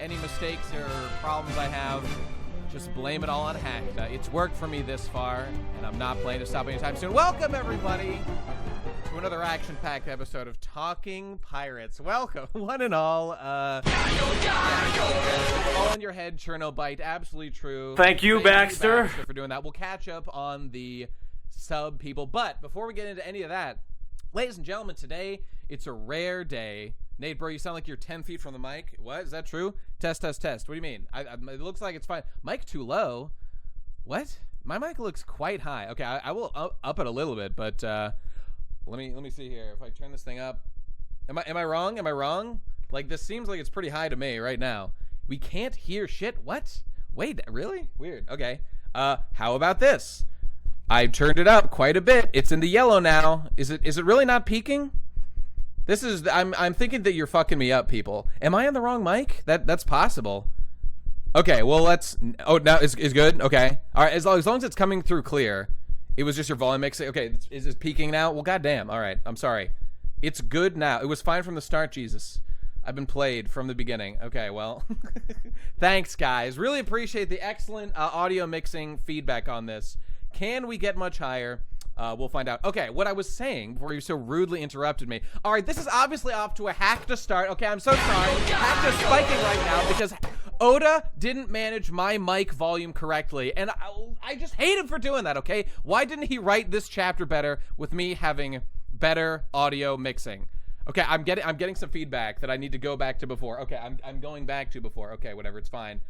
any mistakes or problems I have, just blame it all on Hack. It's worked for me this far, and I'm not planning to stop anytime soon. Welcome, everybody, to another action-packed episode of Talking Pirates. Welcome, one and all. All in your head, Chernobite. Absolutely true. Thank you, Baxter, for doing that. We'll catch up on the sub people, but before we get into any of that, ladies and gentlemen, today it's a rare day. Nate, bro, you sound like you're 10 feet from the mic. What? Is that true? Test, test, test. What do you mean? It looks like it's fine. Mic too low? What? My mic looks quite high. Okay, I will up it a little bit, but let me see here. If I turn this thing up, am I wrong? Am I wrong? Like, this seems like it's pretty high to me right now. We can't hear shit. What? Wait, really? Weird. Okay. How about this? I've turned it up quite a bit. It's in the yellow now. Is it really not peaking? This is I'm thinking that you're fucking me up, people. Am I on the wrong mic? That's possible. Okay, well let's. Oh, now is good. Okay, all right. As long as it's coming through clear. It was just your volume mixing. Okay, is it peaking now? Well, goddamn. All right, I'm sorry. It's good now. It was fine from the start. Jesus, I've been played from the beginning. Okay, well, thanks guys. Really appreciate the excellent audio mixing feedback on this. Can we get much higher? We'll find out. Okay, what I was saying before you so rudely interrupted me. All right, this is obviously off to a hack to start. Okay, I'm so sorry. Hack is spiking right now because Oda didn't manage my mic volume correctly, and I just hate him for doing that, okay? Why didn't he write this chapter better with me having better audio mixing? Okay, I'm getting some feedback that I need to go back to before. Okay, I'm going back to before. Okay, whatever, it's fine.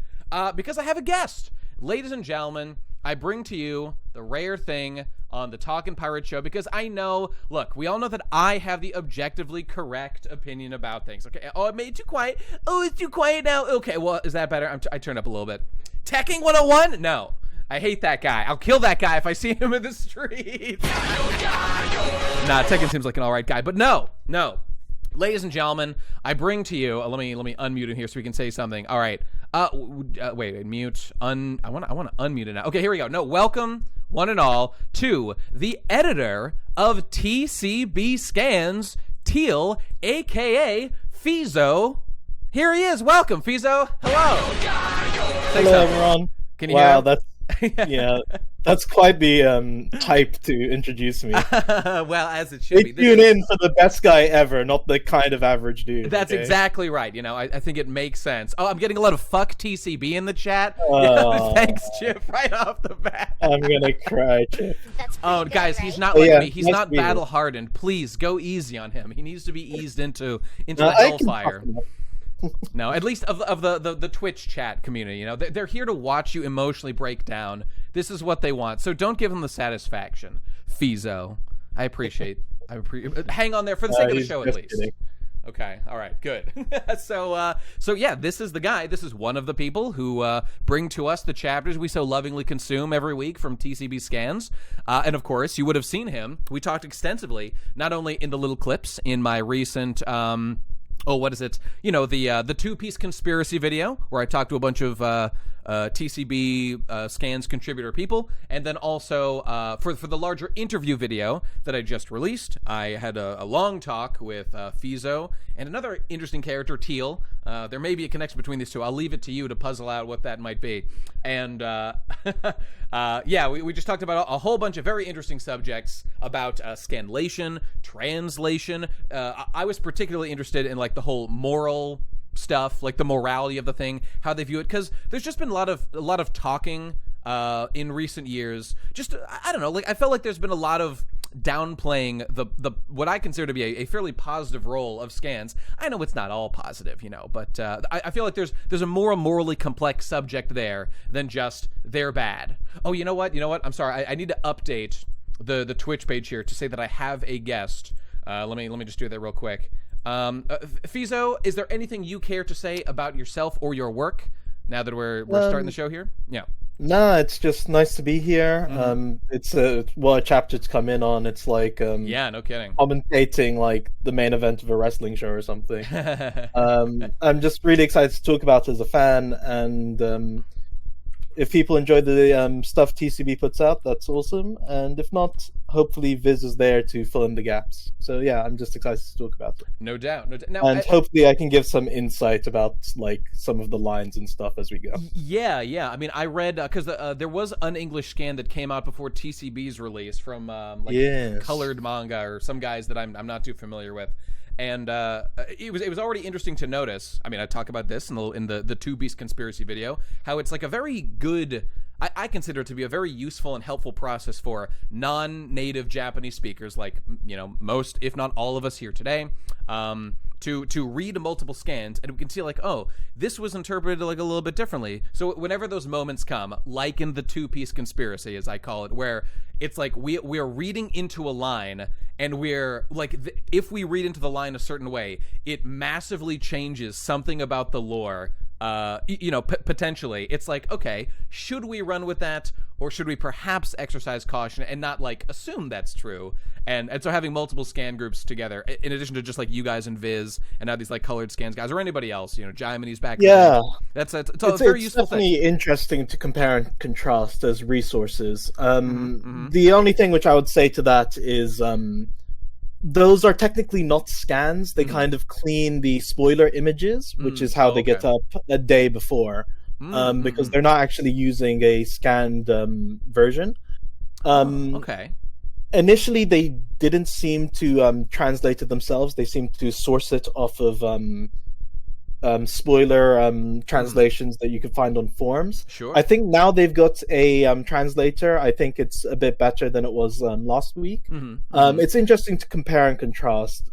Because I have a guest. Ladies and gentlemen, I bring to you the rare thing on the Talkin' Pirate Show because I know, look, we all know that I have the objectively correct opinion about things. Okay, oh, I made it too quiet. Oh, it's too quiet now. Okay, well, is that better? I turned up a little bit. Teching 101? No. I hate that guy. I'll kill that guy if I see him in the streets. Nah, Tekken seems like an all right guy, but no. Ladies and gentlemen, I bring to you, let me unmute him here so we can say something. All right. Wait, mute. I want to unmute it now. Okay, here we go. No, welcome, one and all, to the editor of TCB Scans, Teal, a.k.a. Feeso. Here he is. Welcome, Feeso. Hello. Hello, everyone. Can you hear him? That's that's quite the hype to introduce me. Well, as it should be. Tune in for the best guy ever, not the kind of average dude. That's okay? exactly right. You know, I think it makes sense. Oh, I'm getting a lot of fuck TCB in the chat. Thanks, Chip, right off the bat. I'm gonna cry, Chip. Oh, good, guys, right? he's not like me. He's nice not battle hardened. Please go easy on him. He needs to be eased into the hellfire. No, at least of the Twitch chat community, you know, they're here to watch you emotionally break down. This is what they want, so don't give them the satisfaction. Feeso, I appreciate. Hang on there for the sake of the show, at least. Kidding. Okay, all right, good. So yeah, this is the guy. This is one of the people who bring to us the chapters we so lovingly consume every week from TCB Scans. And of course, you would have seen him. We talked extensively, not only in the little clips in my recent. What is it? You know, the two-piece conspiracy video where I talked to a bunch of TCB Scans contributor people, and then also for the larger interview video that I just released, I had a long talk with Feeso and another interesting character, Teal. There may be a connection between these two. I'll leave it to you to puzzle out what that might be. And yeah, we just talked about a whole bunch of very interesting subjects about scanlation, translation. I was particularly interested in like the whole moral stuff, like the morality of the thing, how they view it, because there's just been a lot of talking in recent years. Just I don't know, like I felt like there's been a lot of downplaying the what I consider to be a fairly positive role of scans. I know it's not all positive, you know, but I feel like there's a more morally complex subject there than just they're bad. Oh, you know what? I'm sorry. I need to update the Twitch page here to say that I have a guest. Let me just do that real quick. Feeso, is there anything you care to say about yourself or your work now that we're starting the show here? Yeah. No, it's just nice to be here. It's a chapter to come in on. It's like yeah, no kidding. Commentating like the main event of a wrestling show or something. I'm just really excited to talk about it as a fan, and if people enjoy the stuff TCB puts out, that's awesome. And if not, hopefully Viz is there to fill in the gaps. So yeah, I'm just excited to talk about it. No doubt. Now, And hopefully I can give some insight about like some of the lines and stuff as we go. Yeah. I mean, I read because there was an English scan that came out before TCB's release from Colored Manga or some guys that I'm not too familiar with. And it was already interesting to notice. I mean, I talk about this in the Two Beast Conspiracy video, how it's like a very good, I consider it to be a very useful and helpful process for non-native Japanese speakers, like, you know, most, if not all of us here today, to read multiple scans, and we can see like, oh, this was interpreted like a little bit differently. So whenever those moments come, like in the Two-Piece Conspiracy, as I call it, where it's like we're reading into a line, and we're like, if we read into the line a certain way, it massively changes something about the lore. Potentially, it's like, okay, should we run with that, or should we perhaps exercise caution and not like assume that's true? And so having multiple scan groups together, in addition to just like you guys and Viz, and now these like colored scans guys, or anybody else, you know, Jaimene's back. Yeah, it's a very useful thing. It's definitely interesting to compare and contrast as resources. The only thing which I would say to that is, those are technically not scans. They kind of clean the spoiler images, which is how they get up a day before, because they're not actually using a scanned version. Initially, they didn't seem to translate it themselves. They seemed to source it off of spoiler translations that you could find on forums. Sure. I think now they've got a translator. I think it's a bit better than it was last week. It's interesting to compare and contrast.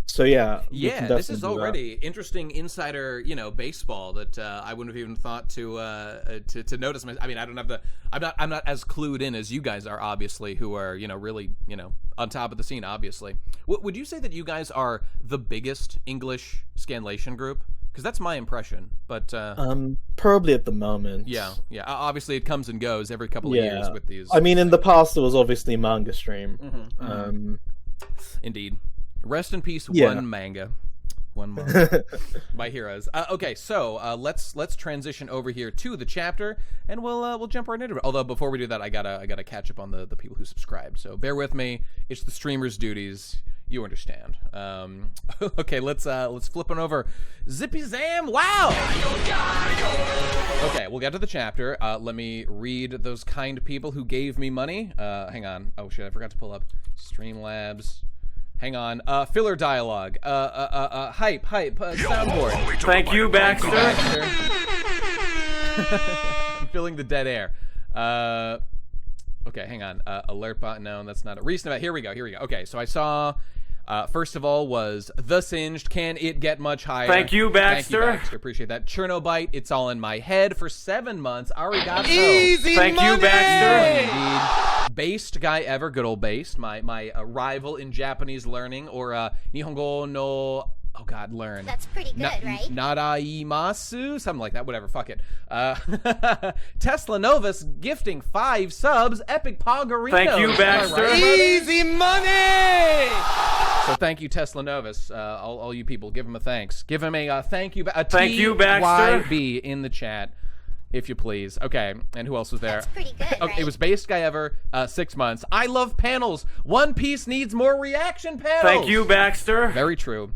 So yeah, this is already interesting insider, you know, baseball that I wouldn't have even thought to notice. I mean, I'm not as clued in as you guys are, obviously, who are, you know, really, you know, on top of the scene, obviously. Would you say that you guys are the biggest English scanlation group? Because that's my impression, but probably at the moment. Yeah. Obviously, it comes and goes every couple of years with these. I mean, in the past, there was obviously Manga Stream. Indeed. Rest in peace, one manga. My heroes. Okay, so let's transition over here to the chapter, and we'll jump right into it. Although before we do that, I gotta catch up on the people who subscribed. So bear with me. It's the streamer's duties. You understand. Okay, let's flip on over. Zippy Zam! Wow. Okay, we'll get to the chapter. Let me read those kind people who gave me money. Hang on. Oh shit, I forgot to pull up Streamlabs. Hang on. Filler dialogue. Hype. Soundboard. Thank you, Baxter. I'm feeling the dead air. Okay, hang on. Alert bot. No, that's not it. Recent event. Here we go. Okay, so I saw. First of all was The Singed. Can it get much higher? Thank you, Baxter. Appreciate that. Chernobite. It's all in my head for 7 months. Arigato. Easy Thank money. You, Baxter. Indeed. Based guy ever. Good old Based. My rival in Japanese learning, or Nihongo no. Oh God, learn. That's pretty good, right? Naraimasu? Something like that. Whatever. Fuck it. Tesla Novus gifting 5 subs. Epic Pogarino. Thank you, Baxter. Right, easy money. So thank you, Tesla Novus. All you people, give him a thanks. Give him a thank you. Thank you, Baxter. TYB in the chat, if you please. Okay, and who else was there? That's pretty good, right? It was Based Guy Ever, 6 months. I love panels. One Piece needs more reaction panels. Thank you, Baxter. Very true.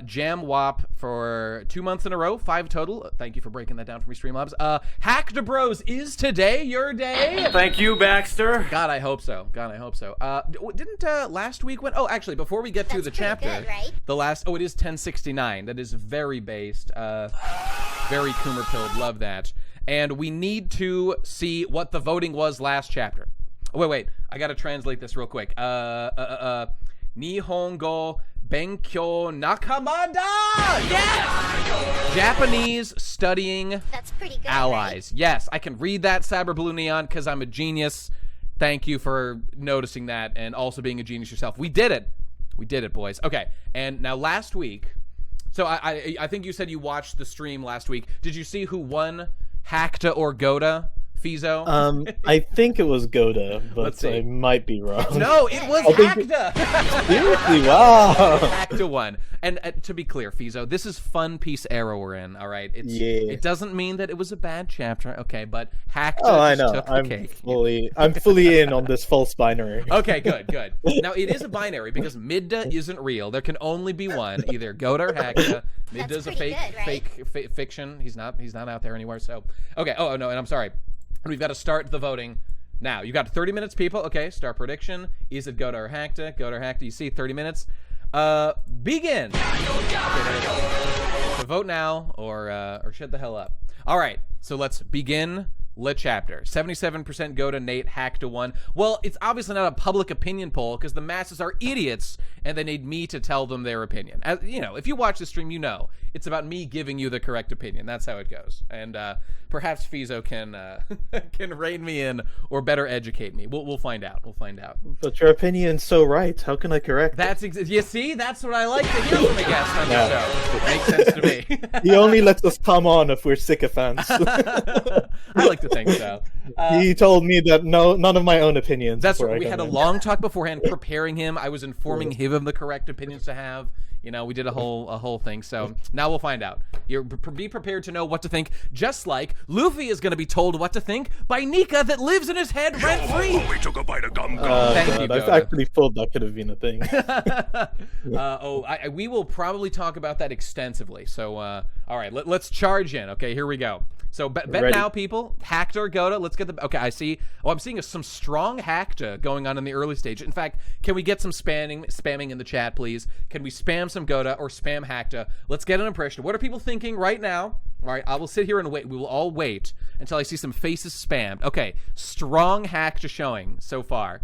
Jam Wop for 2 months in a row, 5 total. Thank you for breaking that down for me, Streamlabs. Hack to Bros, is today your day? Thank you, Baxter. God, I hope so. Didn't last week went? Oh, actually, before we get to the chapter, good, right? the last. Oh, it is 1069. That is very Based. Very Coomer pilled. Love that. And we need to see what the voting was last chapter. Oh, wait. I got to translate this real quick. Nihongo Benkyo Nakamada! Yes! Japanese studying That's pretty good, allies. Right? Yes, I can read that, Saber Blue Neon, because I'm a genius. Thank you for noticing that and also being a genius yourself. We did it. We did it, boys. Okay, and now last week, so I think you said you watched the stream last week. Did you see who won Hackta or Goda Feeso? I think it was Goda, Let's but see. I might be wrong. No, it was I think- Hacta! Seriously, wow. Hacta won. And to be clear, Feeso, this is Fun Piece era we're in, all right? Yeah. It doesn't mean that it was a bad chapter, okay? But Hacta Oh, I just know. took the I'm cake. fully in on this false binary. Okay, good. Now, it is a binary because Midda isn't real. There can only be one, either Goda or Hacta. Midda's a pretty good, right? fake fiction. He's not out there anywhere, so... Okay, oh, no, and I'm sorry. We've got to start the voting now. You got 30 minutes, people. Okay, start prediction. Is it Goda or Hacta? Goda or Hacta, you see, 30 minutes. Begin! So vote now or shut the hell up. All right, so let's begin the chapter. 77% Goda, Nate, Hacta 1. Well, it's obviously not a public opinion poll because the masses are idiots and they need me to tell them their opinion. As, you know, if you watch the stream, you know it's about me giving you the correct opinion. That's how it goes. And perhaps Feeso can can rein me in or better educate me. We'll find out. We'll find out. But your opinion's so right. How can I correct it? You see, that's what I like to hear from a guest on the show. It makes sense to me. He only lets us come on if we're sycophants. I like to think so. He told me that none of my own opinions. That's before right. I We come had a in. long talk beforehand, preparing him. I was informing him of the correct opinions to have. You know, we did a whole thing. So now we'll find out. Be prepared to know what to think. Just like Luffy is going to be told what to think by Nika that lives in his head rent free. We took a bite of gum gum. Thank you, God, I Goda. actually thought that could have been a thing. We will probably talk about that extensively. So, all right, let's charge in. Okay, here we go. So bet Ready. now, people. Hacta or Goda? Let's get the. Okay, I see. Oh, I'm seeing some strong Hacta going on in the early stage. In fact, can we get some spamming in the chat, please? Can we spam some Goda or spam Hacta? Let's get an impression. What are people thinking right now? All right, I will sit here and wait. We will all wait until I see some faces spammed. Okay, strong Hacta showing so far.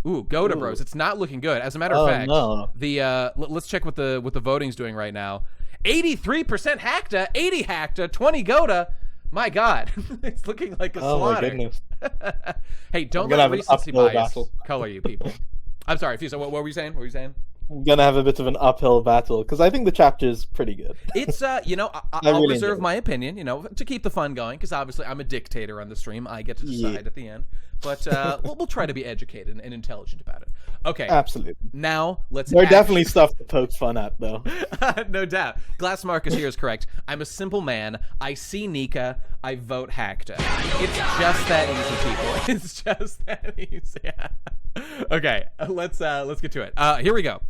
Ooh, Goda bros. It's not looking good. As a matter of fact, no. the let's check what the voting's doing right now. 83% Hacta, 80 Hacta, 20 Goda. My God, it's looking like a Oh slaughter. my goodness. Hey, don't I'm gonna let have an recency uphill bias battle. color you people. I'm sorry, Feeso, what were you saying? What were you saying? I'm gonna have a bit of an uphill battle because I think the chapter is pretty good. It's you know, I'll really reserve enjoyed it. my opinion, you know, to keep the fun going, because obviously I'm a dictator on the stream. I get to decide Yeah. at the end. But we'll try to be educated and intelligent about it. Okay, Absolutely. now let's. There's definitely stuff to poke fun at, though. No doubt. Glass Marcus here is correct. I'm a simple man. I see Nika. I vote Hacta. It's just that easy, people. It's just that easy. Okay, let's get to it. Here we go.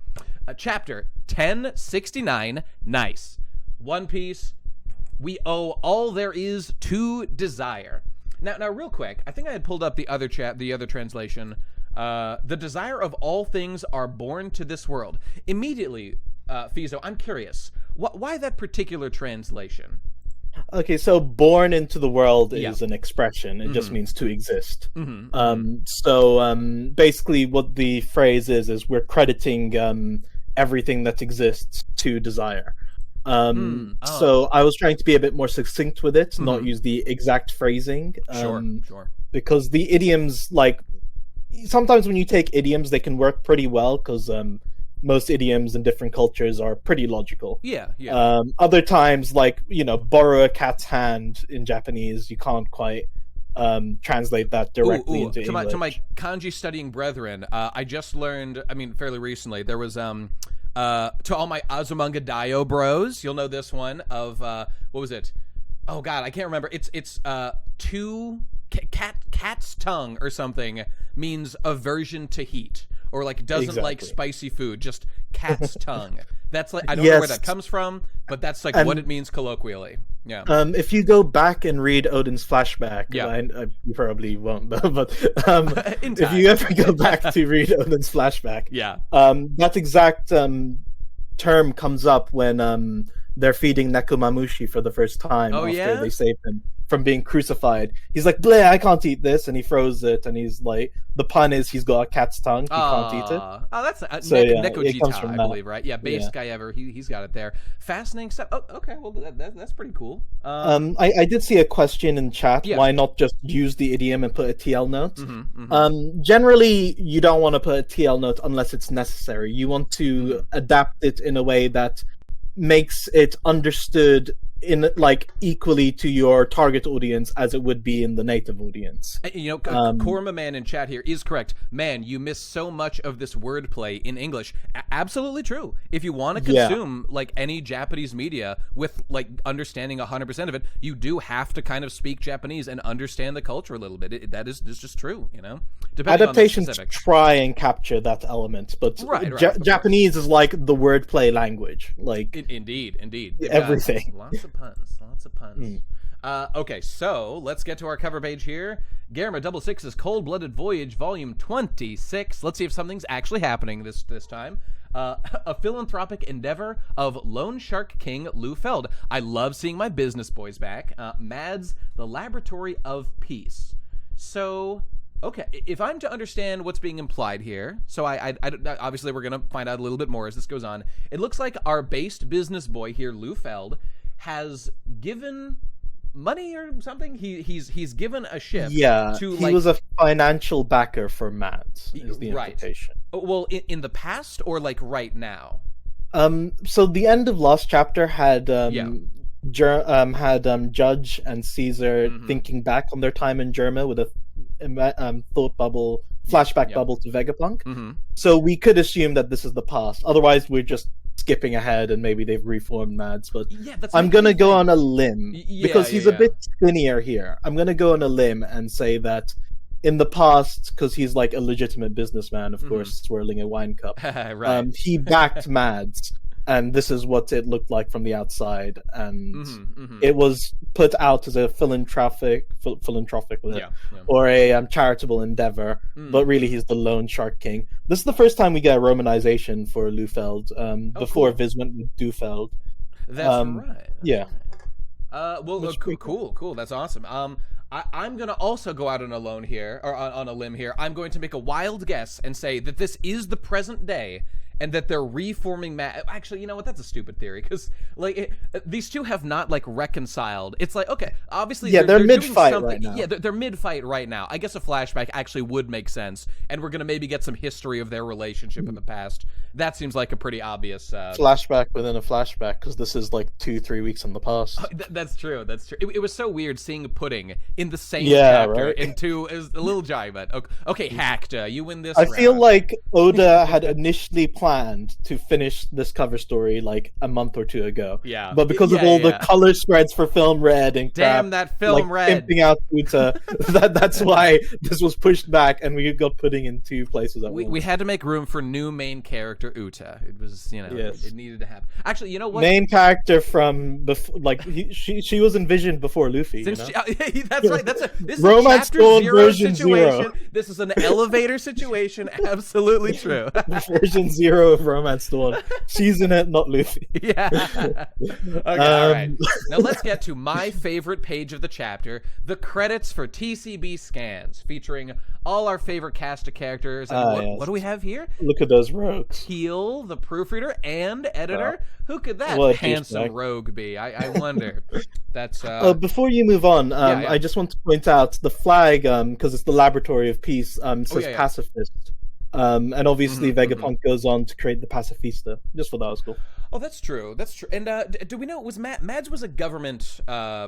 Chapter 1069. Nice. One Piece. We owe all there is to desire. Now, real quick. I think I had pulled up the other translation. The desire of all things are born to this world. Immediately, Feeso, I'm curious. Why that particular translation? Okay, so born into the world Yeah. is an expression. It just means to exist. Mm-hmm. So basically what the phrase is we're crediting everything that exists to desire. So I was trying to be a bit more succinct with it, not use the exact phrasing. Sure. Because the idioms, like, sometimes when you take idioms, they can work pretty well because most idioms in different cultures are pretty logical. Yeah. Other times, like, borrow a cat's hand in Japanese, you can't quite translate that directly into to English. my kanji studying brethren, I just learned, fairly recently, there was to all my Azumanga Daioh bros, you'll know this one of what was it? Oh God, I can't remember. It's cat's tongue or something means aversion to heat, or like doesn't like Exactly. spicy food, just cat's tongue. That's like, I don't know where Yes. that comes from, but that's like And- what it means colloquially. Yeah. If you go back and read Odin's flashback, Yeah. you probably won't, but In if time. you ever go back to read Odin's flashback, Yeah. that exact term comes up when they're feeding Nekomamushi for the first time Oh, after yeah? they save him from being crucified. He's like, "Bleh, I can't eat this," and he throws it, and he's like, the pun is he's got a cat's tongue, he can't eat it. Oh, that's So, yeah, it Nekojita, comes from I that. believe, right? Yeah, base Yeah. guy ever. He's got it there. Fascinating stuff. Oh, okay. Well, that's pretty cool. I did see a question in chat. Yeah. Why not just use the idiom and put a TL note? mhm. Generally, you don't want to put a TL note unless it's necessary. You want to Mm-hmm. adapt it in a way that makes it understood in like equally to your target audience as it would be in the native audience. You know, Korma Man in chat here is correct. Man, you miss so much of this wordplay in English. Absolutely true. If you want to consume like any Japanese media with like understanding 100% of it, you do have to kind of speak Japanese and understand the culture a little bit. It's just true, you know. Adaptations try and capture that element, but Japanese is like the wordplay language. Like indeed. They've everything. Lots of puns. Okay, so let's get to our cover page here. Gamma 66's Cold-Blooded Voyage, Volume 26. Let's see if something's actually happening this time. A philanthropic endeavor of Lone Shark King Lou Feld. I love seeing my business boys back. Mads, the Laboratory of Peace. So, okay, if I'm to understand what's being implied here, so I obviously we're going to find out a little bit more as this goes on. It looks like our based business boy here, Lou Feld, has given money or something. He's given a ship. Yeah, to, he was a financial backer for Mads. Is the implication. Well, in the past or like right now? So the end of last chapter had Judge and Caesar thinking back on their time in Germa with a thought bubble, flashback bubble to Vegapunk. So we could assume that this is the past. Otherwise, we're just skipping ahead and maybe they've reformed Mads. But I'm gonna go on a limb because he's a bit skinnier here. I'm gonna go on a limb and say that in the past, because he's like a legitimate businessman, of course, swirling a wine cup. He backed Mads. And this is what it looked like from the outside, and it was put out as a philanthropic or a charitable endeavor. But really, he's the Lone Shark King. This is the first time we get a Romanization for Lufeld. Before Viz went with Dufeld. That's right. Yeah. Well, cool. That's awesome. I'm gonna also go out on a limb here. I'm going to make a wild guess and say that this is the present day. And that they're reforming Actually, you know what? That's a stupid theory because, like, these two have not like reconciled. It's like, okay, obviously, they're mid-fight right now. Yeah, they're mid-fight right now. I guess a flashback actually would make sense, and we're gonna maybe get some history of their relationship in the past. That seems like a pretty obvious flashback within a flashback because this is like 2-3 weeks in the past. Oh, that's true. It was so weird seeing Pudding in the same chapter into a little giant. But okay, Hacked, you win this. I feel like Oda had initially planned to finish this cover story like a month or two ago. Yeah. But because of all the color spreads for Film Red and damn that Film Red pimping out Uta, that's why this was pushed back and we got Pudding in two places at once. We had to make room for new main character Uta. It was, it needed to happen. Actually, you know what? Main character from she was envisioned before Luffy. That's right. This is Romance a chapter Dawn 0 version situation. 0. This is an elevator situation. Absolutely true. Version 0 of Romance Dawn. She's in it, not Luffy. Yeah. Okay, all right. Now let's get to my favorite page of the chapter, the credits for TCB scans, featuring all our favorite cast of characters. And what do we have here? Look at those rogues. Heel, the proofreader and editor. Who could that handsome rogue be? I wonder. That's before you move on, I just want to point out the flag, because it's the Laboratory of Peace, says pacifist. And obviously Vegapunk goes on to create the Pacifista. Just for that was cool. Oh, that's true. That's true. And do we know was Mads was a government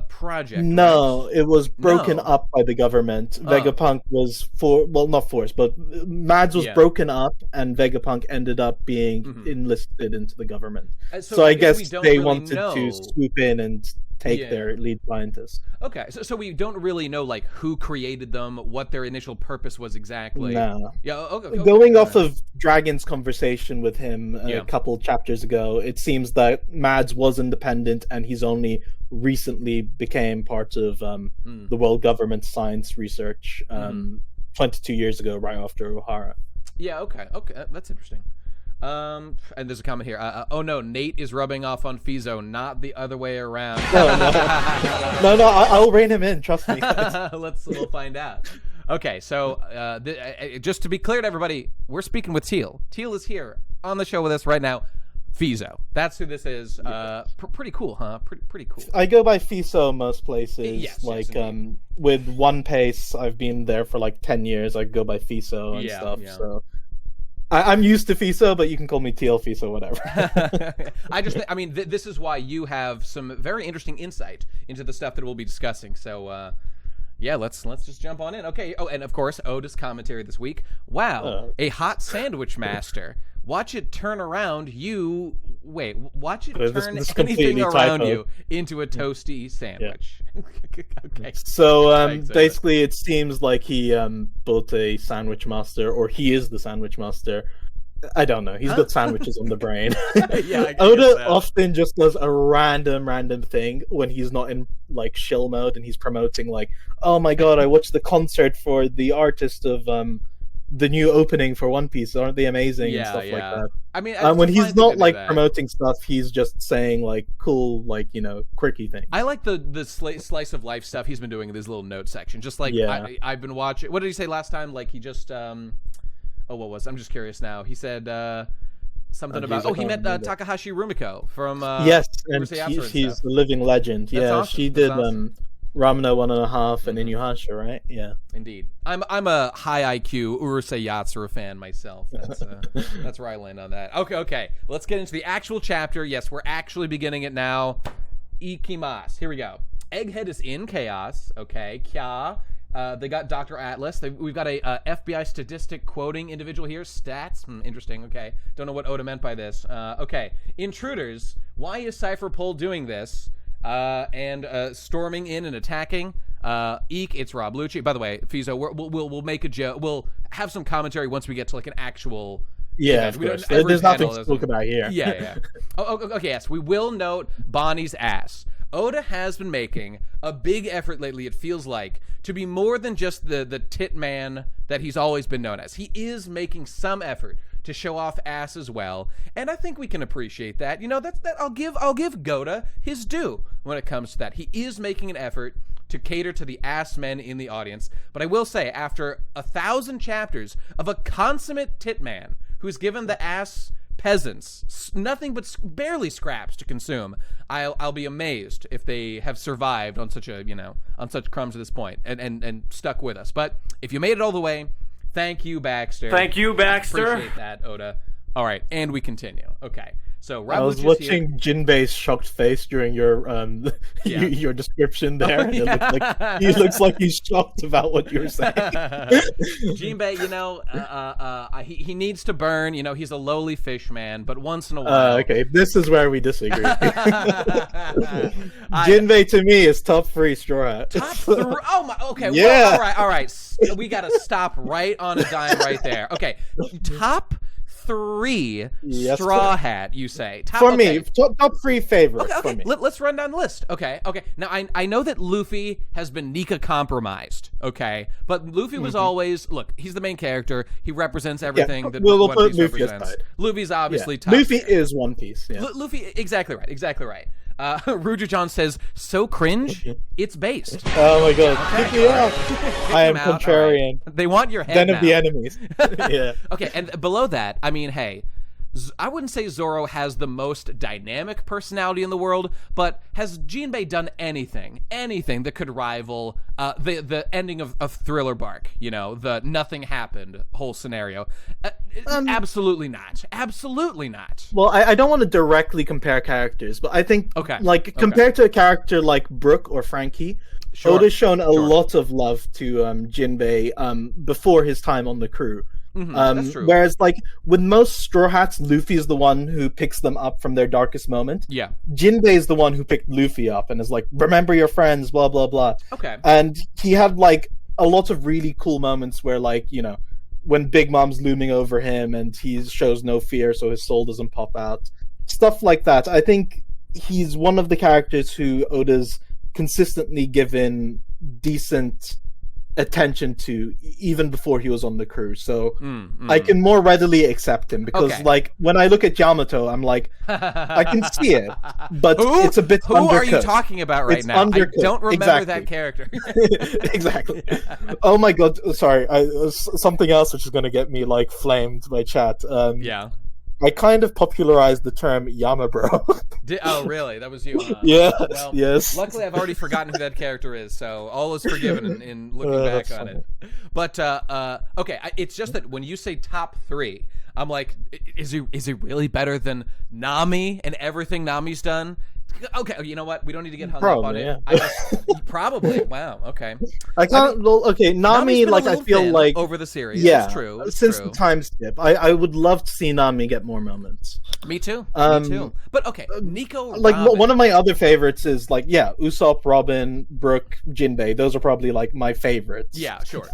project? No, right? It was broken up by the government. Vegapunk was not forced, but Mads was broken up, and Vegapunk ended up being enlisted into the government. So I guess they wanted to swoop in and take their lead scientist. Okay, so we don't really know like who created them, what their initial purpose was exactly. No. Yeah. Okay. Going off of Dragon's conversation with him a couple chapters ago, it seems that Mads was independent, and he's only recently became part of the world government science research 22 years ago, right after O'Hara. Yeah. Okay. That's interesting. And there's a comment here. Oh no, Nate is rubbing off on Feeso, not the other way around. No, I'll rein him in. Trust me. We'll find out. Okay, so just to be clear to everybody, we're speaking with Teal. Teal is here on the show with us right now. Feeso. That's who this is. Pretty cool, huh? Pretty cool. I go by Feeso most places. Yes, with One Pace, I've been there for like 10 years. I go by Feeso and stuff. Yeah. So I'm used to Feeso, but you can call me TL Feeso, whatever. I mean, this is why you have some very interesting insight into the stuff that we'll be discussing. So, yeah, let's just jump on in. Okay. Oh, and of course, Oda's commentary this week. Wow, a hot sandwich master. Watch it turn around you. Wait, watch it turn this anything around typo. you into a toasty sandwich. Okay. So Thanks, basically, it seems like he built a sandwich master, or he is the sandwich master. I don't know. He's got sandwiches on the brain. Yeah, I Oda guess so. often just does a random thing when he's not in like shill mode and he's promoting like, oh my god, I watched the concert for the artist of the new opening for One Piece. Aren't they amazing? Yeah, and stuff yeah. like that. I mean, When it's a fine he's thing not to do like that. promoting stuff, he's just saying like cool, like quirky things. I like the slice of life stuff he's been doing in this little note section. Just like Yeah. I've been watching. What did he say last time? Like he just what was? I'm just curious now. He said something about. I He can't met remember. Takahashi Rumiko from. Yes, and Urusei Yatsura and he's stuff. a living legend. That's Yeah, awesome. she That's did awesome. Ramuna 1.5 and Inuyasha, right? Yeah. Indeed, I'm a high IQ Urusei Yatsura fan myself. That's where I land on that. Okay. Let's get into the actual chapter. Yes, we're actually beginning it now. Ikimasu. Here we go. Egghead is in chaos. Okay, Kya. They got Dr. Atlas. We've got a FBI statistic quoting individual here. Stats. Interesting. Okay. Don't know what Oda meant by this. Okay. Intruders. Why is Cypher Pole doing this? And storming in and attacking. Eek, it's Rob Lucci. By the way, Feeso, we'll make a joke. We'll have some commentary once we get to like an actual. Yeah, event. of We don't- course. every There's nothing panel to doesn't- talk about here. Yeah. Okay, yes. We will note Bonnie's ass. Oda has been making a big effort lately, it feels like, to be more than just the tit man that he's always been known as. He is making some effort to show off ass as well, and I think we can appreciate that. That I'll give Goda his due when it comes to that. He is making an effort to cater to the ass men in the audience, but I will say, after 1,000 chapters of a consummate tit man who's given the ass peasants nothing but barely scraps to consume, I'll be amazed if they have survived on such such crumbs at this point and stuck with us. But if you made it all the way, thank you, Baxter. Thank you, Baxter. Appreciate that, Oda. All right, and we continue. Okay, so I was Rabuchi's watching Jinbei's shocked face during your Yeah. your description there. Oh, yeah. It looked like, he looks like he's shocked about what you're saying. Jinbei, he needs to burn. He's a lowly fish man, but once in a while. Okay, this is where we disagree. I- Jinbei to me is top 3 Straw Hat. Top 3. Oh my. Okay. Yeah. Well, all right. We got to stop right on a dime right there. Okay. Top 3 Yes, Straw sir. Hat. You say For okay. me, top 3 favorites Okay. for me. Let's run down the list. Okay. Now I know that Luffy has been Nika compromised. Okay, but Luffy was always he's the main character. He represents everything that we'll One put Piece Luffy represents. aside. Luffy's obviously Yeah. top. Luffy tier. is One Piece. Yeah. Luffy, exactly right. Ruger John says, so cringe, it's based. Oh my god. Kick me out. I am Him out, all contrarian. right. They want your head Den now. of the enemies. Yeah. Okay, and below that, I mean, hey, I wouldn't say Zoro has the most dynamic personality in the world, but has Jinbei done anything that could rival the ending of Thriller Bark? The nothing happened whole scenario. Absolutely not. Absolutely not. Well, I don't want to directly compare characters, but I think, Okay. compared to a character like Brook or Frankie, Sure. Oda's shown a lot of love to Jinbei before his time on the crew. That's true. Whereas, with most Straw Hats, Luffy is the one who picks them up from their darkest moment. Yeah. Jinbei is the one who picked Luffy up and is like, remember your friends, blah, blah, blah. Okay. And he had, a lot of really cool moments where, when Big Mom's looming over him and he shows no fear so his soul doesn't pop out. Stuff like that. I think he's one of the characters who Oda's consistently given decent attention to even before he was on the crew. So I can more readily accept him because, Okay. when I look at Yamato, I'm like, I can see it, but it's a bit Who undercooked. are you talking about right It's now? I undercooked. don't remember Exactly. that character. Exactly. Oh my god! Sorry, something else which is going to get me flamed by chat. Yeah. I kind of popularized the term Yama bro. Oh, really? That was you, huh? Yes, Well, yes. luckily, I've already forgotten who that character is, so all is forgiven in looking back That's on funny. it. But okay, it's just that when you say top 3, I'm like, is he really better than Nami and everything Nami's done? Okay, you know what? We don't need to get hung up on Probably, it. yeah. I just, probably. Wow. Okay. I can't. Well, okay, Nami's Nami. been a Like I little feel thin like over the series. yeah, It's true. It's since true. the time skip, I would love to see Nami get more moments. Me too. Me Um, too. But okay, Nico. Like Robin. one of my other favorites is like Usopp, Robin, Brooke, Jinbei. Those are probably like my favorites. Yeah, sure.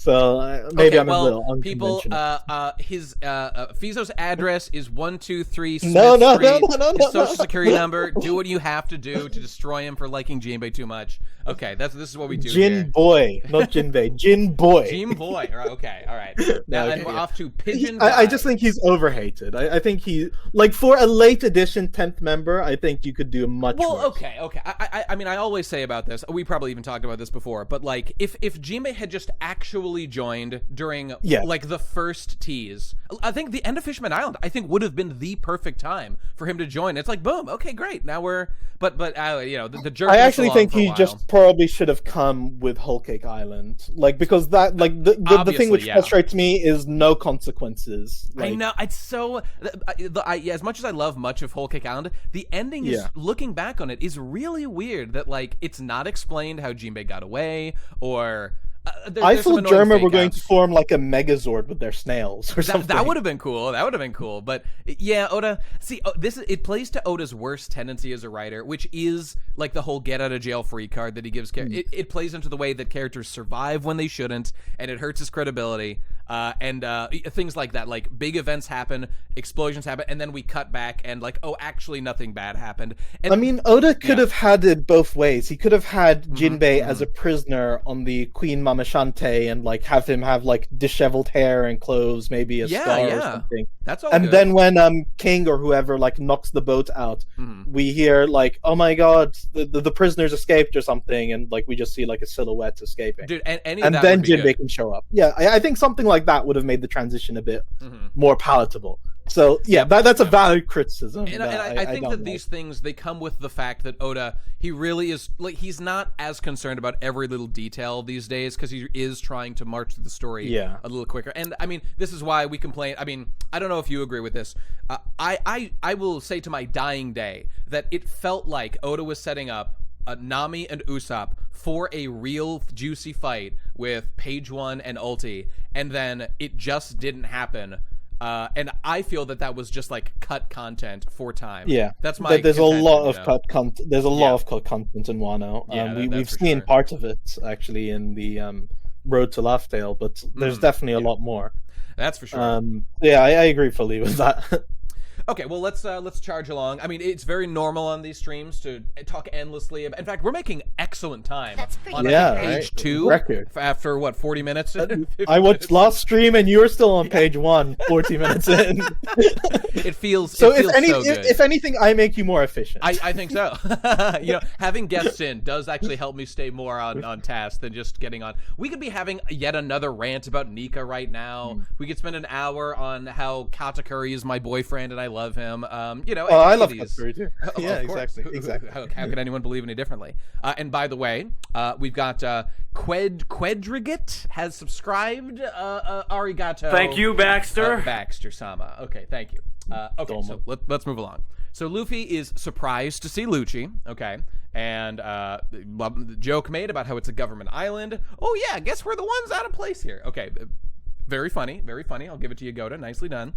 So maybe Okay, I'm well, a little people, unconventional. his Feeso's address is 123 Smith No, Street. no, His social security number. Do what you have to do to destroy him for liking Jinbei too much. Okay, this is what we do Jin here. Boy, not Jinbei. Jin Boy. Jim Boy. Okay, all right. Now, Okay, and we're yeah. off to Pigeon. I just think he's overhated. I think he like for a late edition 10th member. I think you could do much. Well, worse. okay. I mean, I always say about this. We probably even talked about this before, but like, if Jinbei had just actually joined during like the first tease, I think the end of Fishman Island, I think would have been the perfect time for him to join. It's like, boom, okay, great. Now we're, but the jerk. I actually think he just probably should have come with Whole Cake Island, like because that like the thing which frustrates me is no consequences. Like, I know it's so. As much as I love much of Whole Cake Island, the ending is looking back on it is really weird. That like it's not explained how Jinbei got away or. I thought Germa were going to form like a Megazord with their snails or something. That would have been cool. But yeah, Oda. See, it plays to Oda's worst tendency as a writer, which is like the whole get out of jail free card that he gives. It plays into the way that characters survive when they shouldn't, and it hurts his credibility. And things like that, like big events happen, explosions happen, and then we cut back and like, oh, actually nothing bad happened. And, I mean, Oda could have had it both ways. He could have had Jinbei as a prisoner on the Queen Mama Shante and like have him have like disheveled hair and clothes, maybe a scar or something. That's all. And good. then when King or whoever like knocks the boat out, we hear like, oh my god, the prisoners escaped or something, and like we just see like a silhouette escaping. Dude, and then Jinbei can show up. Yeah, I think something like that would have made the transition a bit more palatable. So yeah, that's a valid criticism. And I think that these things, they come with the fact that Oda, he really is like, he's not as concerned about every little detail these days because he is trying to march through the story a little quicker. And I mean, this is why we complain. I mean, I don't know if you agree with this. I will say to my dying day that it felt like Oda was setting up Nami and Usopp for a real juicy fight with Page 1 and Ulti, and then it just didn't happen. And I feel that was just like cut content for time. Yeah, that's my. There's a lot of cut content. There's a lot of cut content in Wano. We've seen part of it actually in the Road to Laughdale, but there's definitely a lot more. That's for sure. Yeah, I agree fully with that. Okay, well, let's charge along. I mean, it's very normal on these streams to talk endlessly. In fact, we're making excellent time on page 2 after, what, 40 minutes? I watched last stream and you were still on page 1, 40 minutes in. It feels so. It feels so good. If anything, I make you more efficient. I think so. Having guests in does actually help me stay more on task than just getting on. We could be having yet another rant about Nika right now. We could spend an hour on how Katakuri is my boyfriend and I love him. I love Katakuri too. Yeah, exactly. How could anyone believe any differently? And by the way, we've got Quedrigit has subscribed. Arigato. Thank you, Baxter. Baxter-sama. Okay, thank you. Okay, so let's move along. So Luffy is surprised to see Lucci, okay, and the joke made about how it's a government island. Oh yeah, I guess we're the ones out of place here. Okay, very funny, very funny. I'll give it to you, Goda. Nicely done.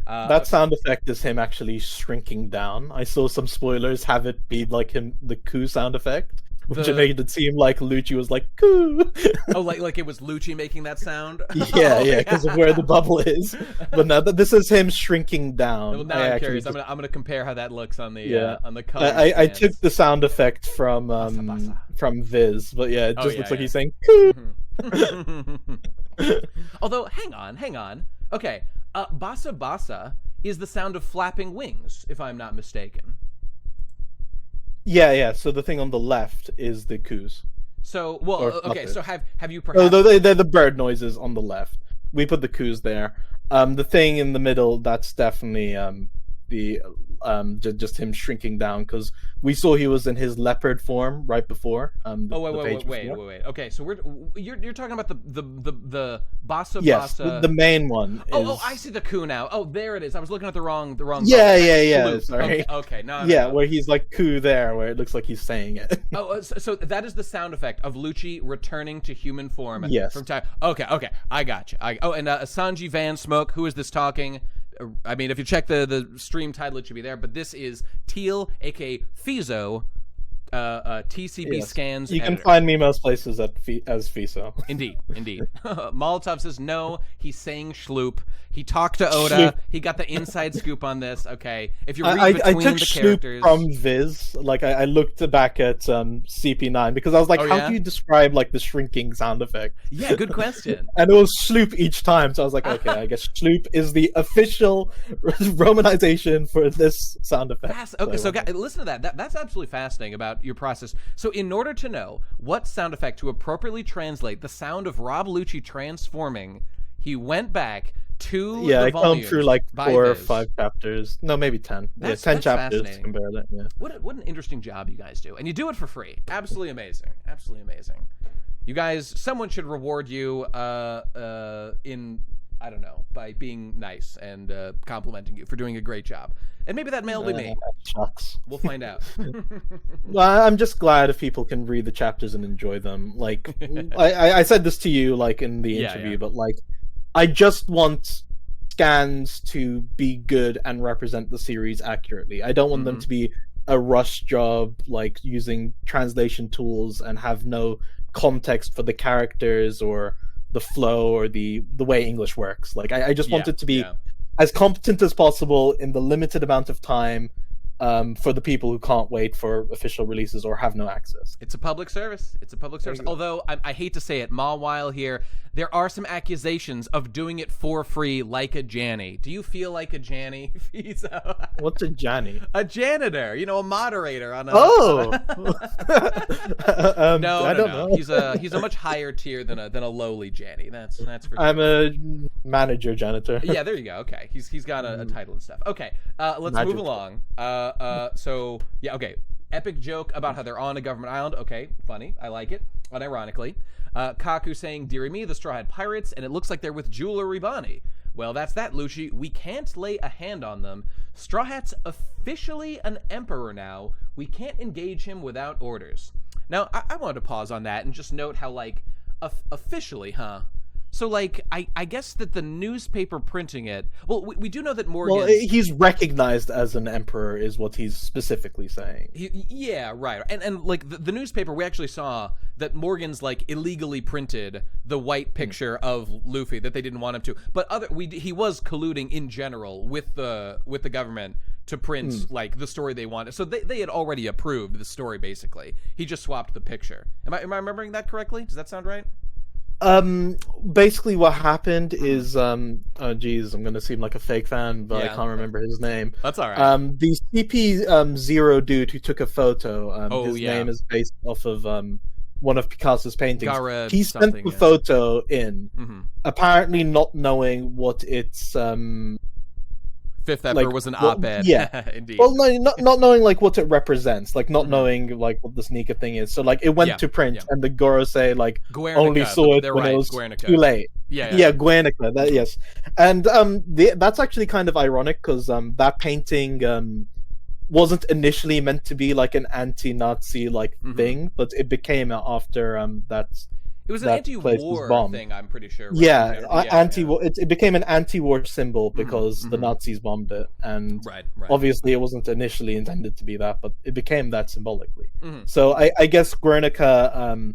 That sound effect is him actually shrinking down. I saw some spoilers have it be like the coo sound effect, which made it seem like Lucci was like coo. Oh, like it was Lucci making that sound? Yeah, because of where the bubble is. But no, this is him shrinking down. Well, now I'm curious. I'm gonna compare how that looks on the cover. I took the sound effect from Viz, but yeah, it just looks like he's saying coo. Although, hang on. Okay, Basa Basa is the sound of flapping wings, if I'm not mistaken. Yeah. So the thing on the left is the coos. So, well, okay. So have you perhaps? Oh, they're the bird noises on the left. We put the coos there. The thing in the middle, that's definitely the just him shrinking down, because we saw he was in his leopard form right before. Wait. Okay, so you're talking about the Bassa Yes, Bassa. the main one. Oh, I see the coup now. Oh, there it is. I was looking at the wrong. Yeah. Sloop. Sorry. Okay. No. Where he's like coup there, where it looks like he's saying it. Oh, so that is the sound effect of Lucci returning to human form. Yes. From time. Okay. I got you. And Sanji Van Smoke. Who is this talking? I mean, if you check the stream title, it should be there. But this is Teal, aka Feeso, TCB scans. You can editor. find me most places as Feeso. Indeed. Molotov says no. He's saying Schloop. He talked to Oda. Schloop. He got the inside scoop on this. Okay, if you read I between took the Schloop characters from Viz. Like I looked back at CP9 because I was like, how do you describe like the shrinking sound effect? Yeah, good question. And it was Schloop each time, so I was like, okay, I guess Schloop is the official romanization for this sound effect. Okay, so guys, listen to that. That's absolutely fascinating about your process. So in order to know what sound effect to appropriately translate the sound of Rob Lucci transforming, he went back to the I come through like 4 or Viz. 5 chapters. No, maybe 10. That's 10 chapters to fascinating. compare that. Yeah. What an interesting job you guys do, and you do it for free. Absolutely amazing. You guys, someone should reward you in, I don't know, by being nice and complimenting you for doing a great job. And maybe that may be me. Shucks. We'll find out. Well, I'm just glad if people can read the chapters and enjoy them. Like, I said this to you like in the interview, but like, I just want scans to be good and represent the series accurately. I don't want them to be a rush job, like using translation tools and have no context for the characters or the flow or the way English works. Like, I just want it to be as competent as possible in the limited amount of time for the people who can't wait for official releases or have no access. It's a public service. Although I hate to say it, Mawile here, there are some accusations of doing it for free, like a Janny. Do you feel like a Janny, Feeso? What's a Janny? A janitor, a moderator on a. Oh. No, I don't know. He's a much higher tier than a lowly Janny. That's for sure. I'm a manager janitor. Yeah, there you go. Okay, he's got a title and stuff. Okay, let's Magic. move along. Okay. Epic joke about how they're on a government island. Okay, funny. I like it. Unironically. Kaku saying, "Dearie me, the Straw Hat Pirates, and it looks like they're with Jeweler Ribani." Well, that's that, Lucci. We can't lay a hand on them. Straw Hat's officially an emperor now. We can't engage him without orders. Now, I wanted to pause on that and just note how, like, officially, huh? So, like, I guess that the newspaper printing it... Well, we do know that Morgan... Well, he's recognized as an emperor is what he's specifically saying. Yeah, right. And like, the newspaper, we actually saw that Morgan's, like, illegally printed the white picture of Luffy, that they didn't want him to. But he was colluding in general with the government to print, like, the story they wanted. So they had already approved the story, basically. He just swapped the picture. Am I remembering that correctly? Does that sound right? Basically what happened is oh geez, I'm gonna seem like a fake fan, but I can't remember his name. That's all right. The CP Zero dude who took a photo, his name is based off of one of Picasso's paintings. He sent the photo in, apparently not knowing what its Fifth Emperor was an op-ed. Yeah, indeed. Well, no, not knowing like what it represents, like not knowing like what the sneaker thing is. So like it went to print, and the Goro say like Guernica, only saw it when it was too late. Yeah, Guernica. Yes, and that's actually kind of ironic because that painting wasn't initially meant to be like an anti-Nazi like thing, but it became after that's. It was an anti-war thing, I'm pretty sure. Right? Yeah, anti-war. It became an anti-war symbol because the Nazis bombed it, and obviously it wasn't initially intended to be that, but it became that symbolically. So I guess Guernica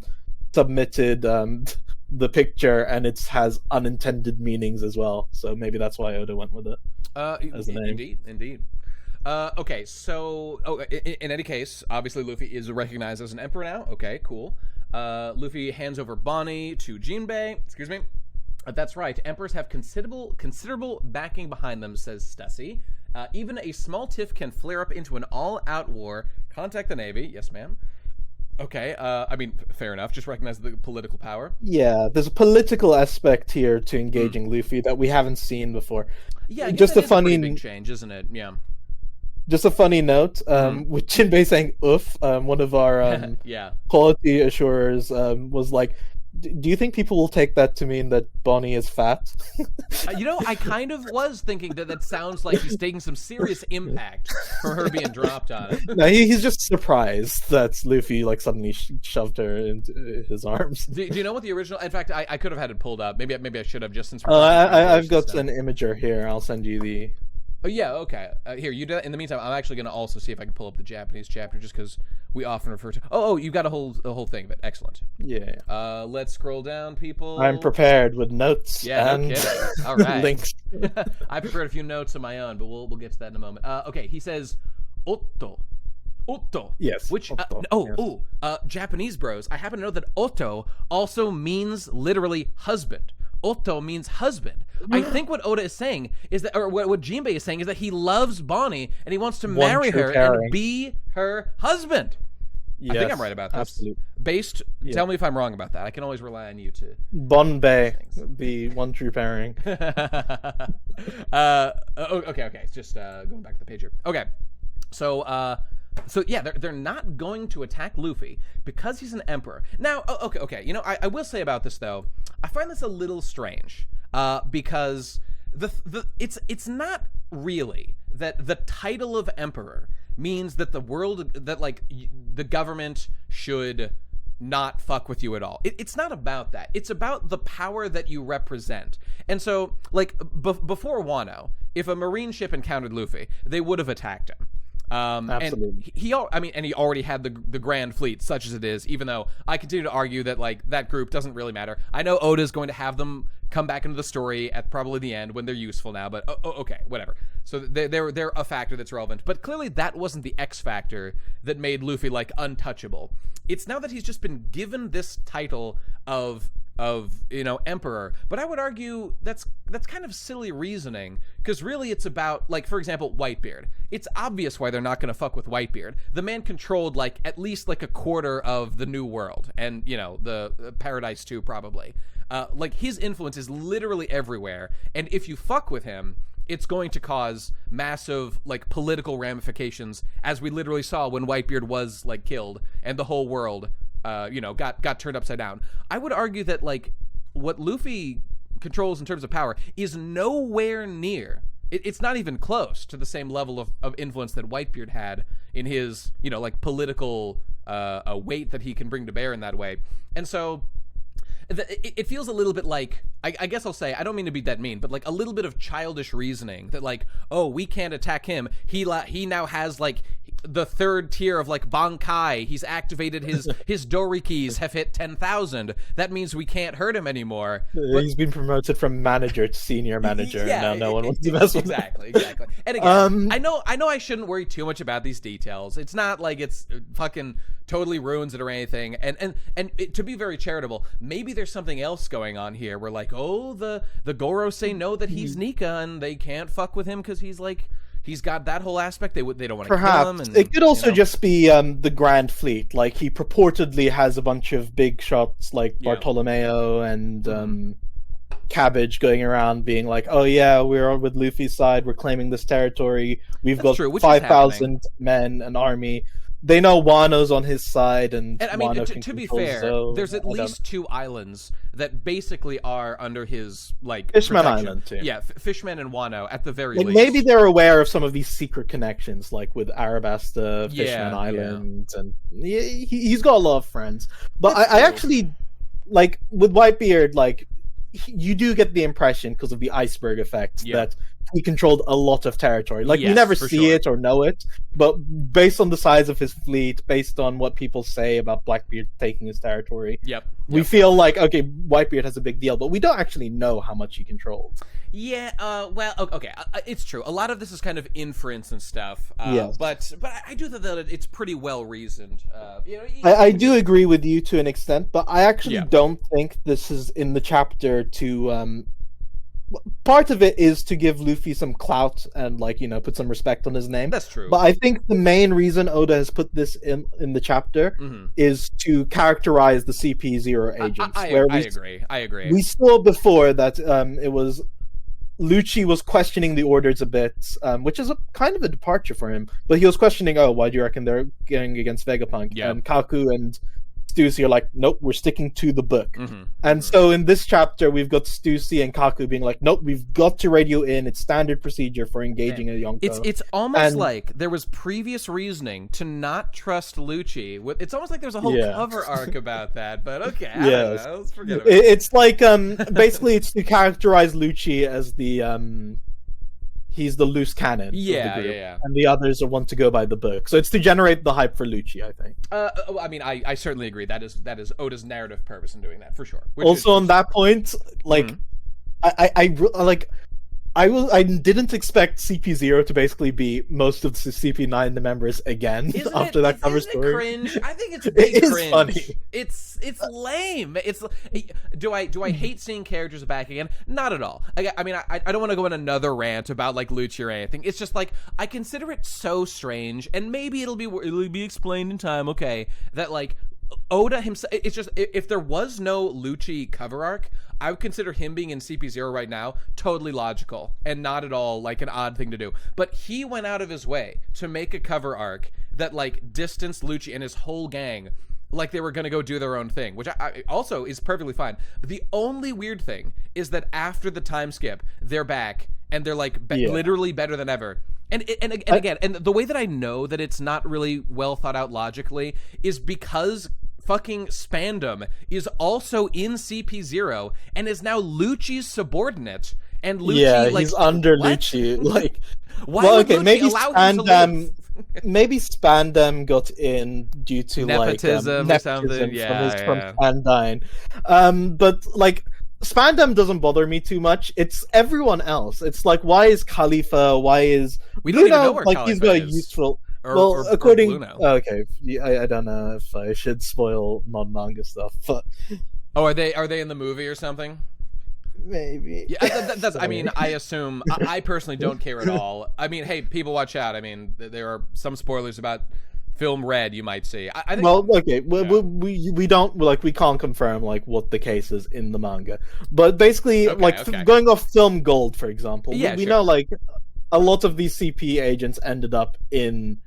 submitted the picture, and it has unintended meanings as well. So maybe that's why Oda went with it as the name. Indeed. Okay, so in any case, obviously Luffy is recognized as an emperor now. Okay, cool. Luffy hands over Bonnie to Jinbei. Excuse me. That's right. Emperors have considerable backing behind them, says Stussy. Even a small tiff can flare up into an all-out war. Contact the Navy. Yes, ma'am. Okay, I mean, fair enough. Just recognize the political power. Yeah, there's a political aspect here to engaging Luffy that we haven't seen before. Yeah, I guess just that a is funny, a pretty big change, isn't it? Yeah. just a funny note. With Jinbei saying "oof," one of our Yeah. quality assurers was like, "Do you think people will take that to mean that Bonnie is fat?" I kind of was thinking that sounds like he's taking some serious impact from her being dropped on it. No, he's just surprised that Luffy like suddenly shoved her into his arms. Do you know what the original? In fact, I could have had it pulled up. Maybe I should have just since. I've got an imager here. I'll send you the. Oh yeah, okay. Here, you do that. In the meantime, I'm actually going to also see if I can pull up the Japanese chapter, just because we often refer to. Oh, you got a whole thing of it. Excellent. Yeah. Let's scroll down, people. I'm prepared with notes. Yeah, and no kidding. All right. links. I prepared a few notes of my own, but we'll get to that in a moment. Okay, he says, "Otto." Otto. Yes. Which Otto, yes. Japanese bros. I happen to know that Otto also means literally husband. Otto means husband. I think what Oda is saying is that, or what Jinbei is saying is that he loves Bonnie and he wants to marry her and be her husband. Yes, I think I'm right about this. Absolutely. Tell me if I'm wrong about that. I can always rely on you to. Bonbei, the one true pairing. Okay. It's just going back to the page here. Okay. So yeah, they're not going to attack Luffy because he's an emperor. Now, okay. I will say about this though, I find this a little strange because it's not really that the title of emperor means that the government should not fuck with you at all. It's not about that. It's about the power that you represent. And so, before Wano, if a marine ship encountered Luffy, they would have attacked him. Absolutely. And he already had the Grand Fleet, such as it is, even though I continue to argue that, that group doesn't really matter. I know Oda's going to have them come back into the story at probably the end when they're useful now, but okay, whatever. So they're a factor that's relevant. But clearly that wasn't the X factor that made Luffy, untouchable. It's now that he's just been given this title of emperor, but I would argue that's kind of silly reasoning, because really it's about, for example, Whitebeard. It's obvious why they're not going to fuck with Whitebeard. The man controlled at least a quarter of the New World, and the Paradise too, probably. His influence is literally everywhere, and if you fuck with him, it's going to cause massive political ramifications, as we literally saw when Whitebeard was killed and the whole world got turned upside down. I would argue that what Luffy controls in terms of power is nowhere near. It's not even close to the same level of influence that Whitebeard had in his political weight that he can bring to bear in that way. And so it feels a little bit I guess I'll say, I don't mean to be that mean, but a little bit of childish reasoning that we can't attack him. He now has the third tier of Bankai. He's activated his Dorikis have hit 10,000. That means we can't hurt him anymore. He's been promoted from manager to senior manager. Yeah, and now no one wants to mess with him. Exactly. And again, I know I shouldn't worry too much about these details. It's not it's fucking totally ruins it or anything. And to be very charitable, maybe there's something else going on here where the Goro say no, that he's Nika and they can't fuck with him because he's got that whole aspect. They don't want to kill him. And, it could also just be the Grand Fleet. He purportedly has a bunch of big shots Bartolomeo and Cabbage going around being oh yeah, we're with Luffy's side. We're claiming this territory. We've got 5,000 men, an army. They know Wano's on his side, and I mean, Wano to be fair, there's at least 2 islands that basically are under his Fishman protection. Island too. Yeah, Fishman and Wano at the very least. Maybe they're aware of some of these secret connections, with Arabasta, Fishman Island, and he's got a lot of friends. But I actually with Whitebeard, you do get the impression because of the iceberg effect that he controlled a lot of territory. You never see it or know it, but based on the size of his fleet, based on what people say about Blackbeard taking his territory, we feel okay, Whitebeard has a big deal, but we don't actually know how much he controlled. Yeah, well, okay, it's true. A lot of this is kind of inference and stuff. Yes. But I do think that it's pretty well reasoned. I do agree with you to an extent, but I actually don't think this is in the chapter to part of it is to give Luffy some clout and, like, you know, put some respect on his name. That's true. But I think the main reason Oda has put this in the chapter is to characterize the CP0 agents. I agree. We saw before that it was Lucci was questioning the orders a bit, which is a kind of a departure for him. But he was questioning, why do you reckon they're going against Vegapunk? Yeah. And Kaku and Stussy are like, nope, we're sticking to the book. And so in this chapter, we've got Stussy and Kaku being like, nope, we've got to radio in. It's standard procedure for engaging a Yonko. It's almost like there was previous reasoning to not trust Lucci. It's almost like there's a whole cover arc about that. But okay, I don't know. Let's forget about it. It's like basically it's to characterize Lucci as the he's the loose cannon. Of the group, and the others are want to go by the book. So it's to generate the hype for Lucci, I think. I mean, I certainly agree. That is Oda's narrative purpose in doing that for sure. Also, on that point, like, I didn't expect CP0 to basically be most of the CP9 members again after that cover story. Cringe? I think it's big it is cringe. Funny. It's lame. Do I hate seeing characters back again? Not at all. I mean, I don't want to go on another rant about like Lucci or anything. It's just like I consider it so strange, and maybe it'll be explained in time. Okay, that like Oda himself. It's just if there was no Lucci cover arc, I would consider him being in CP0 right now totally logical and not at all like an odd thing to do. But he went out of his way to make a cover arc that like distanced Lucci and his whole gang like they were going to go do their own thing, which I also is perfectly fine. But the only weird thing is that after the time skip, they're back and they're like literally better than ever. And again, the way that I know that it's not really well thought out logically is because fucking Spandam is also in CP0 and is now Lucci's subordinate. And Lucci, he's under Lucci. Like, why would Lucci maybe allow him to live? Maybe Spandam got in due to nepotism or something. From Spandine. But like, Spandam doesn't bother me too much. It's everyone else. It's like, why is Khalifa? Why is we don't even know where like Khalifa he's got a is. useful. Or according okay, I don't know if I should spoil non-manga stuff, but are they in the movie or something? Maybe. Yeah, that's. I mean, I assume. I personally don't care at all. I mean, hey, people, watch out. I mean, there are some spoilers about film Red you might see. I think, we don't we can't confirm like what the case is in the manga, but basically going off Film Gold, for example, we know like a lot of these CP agents ended up in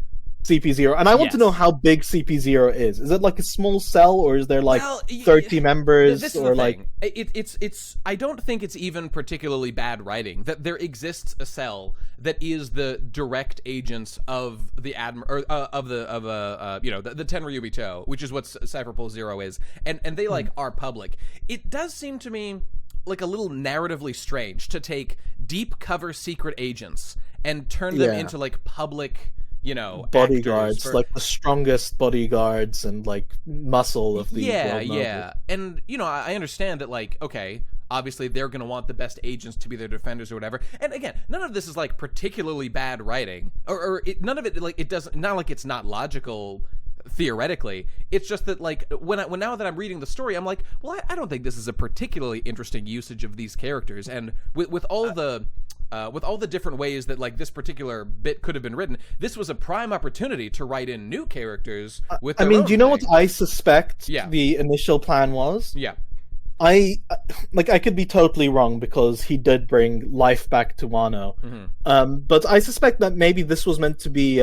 CP0, and I want to know how big CP0 is. Is it like a small cell, or is there like 30 members, or like it's? I don't think it's even particularly bad writing that there exists a cell that is the direct agents of the admiral of the Tenryubito, which is what Cypherpole 0 is, and they like are public. It does seem to me like a little narratively strange to take deep cover secret agents and turn them into like public, bodyguards, like the strongest bodyguards and like muscle of the world. And I understand that, like, okay, obviously they're going to want the best agents to be their defenders or whatever. And again, none of this is like particularly bad writing, or none of it, like, it doesn't, not like it's not logical theoretically. It's just that, like, when now that I'm reading the story, I'm like, well, I don't think this is a particularly interesting usage of these characters. And with all the different ways that like this particular bit could have been written, this was a prime opportunity to write in new characters with their own do you know thing. what I suspect the initial plan was? I could be totally wrong because he did bring life back to Wano. But I suspect that maybe this was meant to be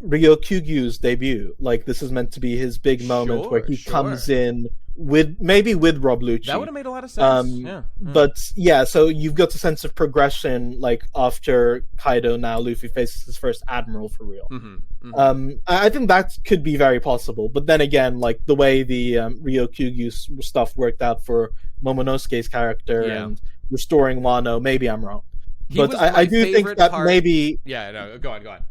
Ryokyugyu's debut. Like, this is meant to be his big moment where he comes in with Rob Lucci. That would have made a lot of sense. But so you've got a sense of progression, like after Kaido, now Luffy faces his first admiral for real. I think that could be very possible. But then again, like the way the Ryokugyu stuff worked out for Momonosuke's character and restoring Wano, maybe I'm wrong. But I do think that maybe go on.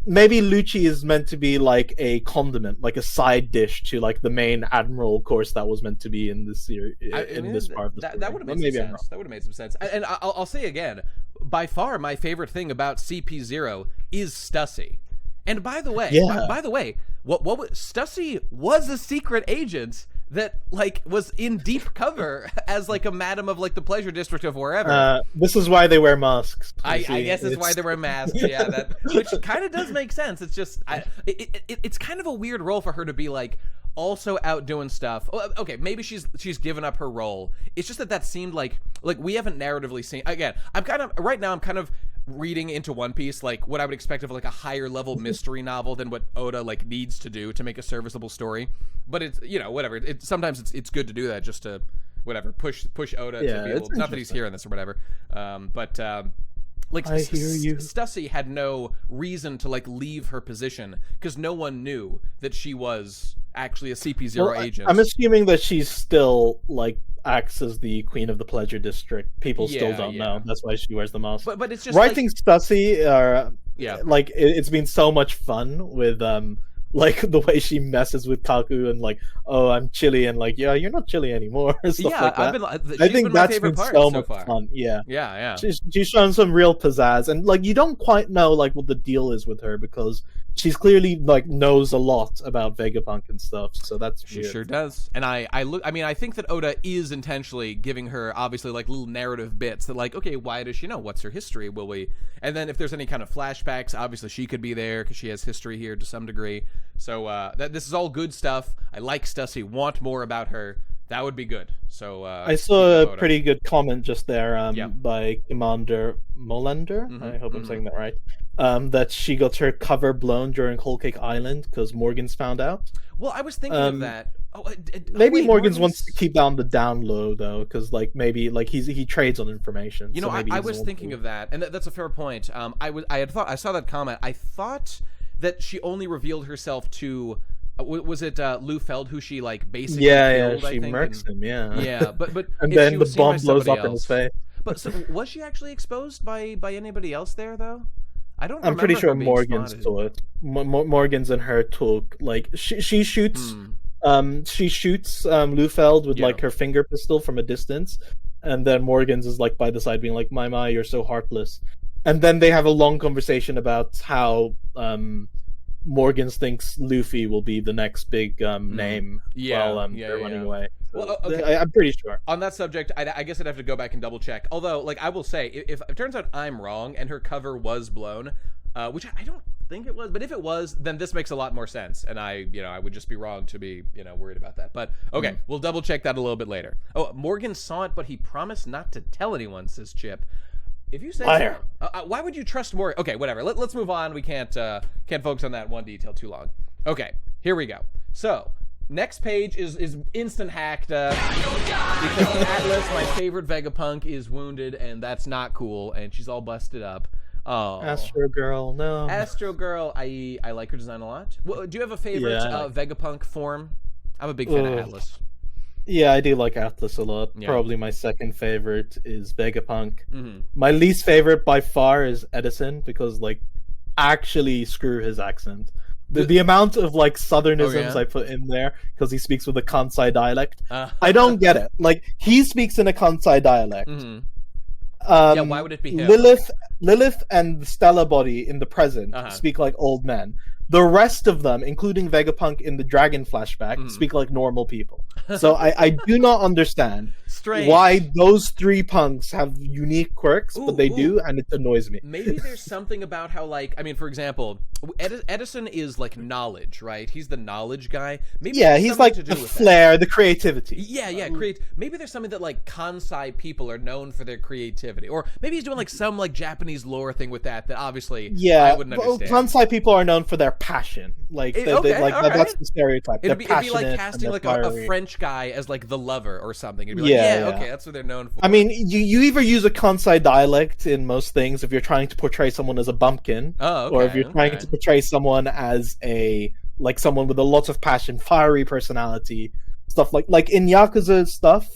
Maybe Lucci is meant to be like a condiment, like a side dish to like the main admiral course that was meant to be in this series, this part of the story. That would have made some sense. That would have made some sense. And I'll say again, by far my favorite thing about CP0 is Stussy. And by the way, what Stussy was a secret agent that like was in deep cover as like a madam of like the pleasure district of wherever. This is why they wear masks. I guess it's why they wear masks. Yeah, that which kind of does make sense. It's just it's kind of a weird role for her to be like also out doing stuff. Okay, maybe she's given up her role. It's just that seemed like we haven't narratively seen. Again, I'm kind of reading into One Piece like what I would expect of like a higher level mystery novel than what Oda like needs to do to make a serviceable story. But it's whatever. Sometimes it's good to do that just to whatever push Oda to be able. Not that he's hearing this or whatever. Like I hear you. Stussy had no reason to like leave her position because no one knew that she was actually a CP0 agent. I'm assuming that she's still like acts as the queen of the pleasure district. People still don't know. That's why she wears the mask. But it's just writing Stussy yeah, like it's been so much fun with like the way she messes with Kaku and like, oh, I'm chilly, and like, yeah, you're not chilly anymore. Stuff like that. I think that's been so much fun. Yeah. She's shown some real pizzazz, and like you don't quite know like what the deal is with her because she's clearly like knows a lot about Vegapunk and stuff. So that's she sure does. And I think that Oda is intentionally giving her obviously like little narrative bits that like, okay, why does she know? What's her history? Will we? And then if there's any kind of flashbacks, obviously she could be there because she has history here to some degree. So this is all good stuff. I like Stussy. Want more about her? That would be good. So I saw a pretty good comment just there by Commander Molander. I hope I'm saying that right. That she got her cover blown during Whole Cake Island because Morgan's found out. Well, I was thinking of that. Maybe Morgan's wants to keep on the down low though, because like maybe like he trades on information. You know, I was thinking of that, and that's a fair point. I saw that comment. I thought that she only revealed herself to. Was it Lou Feld who she like basically killed, she murks him, but and then the bomb blows up in his face. But so, was she actually exposed by anybody else there though? I don't. I'm pretty sure Morgan's to it. Morgan's and her talk. Like she shoots. She shoots Lou Feld with like her finger pistol from a distance, and then Morgan's is like by the side being like, "My, you're so heartless." And then they have a long conversation about how Morgans thinks Luffy will be the next big name while they're running away. So, well, okay. I'm pretty sure. On that subject, I guess I'd have to go back and double check. Although, like I will say, if it turns out I'm wrong and her cover was blown, which I don't think it was, but if it was, then this makes a lot more sense. And I would just be wrong to be worried about that. But okay, we'll double check that a little bit later. Oh, Morgan saw it, but he promised not to tell anyone, says Chip. If you say so, why would you trust Morgan? Okay, whatever. Let's move on. We can't focus on that one detail too long. Okay, here we go. So next page is instant hacked because Atlas, my favorite Vegapunk, is wounded, and that's not cool, and she's all busted up. Oh, Astro Girl, no. Astro Girl, I like her design a lot. Well, do you have a favorite Vegapunk form? I'm a big fan of Atlas. Yeah, I do like Atlas a lot. Yeah. Probably my second favorite is Vegapunk. My least favorite by far is Edison because, like, actually screw his accent. The amount of, like, southernisms I put in there because he speaks with a Kansai dialect. I don't get it. Like, he speaks in a Kansai dialect. Why would it be him? Lilith and Stella Body in the present speak like old men. The rest of them, including Vegapunk in the Dragon flashback, speak like normal people. So I do not understand why those three punks have unique quirks, but they do, and it annoys me. Maybe there's something about how, like, I mean, for example, Edison is like knowledge, right? He's the knowledge guy. Maybe he's like the flair, the creativity. Maybe there's something that like Kansai people are known for their creativity, or maybe he's doing like some like Japanese lore thing with that obviously I wouldn't understand. Kansai people are known for their passion, that's the stereotype. It'd be like casting like a French guy as like the lover or something. It'd be like, okay, that's what they're known for. I mean, you either use a Kansai dialect in most things if you're trying to portray someone as a bumpkin, or if you're trying to portray someone as someone with a lot of passion, fiery personality, stuff like in Yakuza stuff.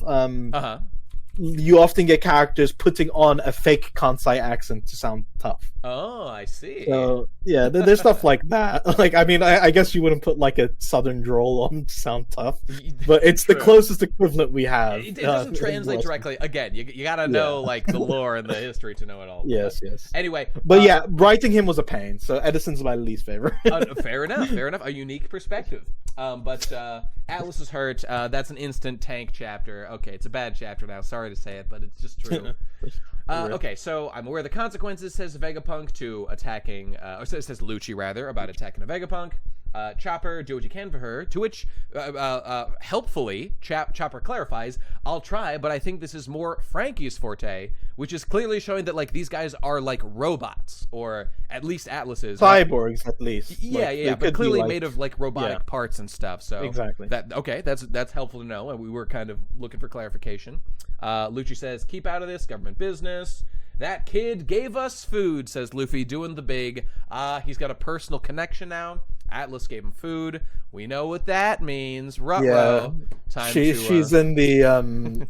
You often get characters putting on a fake Kansai accent to sound tough. Oh, I see. So, yeah, there's stuff like that. Like, I mean, I guess you wouldn't put, like, a southern drawl on to sound tough, but it's the closest equivalent we have. It doesn't translate directly. Again, you gotta know, like, the lore and the history to know it all. Yes. Anyway. But, writing him was a pain, so Edison's my least favorite. Fair enough. A unique perspective. But Atlas is hurt. That's an instant tank chapter. Okay, it's a bad chapter now. Sorry to say it, but it's just true. Okay, so I'm aware of the consequences, says Vegapunk, to attacking, or says Lucci, rather, about attacking a Vegapunk. Chopper, do what you can for her, to which, helpfully, Chopper clarifies, I'll try, but I think this is more Frankie's forte, which is clearly showing that, like, these guys are, like, robots, or at least Atlas's. Cyborgs, at least. Yeah, but clearly made of, like, robotic parts and stuff, so. Exactly. That's helpful to know, and we were kind of looking for clarification. Lucci says, keep out of this, government business. That kid gave us food, says Luffy, doing the big. He's got a personal connection now. Atlas gave him food. We know what that means. Ruh-roh. Yeah. She's in the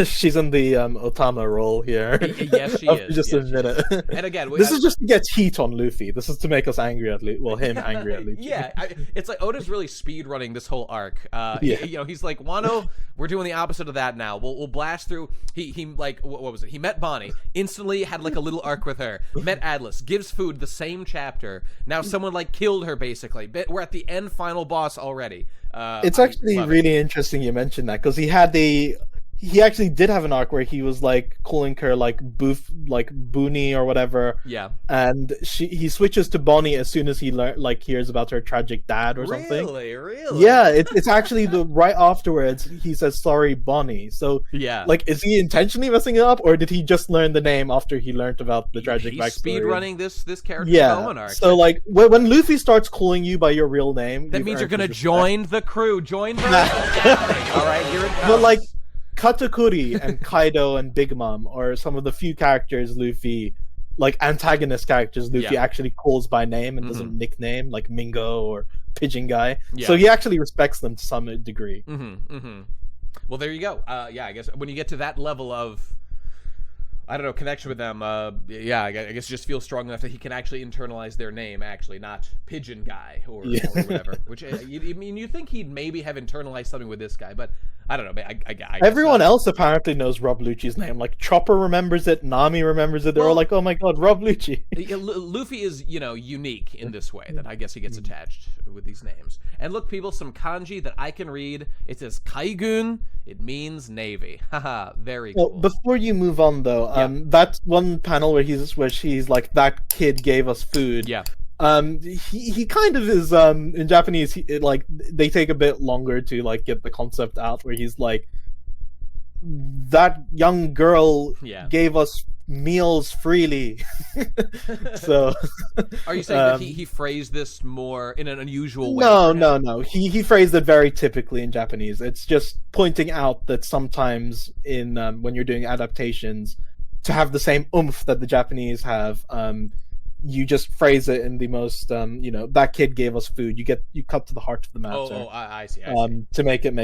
she's in the Otama role here. Yes, she is. Just admit it. And again, this is just to get heat on Luffy. This is to make us angry at Luffy. Well, him angry at Luffy. Yeah, it's like Oda's really speed running this whole arc. Yeah. He's like, Wano, we're doing the opposite of that now. We'll blast through. He like, what was it? He met Bonnie, instantly had like a little arc with her. Met Atlas, gives food the same chapter. Now someone like killed her basically. We're at the end final boss already. It's actually really interesting you mentioned that, because he actually did have an arc where he was like calling her like Booney or whatever. Yeah. And he switches to Bonnie as soon as he hears about her tragic dad or something. Really? Yeah, it's actually right afterwards he says sorry Bonnie. So yeah, like, is he intentionally messing it up, or did he just learn the name after he learned about the tragic backstory? He's speed running this character development arc. So like when Luffy starts calling you by your real name, that means you're gonna join the crew. Join the all right, here it comes. But like, Katakuri and Kaido and Big Mom are some of the few characters Luffy, like antagonist characters, Luffy actually calls by name and doesn't nickname, like Mingo or Pigeon Guy. Yeah. So he actually respects them to some degree. Well, there you go. Yeah, I guess when you get to that level of, I don't know, connection with them, yeah, I guess just feels strong enough that he can actually internalize their name, actually, not Pigeon Guy or whatever. Which, you think he'd maybe have internalized something with this guy, but I don't know. I Everyone else apparently knows Rob Lucci's name. Like, Chopper remembers it, Nami remembers it. They're all like, oh my god, Rob Lucci. Luffy is, unique in this way, that I guess he gets attached with these names. And look, people, some kanji that I can read. It says Kaigun. It means Navy. Haha, very cool. Well, before you move on, though, that one panel where she's like, that kid gave us food. Yeah. He kind of is, in Japanese, they take a bit longer to, like, get the concept out, where he's like, that young girl gave us meals freely. So are you saying that he phrased this more in an unusual way? No. He phrased it very typically in Japanese. It's just pointing out that sometimes in when you're doing adaptations, to have the same oomph that the Japanese have, you just phrase it in the most, that kid gave us food. You cut to the heart of the matter. I see. To make it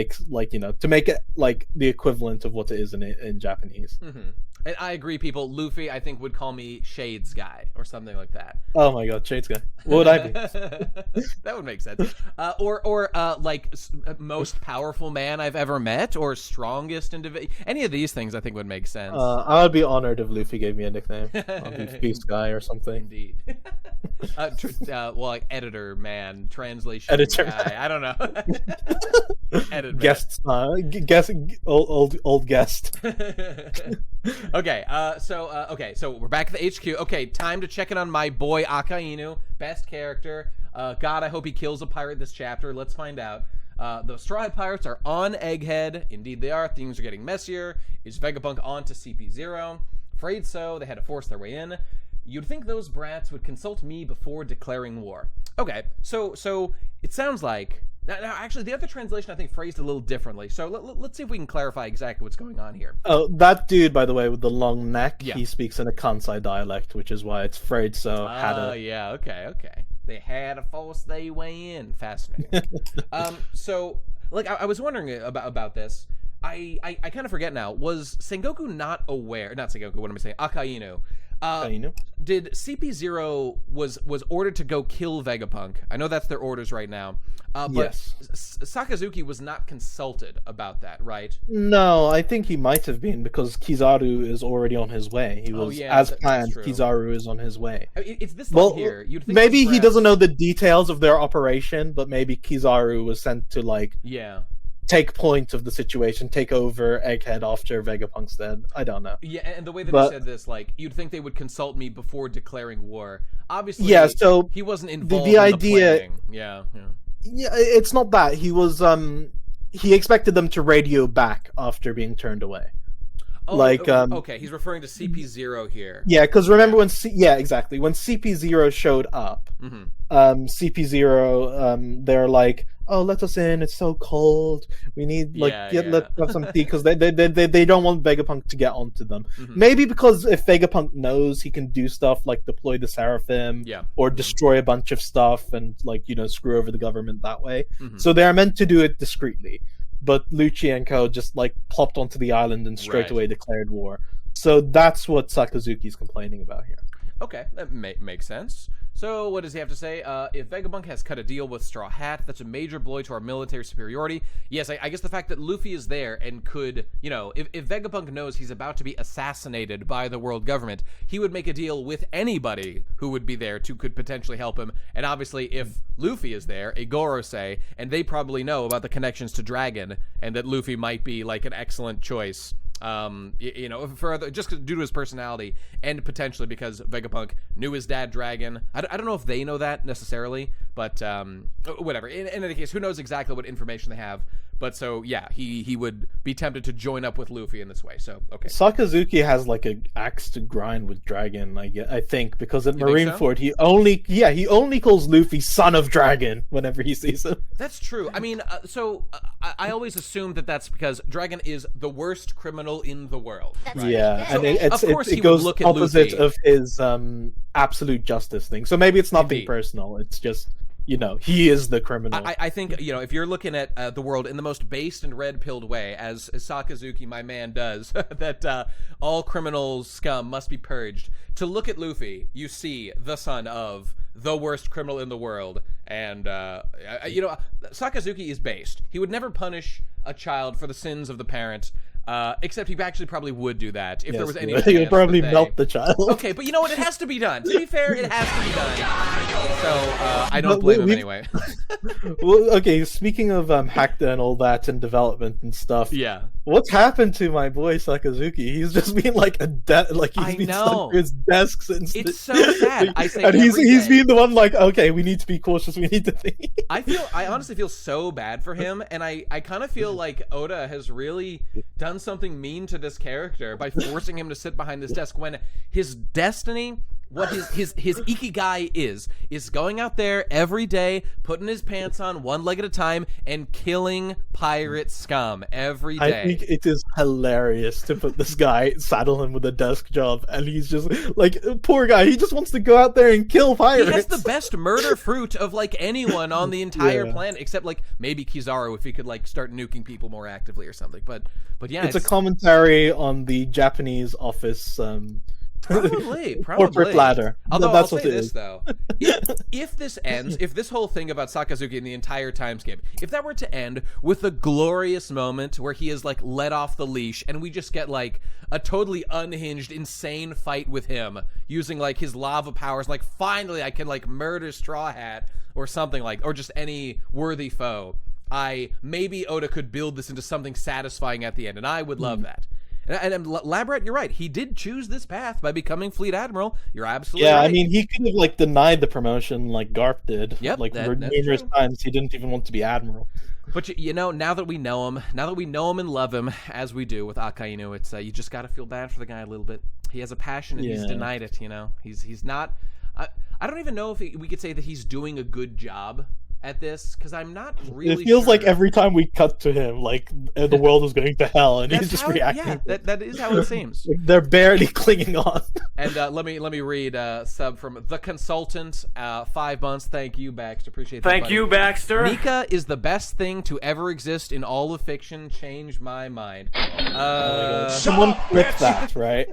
the equivalent of what it is in Japanese. And I agree, people. Luffy, I think, would call me Shades Guy or something like that. Oh my god, Shades Guy. What would I be? That would make sense. Or most powerful man I've ever met, or strongest individual. Any of these things I think would make sense. I would be honored if Luffy gave me a nickname. I'll be Beast Guy or something. Indeed. Like editor man, translation editor guy. Man. I don't know. Edit guest, old guest. Okay, so we're back at the HQ. Okay, time to check in on my boy Akainu, best character. God, I hope he kills a pirate this chapter. Let's find out. The Straw Hat Pirates are on Egghead. Indeed they are. Things are getting messier. Is Vegapunk on to CP0? Afraid so. They had to force their way in. You'd think those brats would consult me before declaring war. Okay, so it sounds like... Now, actually, the other translation, I think, phrased a little differently. So let's see if we can clarify exactly what's going on here. Oh, that dude, by the way, with the long neck, yeah. He speaks in a Kansai dialect, which is why it's afraid so. Yeah, okay. They had to force their way in. Fascinating. So, like, I was wondering about this. I kind of forget now. Was Sengoku not aware... Not Sengoku, what am I saying? Akainu. Akainu. Did CP0 was ordered to go kill Vegapunk? I know that's their orders right now. But Yes. Sakazuki was not consulted about that, right? No, I think he might have been because Kizaru is already on his way. He was as that's planned. true. Kizaru is on his way. I mean, it's this line Well, here. You'd think maybe he perhaps- doesn't know the details of their operation, but maybe Kizaru was sent to like Yeah. take point of the situation, take over Egghead after Vegapunk's dead. I don't know. Yeah, and the way that But- he said this, like, you'd think they would consult me before declaring war. Obviously, Yeah, so he wasn't involved the in idea- the planning. Yeah. Yeah, it's not that. He was he expected them to radio back after being turned away. Oh, Like, okay, he's referring to CP0 here. Yeah, because remember when exactly, when CP0 showed up, Mm-hmm. CP0 they're like, oh, let us in, it's so cold, we need let's have some tea, because they don't want Vegapunk to get onto them. Mm-hmm. Maybe because if Vegapunk knows he can do stuff like deploy the Seraphim or destroy a bunch of stuff and screw over the government that way, so they're meant to do it discreetly. But Lucci and Co just plopped onto the island and straight away declared war. So that's what Sakazuki's complaining about here. Okay, that makes sense. So what does he have to say? If Vegapunk has cut a deal with Straw Hat, that's a major blow to our military superiority. Yes, I guess the fact that Luffy is there and could, if Vegapunk knows he's about to be assassinated by the world government, he would make a deal with anybody who would be there could potentially help him. And obviously, if Luffy is there, a Gorosei, and they probably know about the connections to Dragon, and that Luffy might be an excellent choice. Just due to his personality and potentially because Vegapunk knew his dad Dragon. I don't know if they know that necessarily, but whatever. In any case, who knows exactly what information they have. But so, yeah, he would be tempted to join up with Luffy in this way. So, okay. Sakazuki has an axe to grind with Dragon, I think, because at Marineford, so? he only calls Luffy son of Dragon whenever he sees him. That's true. I mean, I always assume that's because Dragon is the worst criminal in the world. That's right? Yeah, So, and of course he it would goes look at opposite Luffy. of his absolute justice thing. So maybe it's nothing Indeed. personal. It's just, he is the criminal. I think, if you're looking at the world in the most based and red-pilled way, as Sakazuki, my man, does, that all criminal scum must be purged, to look at Luffy, you see the son of the worst criminal in the world, and, Sakazuki is based. He would never punish a child for the sins of the parent, except he actually probably would do that if there was any chance. He would probably that they- melt the child. Okay, but you know what? It has to be done. To be fair, it has to be done. So I don't blame him anyway. Well, okay, speaking of Hackda and all that and development and stuff, Yeah. what's happened to my boy Sakazuki? He's just been I been know. stuck to his desk since. It's so sad. I say and he's every day. been the one okay, we need to be cautious. We need to think. I honestly feel so bad for him, and I kind of feel like Oda has really done something mean to this character by forcing him to sit behind this desk when his destiny, what his ikigai is going out there every day, putting his pants on one leg at a time, and killing pirate scum every day. I think it is hilarious to put this guy, saddle him with a desk job, and he's just poor guy. He just wants to go out there and kill He pirates. has the best murder fruit of anyone on the entire Yeah. planet, except maybe Kizaru if he could start nuking people more actively or something. But yeah, It's a commentary on the Japanese office. Probably. Corporate ladder. Although That's I'll what say it this is. though, if this ends, if this whole thing about Sakazuki in the entire timeskip, if that were to end with a glorious moment where he is let off the leash and we just get a totally unhinged, insane fight with him using his lava powers, finally I can murder Straw Hat or something or just any worthy foe. Maybe Oda could build this into something satisfying at the end, and I would love that. And Labrat, you're right. He did choose this path by becoming Fleet Admiral. You're absolutely right. I mean, he could have denied the promotion like Garp did. Yep, that's numerous true. times. He didn't even want to be admiral. But now that we know him, and love him as we do with Akainu, it's you just got to feel bad for the guy a little bit. He has a passion and he's Yeah. denied it. He's not. I don't even know if we could say that he's doing a good job at this because I'm not really. It feels sure. like every time we cut to him, like the world is going to hell, and he's just how reacting. Yeah, that is how it seems. They're barely clinging on. And let me read sub from the consultant. 5 months. Thank you, Baxter. Appreciate that. Thank you, Baxter. Nika is the best thing to ever exist in all of fiction. Change my mind. Someone clip that, right?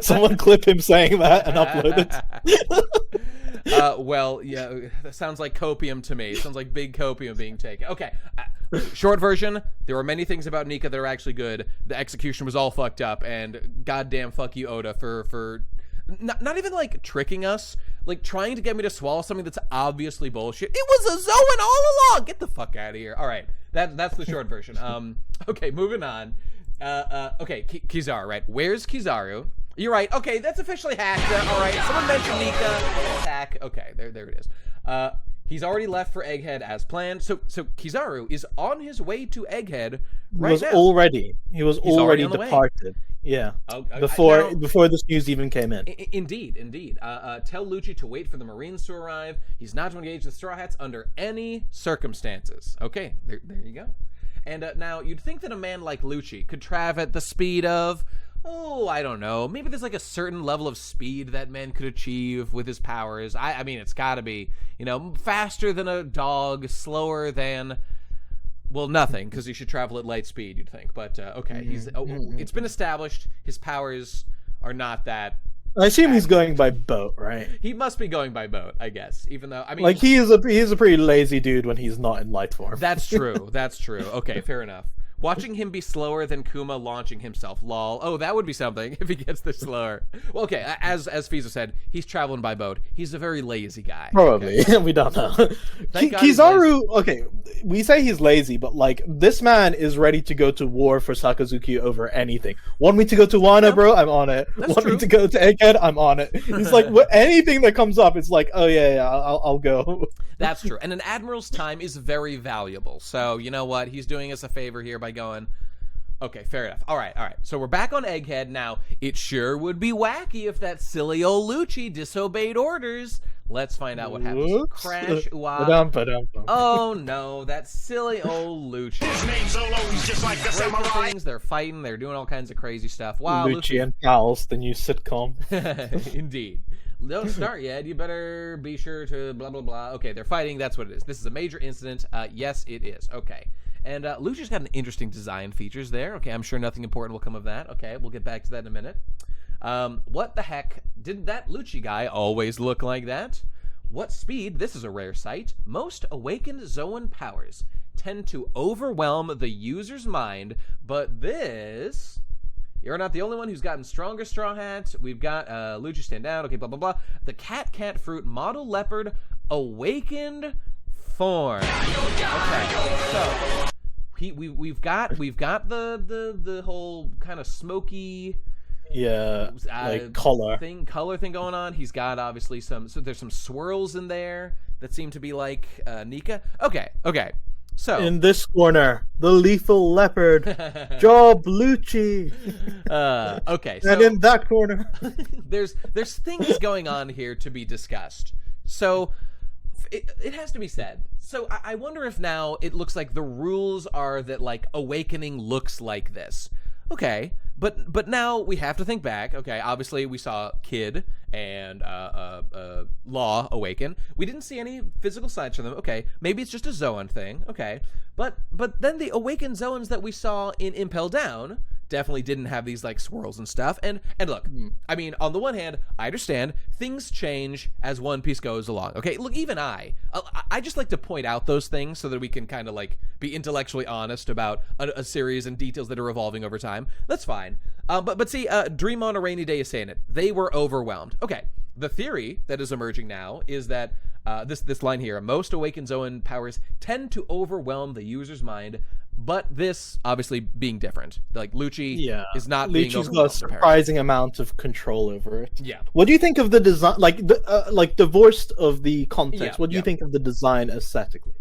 Someone clip him saying that and upload it. Well, yeah, that sounds like copium to me. It sounds like big copium being taken. Okay, short version, there were many things about Nika that are actually good. The execution was all fucked up, and goddamn fuck you, Oda, for not even, like, tricking us, like, trying to get me to swallow something that's obviously bullshit. It was a Zoan all along! Get the fuck out of here. All right, that's the short version. Okay, moving on. Okay, Kizaru, right? Where's Kizaru? You're right. Okay, that's officially hacked. All right, someone mentioned Nika. Hack. Okay, there it is. He's already left for Egghead as planned. So Kizaru is on his way to Egghead right now. He was already departed. Yeah. Before this news even came in. Indeed. Tell Lucci to wait for the Marines to arrive. He's not to engage the Straw Hats under any circumstances. Okay, there you go. And now you'd think that a man like Lucci could travel at the speed of, I don't know. Maybe there's like a certain level of speed that man could achieve with his powers. I mean, it's got to be, faster than a dog, slower than, well, nothing, because he should travel at light speed, you'd think. But, okay, it's been established his powers are not that. I assume he's going by boat, right? He must be going by boat, I guess, even though, I mean... Like, he is a pretty lazy dude when he's not in light form. That's true. Okay, fair enough. Watching him be slower than Kuma launching himself, lol. Oh, that would be something if he gets this slower. Well, okay, as Feeso said, he's traveling by boat. He's a very lazy guy. Probably. Okay? We don't know. Kizaru, okay, we say he's lazy, but, like, this man is ready to go to war for Sakazuki over anything. Want me to go to Wano, bro? I'm on it. Want me to go to Egghead? I'm on it. He's like, anything that comes up, it's like, oh, yeah, I'll go. That's true. And an admiral's time is very valuable. So, you know what? He's doing us a favor here by going, okay, fair enough. All right. So we're back on Egghead. Now, it sure would be wacky if that silly old Lucci disobeyed orders. Let's find out what happens. Crash. Oh, no. That silly old Lucci. His name's always just like the samurai. They're fighting. They're doing all kinds of crazy stuff. Wow, Lucci and Pals, the new sitcom. Indeed. Don't start yet. You better be sure to blah, blah, blah. Okay, they're fighting. That's what it is. This is a major incident. Yes, it is. Okay. And Lucci's got an interesting design features there. Okay, I'm sure nothing important will come of that. Okay, we'll get back to that in a minute. What the heck? Did that Lucci guy always look like that? What speed? This is a rare sight. Most awakened Zoan powers tend to overwhelm the user's mind, but this... You're not the only one who's gotten stronger Straw Hats. We've got Lucci stand down. Okay, blah, blah, blah. The cat fruit model leopard awakened form. Okay, so we've got the whole kind of smoky like color thing going on. He's got obviously there's some swirls in there that seem to be like Nika. Okay. So in this corner, the lethal leopard, Job Lucci. Okay, and in that corner, there's things going on here to be discussed. So it has to be said. So I wonder if now it looks like the rules are that, like, awakening looks like this. Okay, but now we have to think back. Okay, obviously we saw Kid and Law awaken. We didn't see any physical signs from them. Okay, maybe it's just a Zoan thing. Okay, but then the awakened Zoans that we saw in Impel Down definitely didn't have these, like, swirls and stuff. And look, I mean, on the one hand, I understand things change as One Piece goes along. Okay, look, even I just like to point out those things so that we can kind of, like, be intellectually honest about a series and details that are evolving over time. That's fine. But see, Dream on a Rainy Day is saying it. They were overwhelmed. Okay, the theory that is emerging now is that this line here, most awakened Zoan powers tend to overwhelm the user's mind, but this obviously being different. Like, Lucci is not being overwhelmed. Lucci's got a surprising amount of control over it. Yeah. What do you think of the design, like divorced of the context, what do you think of the design aesthetically?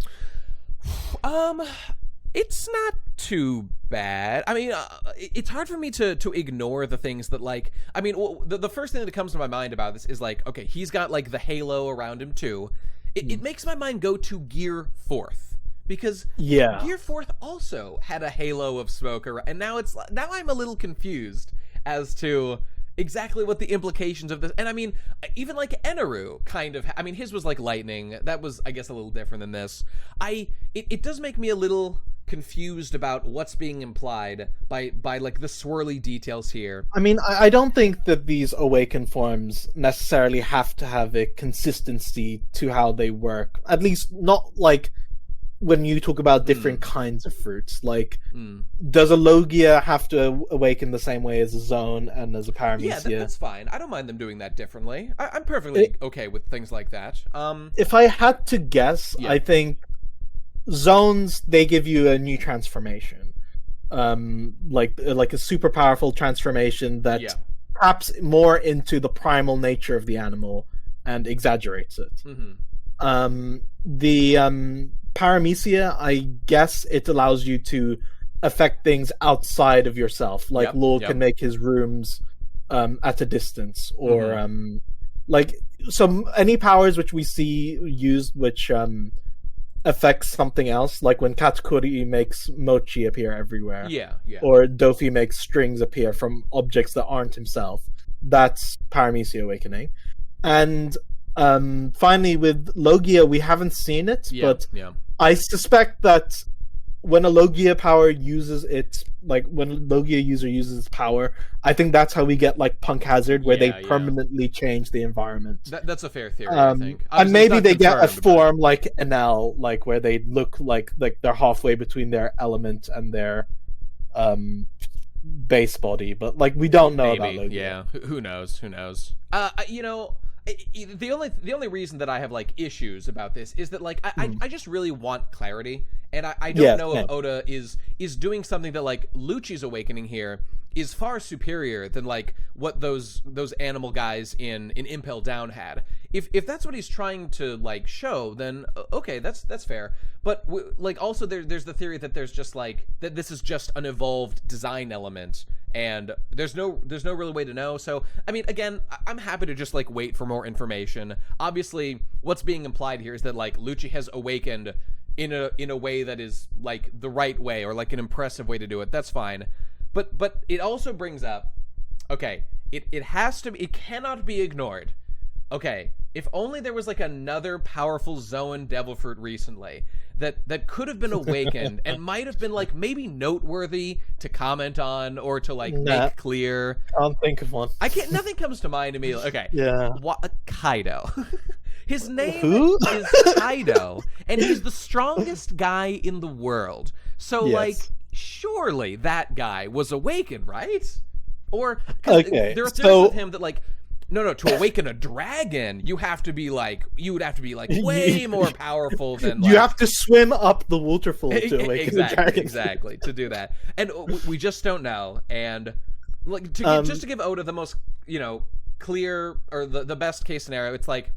It's not too bad. I mean, it's hard for me to ignore the things that, like, I mean, the first thing that comes to my mind about this is, like, okay, he's got, like, the halo around him too. it makes my mind go to Gear 4th. Because Yeah. Gear 4th also had a halo of smoke around, and now I'm a little confused as to exactly what the implications of this. And I mean, even like Eneru kind of, I mean, his was like lightning. That was, I guess, a little different than this. It does make me a little confused about what's being implied by like the swirly details here. I mean, I don't think that these awakened forms necessarily have to have a consistency to how they work. At least not like when you talk about different kinds of fruits. Like, does a Logia have to awaken the same way as a Zone and as a Paramecia? Yeah, that's fine. I don't mind them doing that differently. I'm perfectly okay with things like that. If I had to guess, Yeah. I think Zones, they give you a new transformation. Like a super powerful transformation that Yeah. taps more into the primal nature of the animal and exaggerates it. The Paramecia, I guess it allows you to affect things outside of yourself. Like Yep, Lul yep. can make his rooms at a distance, or like some any powers which we see used which affects something else, like when Katakuri makes Mochi appear everywhere, Yeah. or Dofi makes strings appear from objects that aren't himself. That's Paramecia awakening. And finally with Logia, we haven't seen it, but I suspect that when a Logia power uses it, like when a Logia user uses its power, I think that's how we get like Punk Hazard, where they permanently change the environment. That's a fair theory, I think. And Obviously, it's maybe not they get a confirmed, form like Enel, like where they look like they're halfway between their element and their base body, but like we don't know about Logia. Yeah, who knows? You know, the only reason that I have like issues about this is that like I just really want clarity, and I don't know if Oda is doing something that like Lucci's awakening here is far superior than like what those animal guys in Impel Down had. If that's what he's trying to like show, then okay, that's fair. But like also there's the theory that there's just like that this is just an evolved design element, and there's no really way to know. So I mean, again, I'm happy to just like wait for more information. Obviously, what's being implied here is that like Lucci has awakened in a way that is like the right way, or like an impressive way to do it. That's fine. But it also brings up, okay, it cannot be ignored. Okay, if only there was like another powerful Zoan Devil Fruit recently that could have been awakened and might have been like maybe noteworthy to comment on or to like make clear. I don't think of one. Nothing comes to mind immediately. Okay. Yeah. Kaido. His name Who? is Kaido, and he's the strongest guy in the world. So like, surely that guy was awakened, right? Or okay, there are theories with him that like, no, to awaken a dragon, you would have to be like way more powerful than like, you have to swim up the waterfall to awaken the dragon. Exactly, to do that. And we just don't know. And like just to give Oda the most, clear or the best case scenario, it's like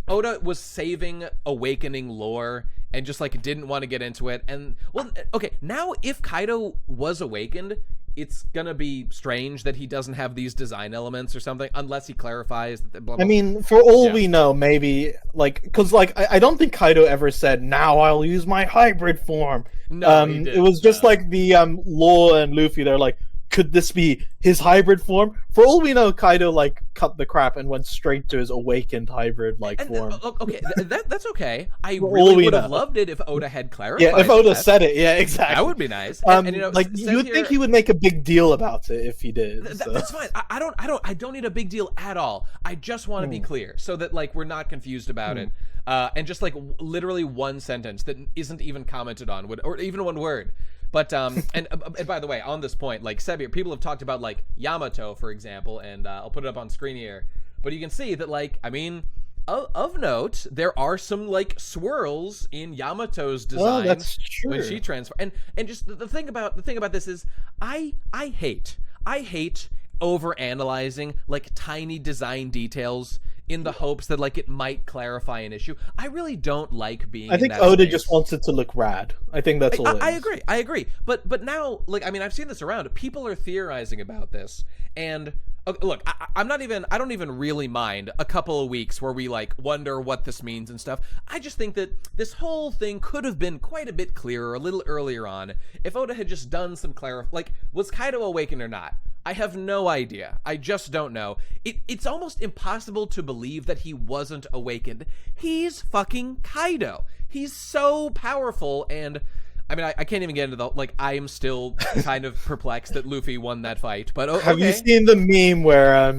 Oda was saving awakening lore and just like didn't want to get into it. And well, okay, now if Kaido was awakened, it's gonna be strange that he doesn't have these design elements or something, unless he clarifies that. Blah, blah. I mean, for all we know, maybe like because like I don't think Kaido ever said, "Now I'll use my hybrid form." No, he didn't, it was just like the Law and Luffy. They're like, could this be his hybrid form? For all we know, Kaido like cut the crap and went straight to his awakened hybrid form. Okay, that's okay. I really would have loved it if Oda had clarified. Yeah, if Oda said it, yeah, exactly. That would be nice. Like you would think he would make a big deal about it if he did. That's fine. I don't need a big deal at all. I just want to be clear so that like we're not confused about it. And just like literally one sentence that isn't even commented on or even one word. But and by the way, on this point, like Sebi, people have talked about like Yamato, for example, and I'll put it up on screen here. But you can see that, like, I mean, of note, there are some like swirls in Yamato's design that's true. when she transforms. And just the thing about this is, I hate over analyzing like tiny design details in the hopes that like it might clarify an issue. I really don't like being. I think in that Oda space. just wants it to look rad. I think that's all. I agree. But now, like, I mean, I've seen this around. People are theorizing about this, and Okay, look, I don't even really mind a couple of weeks where we like wonder what this means and stuff. I just think that this whole thing could have been quite a bit clearer a little earlier on if Oda had just done some like, was Kaido awakened or not? I have no idea. I just don't know. It's almost impossible to believe that he wasn't awakened. He's fucking Kaido. He's so powerful, and I mean, I can't even get into the, like, I am still kind of perplexed that Luffy won that fight, but okay. Have you seen the meme where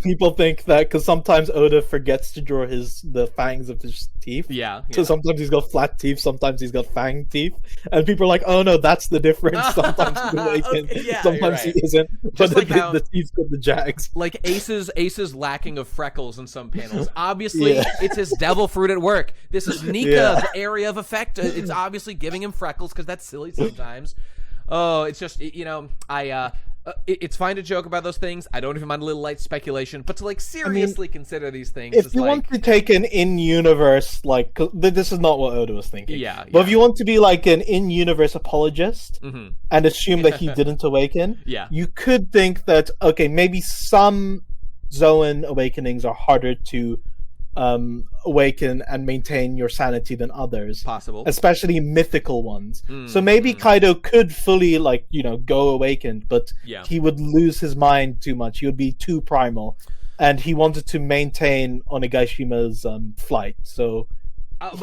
people think that because sometimes Oda forgets to draw the fangs of his teeth? Yeah. So sometimes he's got flat teeth, sometimes he's got fang teeth, and people are like, "Oh no, that's the difference." Sometimes he's awakened, Okay, sometimes he isn't. But Just like how- the teeth got the jags. Like Ace's lacking of freckles in some panels. Obviously, it's his devil fruit at work. This is Nika, the area of effect. It's obviously giving him freckles because that's silly sometimes. Oh, it's just, it's fine to joke about those things. I don't even mind a little light speculation, but to like seriously consider these things. If you want to take an in-universe, like, 'cause this is not what Oda was thinking. Yeah. But if you want to be like an in-universe apologist and assume that he didn't awaken, you could think that, okay, maybe some Zoan awakenings are harder to awaken and maintain your sanity than others. Possible. Especially mythical ones. So maybe Kaido could fully, like, go awakened, but he would lose his mind too much. He would be too primal. And he wanted to maintain Onegaishima's flight, so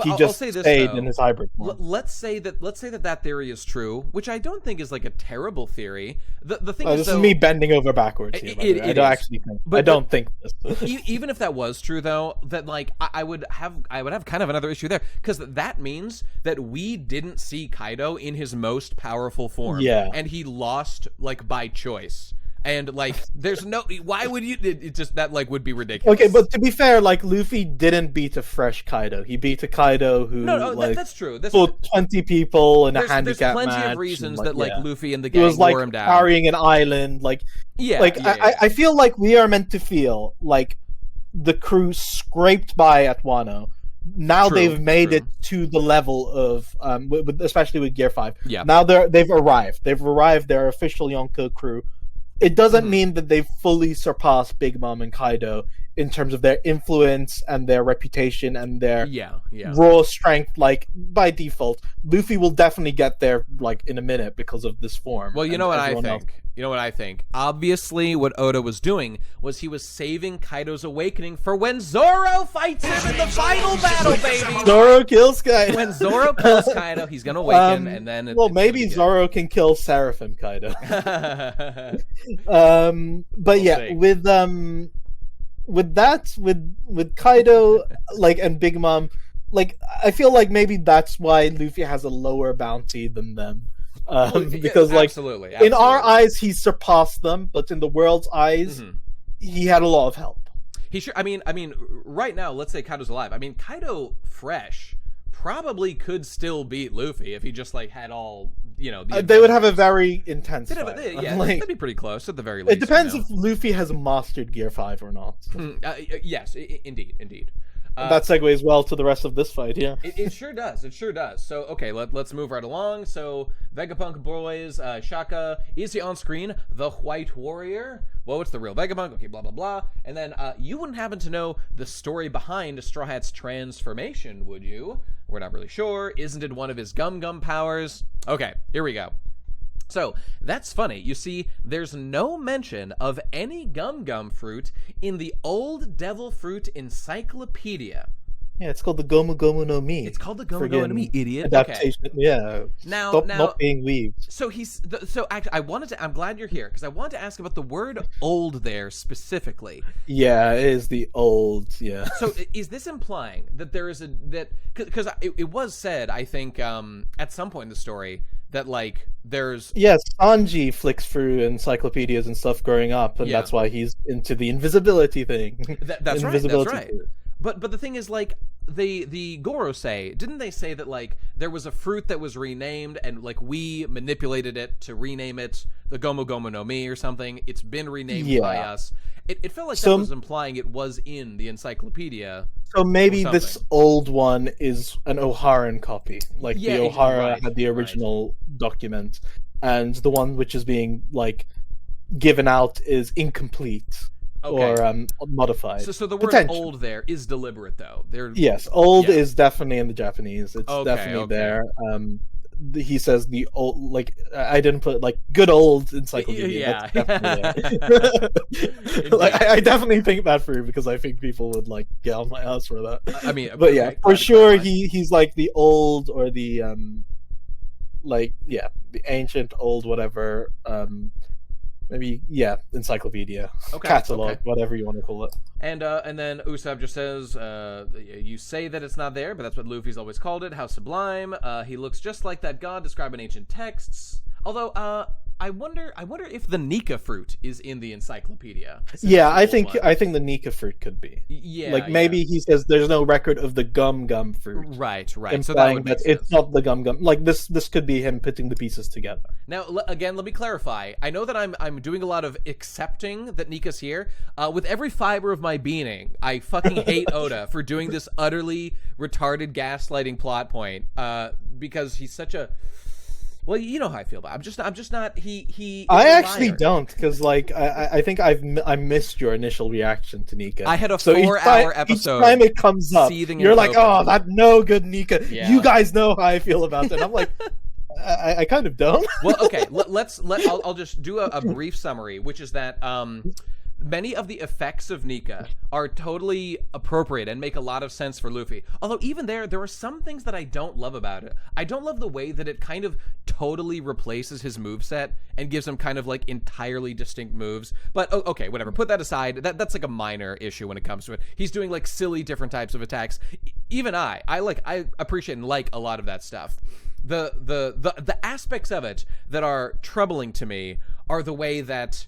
he just stayed in his hybrid form. Let's say that theory is true, which I don't think is like a terrible theory. The thing is, this is me bending over backwards here. I don't actually think. I don't think this. Even if that was true, though, that like I would have kind of another issue there, because that means that we didn't see Kaido in his most powerful form, and he lost like by choice. And like, there's no. Why would you? It just that like would be ridiculous. Okay, but to be fair, like Luffy didn't beat a fresh Kaido. He beat a Kaido who that's true. fought 20 people in a handicap match. There's plenty of reasons that like Luffy and the he gang was like wore him down. carrying an island. Like I feel like we are meant to feel like the crew scraped by at Wano. Now they've made it to the level of especially with Gear 5. Yeah. Now they've arrived. They're official Yonko crew. It doesn't mean that they've fully surpassed Big Mom and Kaido in terms of their influence and their reputation and their raw strength. Like, by default, Luffy will definitely get there, like, in a minute because of this form. Well, you know what I think? Obviously, what Oda was doing was he was saving Kaido's awakening for when Zoro fights him in the final battle, baby! Zoro kills Kaido. When Zoro kills Kaido, he's gonna awaken, and then... maybe Zoro can kill Seraphim Kaido. But yeah, with Kaido, like, and Big Mom, like, I feel like maybe that's why Luffy has a lower bounty than them. Because, like, absolutely. In our eyes, he surpassed them, but in the world's eyes, he had a lot of help. He sure. I mean, right now, let's say Kaido's alive. I mean, Kaido fresh probably could still beat Luffy if he just like had all, they would have a very intense fight. That'd be pretty close at the very least. It depends if Luffy has mastered Gear 5 or not. Yes, indeed. That segues well to the rest of this fight, yeah. It sure does. It sure does. So, okay, let's move right along. So, Vegapunk boys, Shaka, is he on screen? The White Warrior? Well, it's the real Vegapunk. Okay, blah, blah, blah. And then, you wouldn't happen to know the story behind Straw Hat's transformation, would you? We're not really sure. Isn't it one of his Gum powers? Okay, here we go. So, that's funny. You see, there's no mention of any Gum fruit in the old Devil Fruit Encyclopedia. Yeah, it's called the Gomu Gomu no Mi. It's called the Gomu Gomu no Mi, idiot. Adaptation. Okay. Yeah. Stop not being weaved. So actually, I'm glad you're here because I wanted to ask about the word "old" there specifically. Yeah, it is the old. Yeah. So is this implying that there is because it was said, I think, at some point in the story that like there's Sanji flicks through encyclopedias and stuff growing up, and that's why he's into the invisibility thing. That's right. But the thing is, like, the Goro didn't they say that, like, there was a fruit that was renamed and, like, we manipulated it to rename it the Gomu Gomu no Mi or something? It's been renamed by us. It felt like that was implying it was in the encyclopedia. So maybe this old one is an O'Haran copy. Like, the O'Hara had the original document, and the one which is being, like, given out is incomplete Okay. or modified. So the word Potentially. old there is deliberate, though. Yes, old Yeah. is definitely in the Japanese. It's Okay, definitely okay. there. He says the old, like I didn't put like good old encyclopedia. Yeah. That's definitely there. Like I definitely think that through because I think people would like get on my ass for that. I mean, But okay, yeah, glad for to sure clarify. he's like the old or the like the ancient old whatever maybe encyclopedia Okay, catalog okay. whatever you want to call it. And then Usopp just says, you say that it's not there, but that's what Luffy's always called it. How sublime. He looks just like that god described in ancient texts. Although, I wonder if the Nika fruit is in the encyclopedia. Yeah, I It's an think old one. the Nika fruit could be. Yeah, Like maybe he says there's no record of the gum fruit. Right. So that Implying would that make sense. it's not the gum. Like this could be him putting the pieces together. Now, again, let me clarify. I know that I'm doing a lot of accepting that Nika's here. With every fiber of my being, I fucking hate Oda for doing this utterly retarded gaslighting plot point. Because he's such a... Well, you know how I feel about it. I'm just not... He I is a actually liar. don't, because like I think I missed your initial reaction to Nika. I had a So each 4-hour time- episode Each time it comes up, seething in you're like, cocoa. "Oh, that no good Nika." Yeah. You guys know how I feel about it. And I'm like, I kind of don't. Well, okay. I'll just do a brief summary, which is that many of the effects of Nika are totally appropriate and make a lot of sense for Luffy. Although even there are some things that I don't love about it. I don't love the way that it kind of totally replaces his moveset and gives him kind of like entirely distinct moves. But okay, whatever. Put that aside. That's like a minor issue when it comes to it. He's doing like silly different types of attacks. Even I appreciate and like a lot of that stuff. The aspects of it that are troubling to me are the way that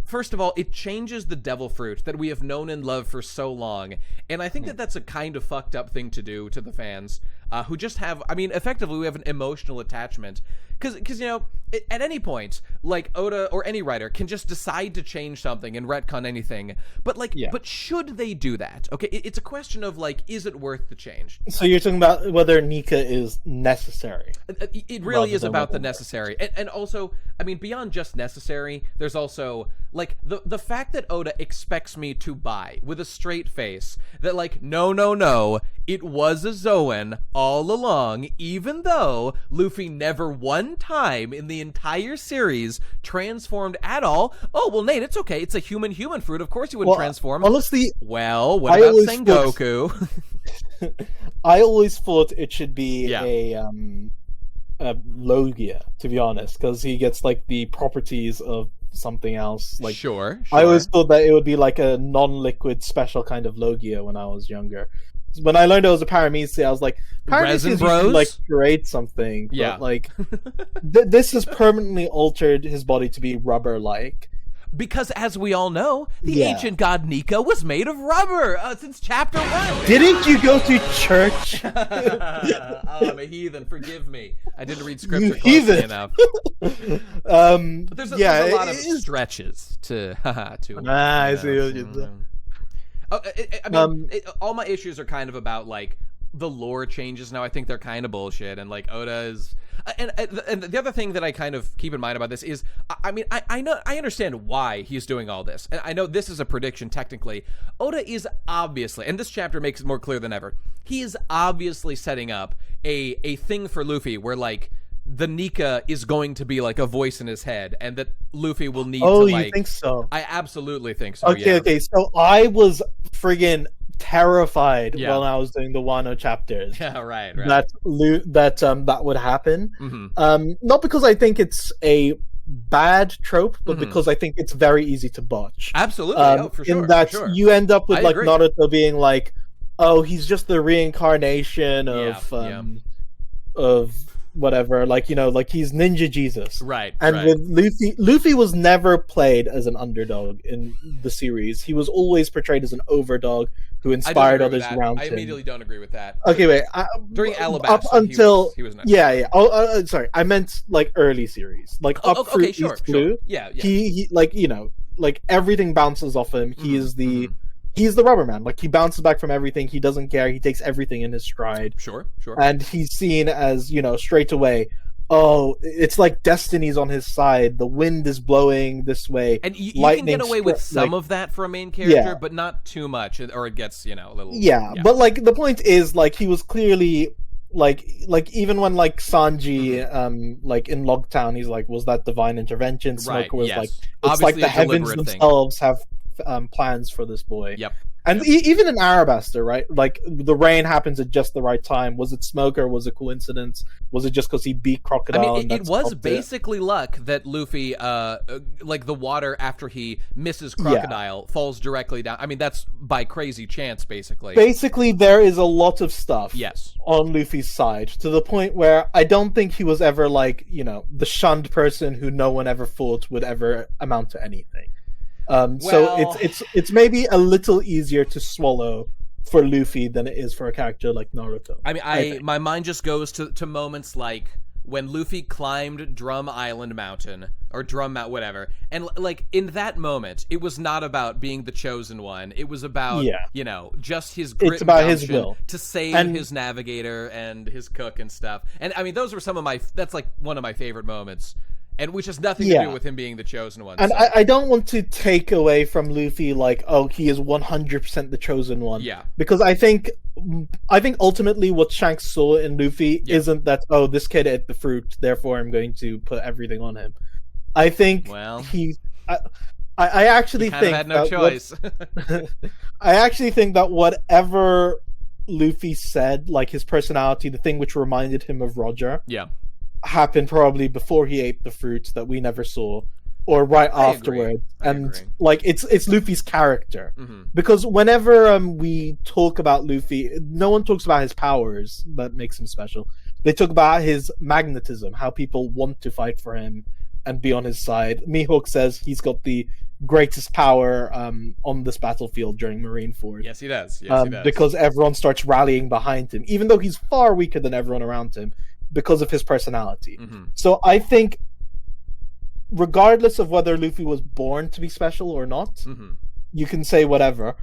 first of all, it changes the devil fruit that we have known and loved for so long. And I think that that's a kind of fucked up thing to do to the fans who just have, I mean, effectively we have an emotional attachment. Because you know, at any point, like Oda or any writer can just decide to change something and retcon anything. But like, but should they do that? Okay, it's a question of like, is it worth the change? So you're talking about whether Nika is necessary. It really Rather is than about the whether- necessary. And also, I mean, beyond just necessary, there's also, like, the fact that Oda expects me to buy with a straight face that, like, no, it was a Zoan all along, even though Luffy never one time in the entire series transformed at all. Oh, well, Nate, it's okay. It's a human fruit. Of course he wouldn't transform. Honestly, Well, what I about always Sengoku? I always thought it should be Yeah. a Logia, to be honest, because he gets like the properties of something else. Like Sure. I always thought that it would be like a non-liquid special kind of Logia when I was younger. When I learned it was a Paramecia, I was like, Resin Paramecias Bros? can like create something. But, Yeah. like this has permanently altered his body to be rubber-like. Because, as we all know, the Yeah. ancient god Nika was made of rubber since chapter 1. Didn't you go to church? I'm a heathen. Forgive me. I didn't read scripture You closely heathen. enough. But There's a lot of stretches to. I see what you did. I mean, all my issues are kind of about like the lore changes now. I think they're kind of bullshit, and like Oda is. And the other thing that I kind of keep in mind about this is, I mean, I know, I understand why he's doing all this, and I know this is a prediction technically. Oda is obviously, and this chapter makes it more clear than ever, he is obviously setting up a thing for Luffy where like the Nika is going to be like a voice in his head, and that Luffy will need to like. You think so? I absolutely think so. Okay, yeah. okay. So I was friggin' terrified Yeah. when I was doing the Wano chapters. Yeah, right. That would happen. Mm-hmm. Not because I think it's a bad trope, but Mhm. because I think it's very easy to botch. Absolutely. For sure. In that for sure. you end up with I like agree. Naruto being like, oh, he's just the reincarnation of of whatever, like, you know, like he's Ninja Jesus. Right. And right. with Luffy was never played as an underdog in the series. He was always portrayed as an overdog who I inspired don't agree with others that. around I him. immediately don't agree with that. Okay, wait. During Alabasta, up until he was nice. yeah. Oh, sorry. I meant like early series, like up okay, through sure, East sure. Blue. Yeah. He like, you know, like everything bounces off him. He Mhm, is the mhm. he's the rubber man. Like he bounces back from everything. He doesn't care. He takes everything in his stride, Sure. and he's seen as, you know, straight away. oh, it's like destiny's on his side. The wind is blowing this way, And you can lightning get away with some like, of that for a main character, Yeah. but not too much, or it gets, a little... yeah, but like the point is, like he was clearly like even when like Sanji, like in Logtown, he's like, was that divine intervention? Smoker Right, was yes. like, it's Obviously like the a heavens deliberate thing. themselves have plans for this boy. Yep. And even in Arabaster, right? Like the rain happens at just the right time. Was it Smoker? Was it coincidence? Was it just because he beat I Crocodile? mean, and it that's was helped it? basically luck that Luffy, like the water after he misses Crocodile, falls directly down. I mean, that's by crazy chance, basically. Basically, there is a lot of stuff Yes. on Luffy's side, to the point where I don't think he was ever like, the shunned person who no one ever thought would ever amount to anything. So Well- it's maybe a little easier to swallow for Luffy than it is for a character like Naruto. I mean, think. my mind just goes to moments like when Luffy climbed Drum Island Mountain, or Drum Mount, whatever, and like in that moment, it was not about being the chosen one. It was about, just his grit It's about and his gumption will. to save And- his navigator and his cook and stuff. And I mean, those were that's like one of my favorite moments. And which has nothing to Yeah. do with him being the chosen one. And so. I don't want to take away from Luffy like, oh, he is 100% the chosen one. Yeah. Because I think ultimately what Shanks saw in Luffy isn't that, oh, this kid ate the fruit, therefore I'm going to put everything on him. I think I actually kind of think had no that choice. I actually think that whatever Luffy said, like his personality, the thing which reminded him of Roger, yeah. happened probably before he ate the fruit that we never saw, or right I afterwards. agree. I And agree. like it's Luffy's character. Mhm. Because whenever we talk about Luffy, no one talks about his powers that makes him special. They talk about his magnetism, how people want to fight for him and be on his side. Mihawk says he's got the greatest power on this battlefield during Marineford. Yes, he does. Yes, he does. Because everyone starts rallying behind him, even though he's far weaker than everyone around him, because of his personality. Mhm. So I think, regardless of whether Luffy was born to be special or not, Mhm. you can say whatever.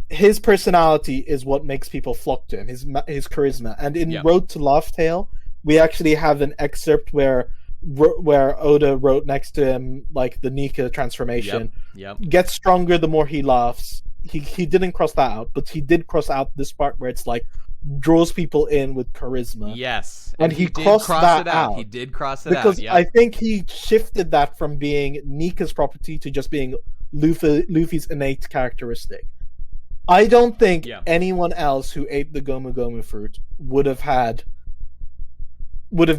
His personality is what makes people flock to him. His charisma. And in Road to Laugh Tale, we actually have an excerpt where Oda wrote next to him like the Nika transformation. Yep. Gets stronger the more he laughs. He didn't cross that out, but he did cross out this part where it's like draws people in with charisma. Yes. And he did crossed cross that it out. out. He did cross it Because out. Yep. I think he shifted that from being Nika's property to just being Luffy's innate characteristic. I don't think anyone else who ate the Gomu Gomu fruit would have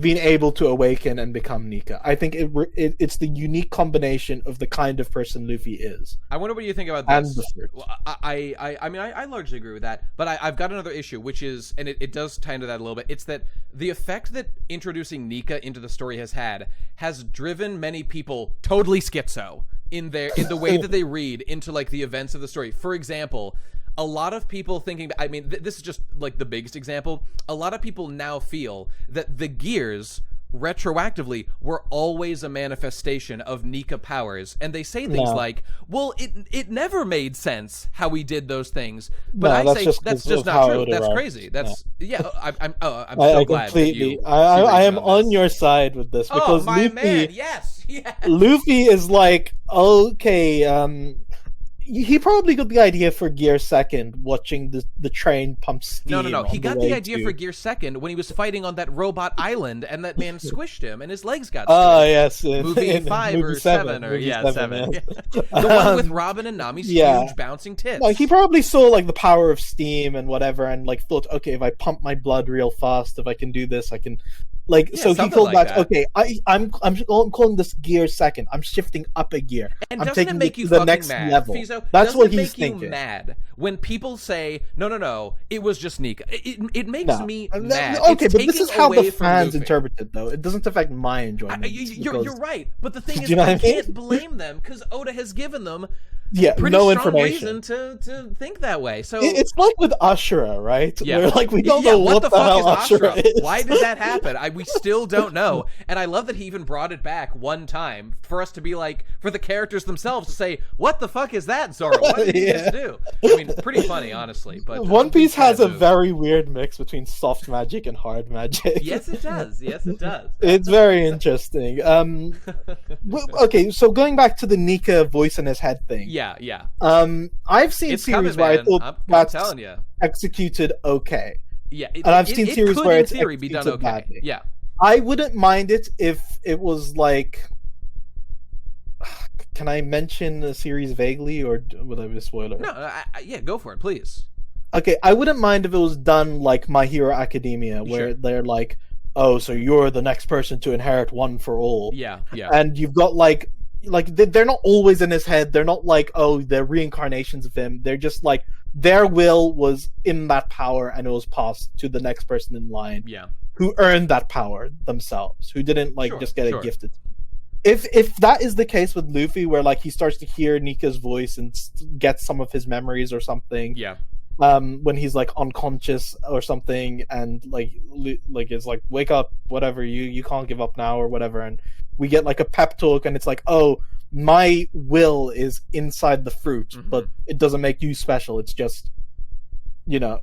been able to awaken and become Nika. I think it's the unique combination of the kind of person Luffy is. I wonder what you think about And this. the fruit. Well, I mean, I largely agree with that, but I've got another issue, which is, and it does tie into that a little bit. It's that the effect that introducing Nika into the story has driven many people totally schizo in the way that they read into like the events of the story. For example, a lot of people thinking, I mean, this is just like the biggest example. A lot of people now feel that the gears retroactively were always a manifestation of Nika powers, and they say things like, well, it never made sense how he did those things, but No, I that's say just that's 'cause just of not how true. Oda That's writes. crazy. That's I'm so I glad completely. that you I am on this. your side with this because Oh, my Luffy, man, yes. Luffy is like, okay, he probably got the idea for Gear Second, watching the train pump steam. No. He on got way the idea to... for Gear Second when he was fighting on that robot island, and that man squished him, and his legs got Oh squished. yes, Movie 5 or 7 or movie 7. yeah. The one with Robin and Nami's huge bouncing tits. Like he probably saw like the power of steam and whatever, and like thought, okay, if I pump my blood real fast, if I can do this, I can. Like Yeah, so, he something called like that. that. Okay, I'm calling this Gear Second. I'm shifting up a gear. And I'm doesn't it taking make you the fucking next mad, level. Feeso? That's Doesn't what it he's make thinking. you mad when people say, no, it was just Nika? It makes No. me No, mad. okay, It's but this taking is how the away from fans Luffy. interpret it, though. It doesn't affect my enjoyment. You're right, but the thing Do is, you know what I I mean? can't blame them because Oda has given them Yeah, pretty no strong information. reason to think that way. So It's like with Ashura, right? yeah. Where like we don't know what the hell Ashura is. Why did that happen? We still don't know. And I love that he even brought it back one time for us to be like, for the characters themselves to say, what the fuck is that, Zoro? What did he just do? I mean, pretty funny, honestly. But One Piece has a move. very weird mix between soft magic and hard magic. Yes, it does. Yes, it does. It's very interesting. Okay, so going back to the Nika voice in his head thing. Yeah, yeah. I've seen It's series coming, where I man. thought I'm that's telling you. executed okay. Yeah, And I've seen it series could, where in it's theory, be done executed okay. badly. Yeah. I wouldn't mind it if it was like. Can I mention the series vaguely, or would I be a spoiler? No, yeah, go for it, please. Okay, I wouldn't mind if it was done like My Hero Academia, where Sure. they're like, "Oh, so you're the next person to inherit One for All." Yeah, yeah. And you've got like they're not always in his head. They're not like, oh, they're reincarnations of him. They're just like their will was in that power, and it was passed to the next person in line, Yeah. who earned that power themselves, who didn't like Sure, just get sure. it gifted. If that is the case with Luffy, where like he starts to hear Nika's voice and gets some of his memories or something, Yeah. when he's like unconscious or something, and like it's like, wake up, whatever, you can't give up now or whatever, and we get like a pep talk, and it's like, oh, my will is inside the fruit, Mhm. but it doesn't make you special. It's just, Yeah.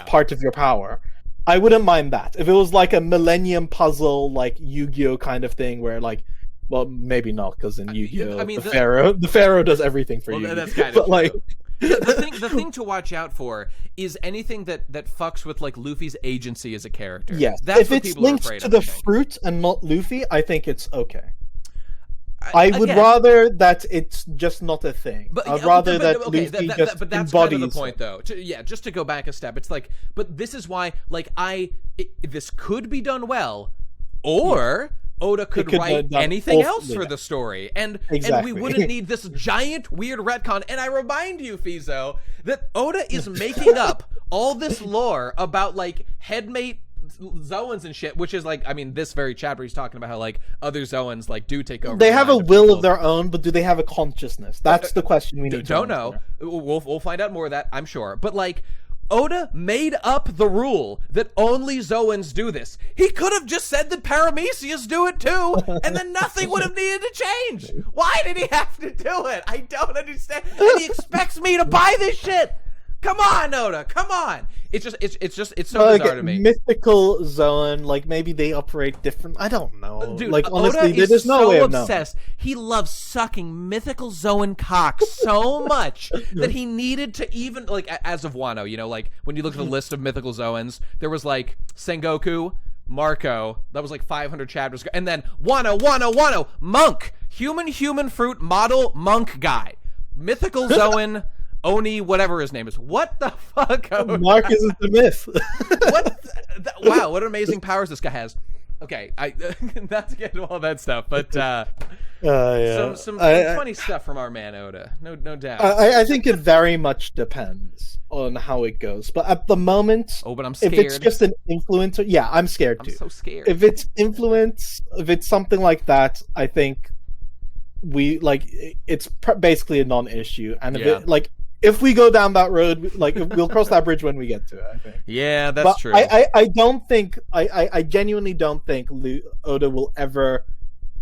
part of your power. I wouldn't mind that if it was like a Millennium Puzzle, like Yu-Gi-Oh kind of thing, where like, well, maybe not, because in Yu-Gi-Oh, I mean, the Pharaoh does everything for Well, you. that's kind but of like, true. The thing to watch out for is anything that fucks with like Luffy's agency as a character. yes, That's if what it's people are linked afraid to of, the I think. fruit and not Luffy, I think it's okay. I would Again, rather that it's just not a thing. I'd rather that okay, Luffy that- just but that's embodies kind of the point, it. though. Just to go back a step, it's like, but this is why, like, this could be done well, or Oda could could be write done anything awfully else for well. the story, and Exactly. we wouldn't need this giant weird retcon. And I remind you, Feeso, that Oda is making up all this lore about like headmate Zoans and shit, which is like, I mean, this very chapter he's talking about how like other Zoans like do take over. They the have a mind will people. of their own, but do they have a consciousness? That's the question we need to Don't know. answer. We'll find out more of that, I'm sure. But like, Oda made up the rule that only Zoans do this. He could have just said that Paramecius do it too, and then nothing would have needed to change. Why did he have to do it? I don't understand. And he expects me to buy this shit. Come on, Oda. Come on. It's so bizarre to me. Mythical zone, like maybe they operate different. I don't know. Dude, like honestly, Oda is there's no so way of knowing. obsessed. He loves sucking mythical Zoan cock so much that he needed to even, like, as of Wano, you know, like, when you look at the list of mythical Zoans, there was, like, Sengoku, Marco, that was, like, 500 chapters ago, and then Wano, Monk, human fruit model monk guy. Mythical Zoan, Oni, whatever his name is. What the fuck, Oda? Marcus is the myth. Wow, what amazing powers this guy has. Okay, not to get into all that stuff, but Yeah. some funny stuff from our man Oda, no doubt. I think it very much depends on how it goes. But at the moment, Oh, but I'm scared. if it's just an influencer, yeah, I'm scared I'm too. so scared. If it's influence, if it's something like that, I think it's basically a non-issue. And if we go down that road, like we'll cross that bridge when we get to it, I think. Yeah, that's But true. I don't think I genuinely don't think Oda will ever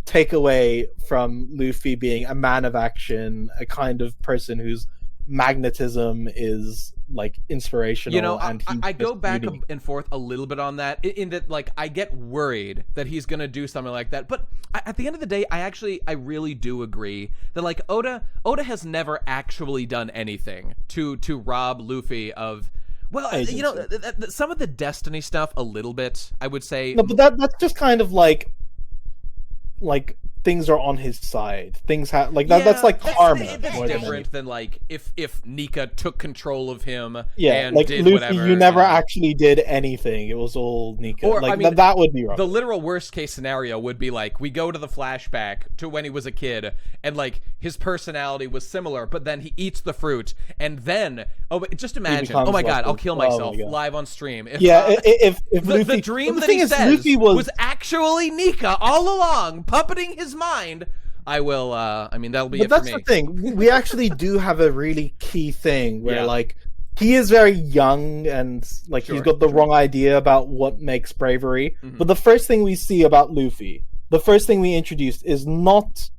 take away from Luffy being a man of action, a kind of person whose magnetism is like inspirational. You know, and I go just back unique. and forth a little bit on that, in that, like, I get worried that he's gonna do something like that. But at the end of the day, I really do agree that, like, Oda has never actually done anything to rob Luffy of. Well, you know, some of the Destiny stuff a little bit, I would say. No, but that's just kind of like things are on his side. Things have like that. That's like karma. That's more than different anything. than like if Nika took control of him. Yeah, and like did Luffy, whatever, you never know. actually did anything. It was all Nika. Or, like I mean, that would be wrong. The literal worst case scenario would be like we go to the flashback to when he was a kid and like his personality was similar, but then he eats the fruit and then just imagine, oh my becomes god, like I'll this. kill Oh my myself God. live on stream. If, if Luffy, the dream the that thing he is, says Luffy was actually Nika all along, puppeting his mind. I will. I mean, that'll be But it for that's me. the thing. We actually do have a really key thing where, Yeah. like, he is very young and, like, Sure, he's got the sure. wrong idea about what makes bravery. Mhm. But the first thing we see about Luffy, the first thing we introduced is not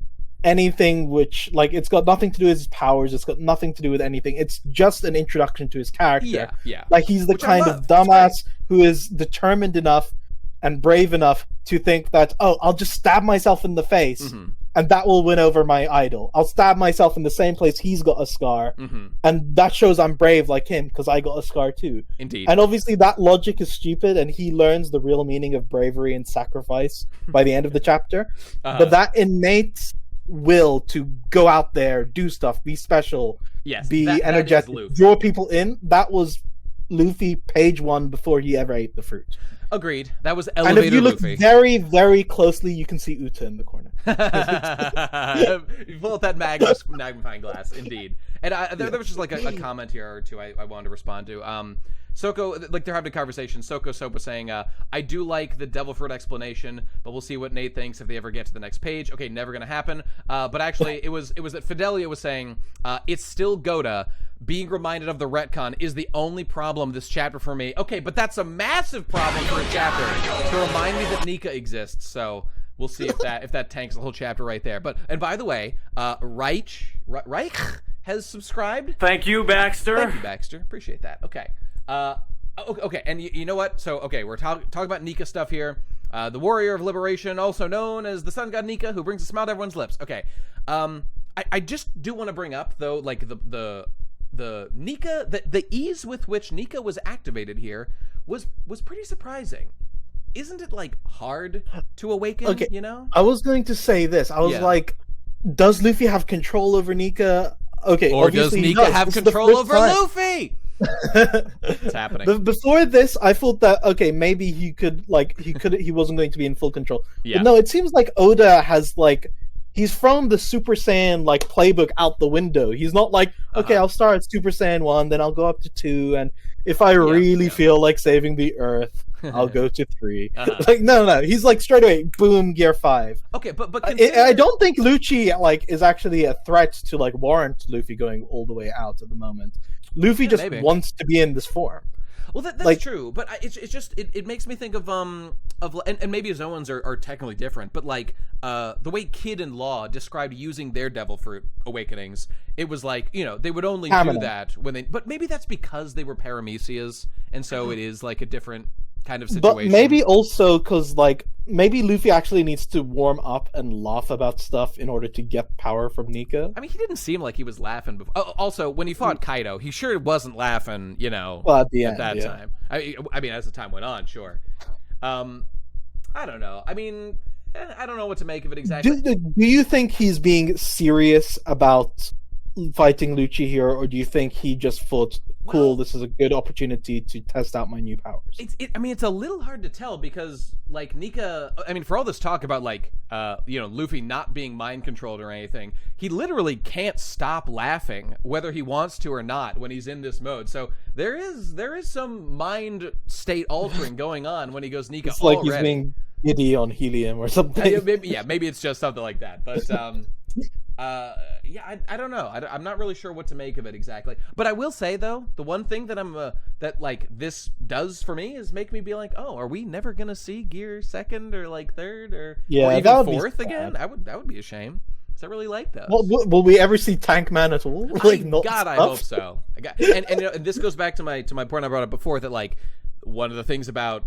anything which, like, it's got nothing to do with his powers. It's got nothing to do with anything. It's just an introduction to his character. Yeah, yeah. Like, he's the Which I kind love. of That's dumbass who is determined enough and brave enough to think that, oh, I'll just stab myself in the face Mhm. and that will win over my idol. I'll stab myself in the same place he's got a scar, Mhm. and that shows I'm brave like him because I got a scar too. Indeed. And obviously that logic is stupid, and he learns the real meaning of bravery and sacrifice by the end of the chapter. But that innate will to go out there, do stuff, be special, yes, be that is energetic, Luffy. draw people in, that was Luffy page 1 before he ever ate the fruit. Agreed. That was And if elevator you look Luffy. very, very closely, you can see Uta in the corner. You pull out that magnifying glass, indeed. And there was just like a comment here or two I wanted to respond to. Soko, like they're having a conversation. Soko Soap was saying, I do like the devil fruit explanation, but we'll see what Nate thinks if they ever get to the next page. Okay, never gonna happen. But actually, it was that Fidelia was saying, it's still Goda. Being reminded of the retcon is the only problem this chapter for me. Okay, but that's a massive problem for a chapter to remind me that Nika exists. So we'll see if that tanks the whole chapter right there. And by the way, Reich has subscribed. Thank you, Baxter. Thank you, Baxter. Appreciate that. Okay. Okay, and you know what? So, okay, we're talking about Nika stuff here. The Warrior of Liberation, also known as the Sun God Nika, who brings a smile to everyone's lips. Okay. I just do want to bring up, though, like, the Nika, the ease with which Nika was activated here was pretty surprising. Isn't it, like, hard to awaken, Okay. you know? I was going to say this. I was Yeah. like, does Luffy have control over Nika? Okay, Or does obviously he Nika does. have This is the control first over time. Luffy? It's happening. Before this, I thought that okay, maybe he wasn't going to be in full control. Yeah. But no, it seems like Oda has like he's thrown the Super Saiyan like playbook out the window. He's not like okay, I'll start at Super Saiyan 1, then I'll go up to 2, and if I really feel like saving the Earth, I'll go to 3. Like no, he's like straight away, boom, gear 5. Okay, but I don't think Lucci like is actually a threat to like warrant Luffy going all the way out at the moment. Luffy just maybe. wants to be in this form. Well, that's like- true, but it's just it makes me think of and maybe Zoans are technically different, but like the way Kid and Law described using their Devil Fruit awakenings, it was like they would only do Permanent. that when but maybe that's because they were Paramecias, and so it is like a different kind of But situation. maybe also because like maybe Luffy actually needs to warm up and laugh about stuff in order to get power from Nika. I mean, he didn't seem like he was laughing before. Oh, also, when he fought Kaido, he sure wasn't laughing, Well, at the end, that yeah. time. I mean, as the time went on, sure. I don't know. I mean, I don't know what to make of it exactly. Do you think he's being serious about fighting Lucci here, or do you think he just thought, cool, Well- this is a good opportunity to test out my new powers? I mean, it's a little hard to tell because, like, Nika. I mean, for all this talk about like, Luffy not being mind controlled or anything, he literally can't stop laughing whether he wants to or not when he's in this mode. So there is some mind state altering going on when he goes Nika. It's like already. he's being giddy on helium or something. Maybe it's just something like that. But I don't know. I'm not really sure what to make of it exactly. But I will say though, the one thing that that like this does for me is make me be like, oh, are we never gonna see Gear 2nd or like 3rd or Yeah, even that would be 4th sad. again? That would be a shame. Because I really like those. Will we ever see Tank Man at all? Like, not God, I stuff? hope so. And this goes back to my point I brought up before that like one of the things about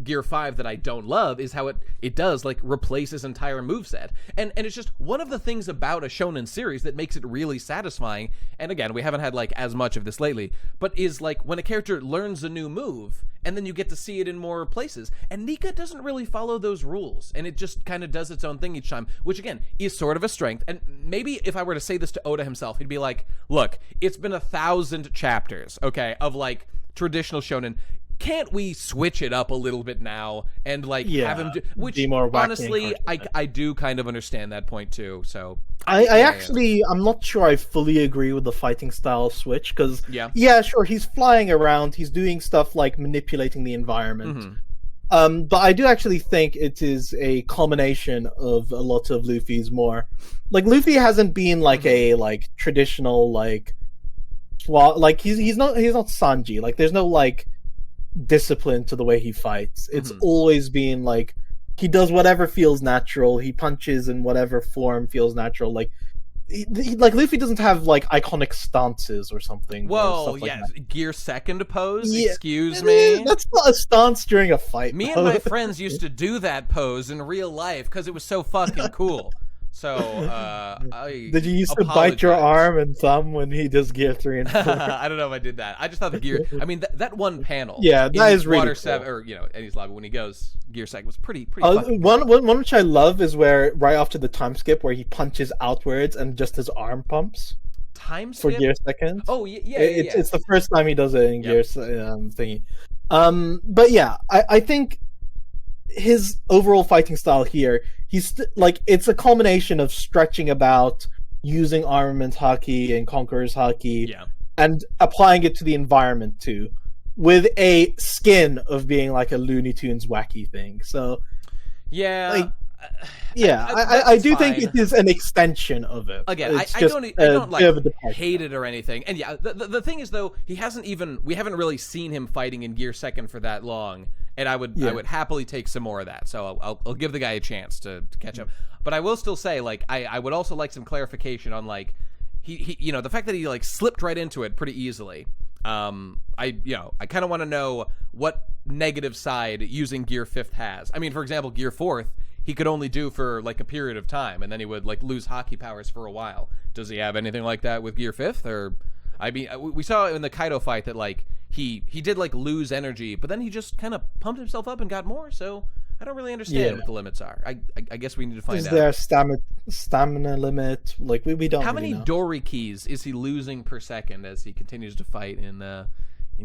Gear 5 that I don't love is how it does like replace his entire moveset. And it's just one of the things about a shonen series that makes it really satisfying. And again, we haven't had like as much of this lately, but is like when a character learns a new move and then you get to see it in more places. And Nika doesn't really follow those rules, and it just kind of does its own thing each time, which again is sort of a strength. And maybe if I were to say this to Oda himself, he'd be like, look, it's been 1,000 chapters, okay, of like traditional shonen. Can't we switch it up a little bit now and like have him do, which be more wacky and honestly cartoony. I do kind of understand that point too. So I'm not sure I fully agree with the fighting style switch because Yeah. sure, he's flying around, he's doing stuff like manipulating the environment, But I do actually think it is a culmination of a lot of Luffy's more, like Luffy hasn't been like a like traditional like he's not Sanji. Like there's no like discipline to the way he fights. It's always been like he does whatever feels natural. He punches in whatever form feels natural. Like like Luffy doesn't have like iconic stances or something. Whoa, like yeah, that. gear second pose. Yeah, Excuse me. That's not a stance during a fight. Me though. and my friends used to do that pose in real life because it was so fucking cool. So, I Did you used to bite your arm and thumb when he does gear 3 and 4? I don't know if I did that. I just thought the gear. I mean, that one panel. Yeah, that is really Water cool. 7, or Eddie's lobby when he goes gear second was pretty. One which I love is where right after the time skip where he punches outwards and just his arm pumps Time for skip? gear second. Oh yeah, It's the first time he does it in gear thingy. But yeah, I think his overall fighting style here, like it's a culmination of stretching about, using armament haki and conqueror's haki, and applying it to the environment too, with a skin of being like a Looney Tunes wacky thing. So yeah. I do think it is an extension of it. Again, I don't like hate it or anything. And yeah, the thing is though, we haven't really seen him fighting in gear second for that long. And I would happily take some more of that. So I'll give the guy a chance to catch up. But I will still say, like, I would also like some clarification on like he the fact that he like slipped right into it pretty easily. I kind of want to know what negative side using gear 5th has. I mean, for example, gear 4th he could only do for like a period of time, and then he would like lose hockey powers for a while. Does he have anything like that with gear 5th? Or I mean, we saw in the Kaido fight that like he did like lose energy, but then he just kind of pumped himself up and got more. So I don't really understand what the limits are. I guess we need to find out. Is there a stamina limit? Like we don't. How really many know. Dory keys is he losing per second as he continues to fight in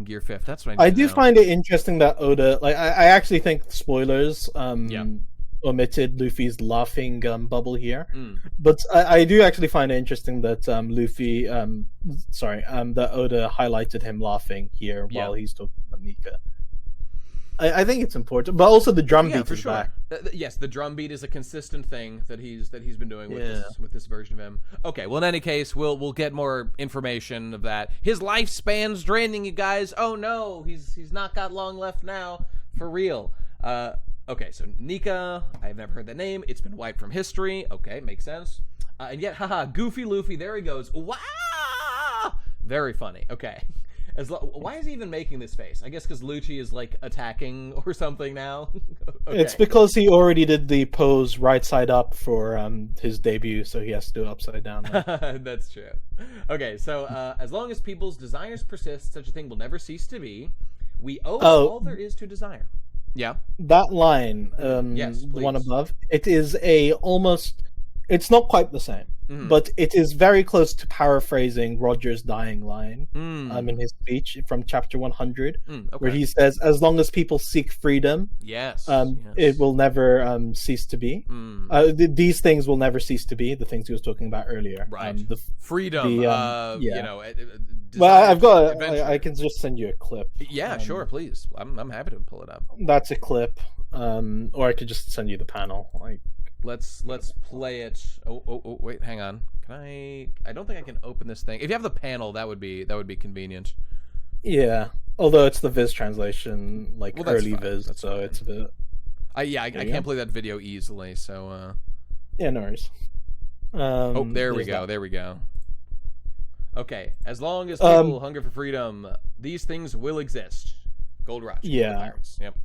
gear 5th? That's what I do find it interesting that Oda, like I actually think spoilers omitted Luffy's laughing bubble here, but I do actually find it interesting that that Oda highlighted him laughing here while he's talking about Nika. I think it's important, but also the drum beat for is sure. back. Yes, the drum beat is a consistent thing that he's been doing with this version of him. Okay, well in any case, we'll get more information of that. His lifespan's draining, you guys. Oh no, he's not got long left now, for real. Okay, so Nika, I've never heard that name. It's been wiped from history. Okay, makes sense. And yet, haha, Goofy Luffy, there he goes. Wow! Very funny. Okay. Why is he even making this face? I guess because Lucci is, like, attacking or something now? Okay. It's because he already did the pose right side up for his debut, so he has to do it upside down now. That's true. Okay, so as long as people's desires persist, such a thing will never cease to be. We owe all there is to desire. Yeah. That line, yes, the one above, it is it's not quite the same, but it is very close to paraphrasing Roger's dying line in his speech from chapter 100, where he says, as long as people seek freedom, it will never cease to be. These things will never cease to be, the things he was talking about earlier. Right. Freedom, well, I've got. I can just send you a clip. Yeah, sure, please. I'm happy to pull it up. That's a clip, or I could just send you the panel. Like, let's play it. Oh, wait, hang on. Can I? I don't think I can open this thing. If you have the panel, that would be convenient. Yeah, although it's the Viz translation, like early Viz, that's so fine. it's a bit. I can't play that video easily. So. Yeah, no worries. There we go. Okay, as long as people hunger for freedom, these things will exist. Gold Rush. Yeah. Pirates. Yep.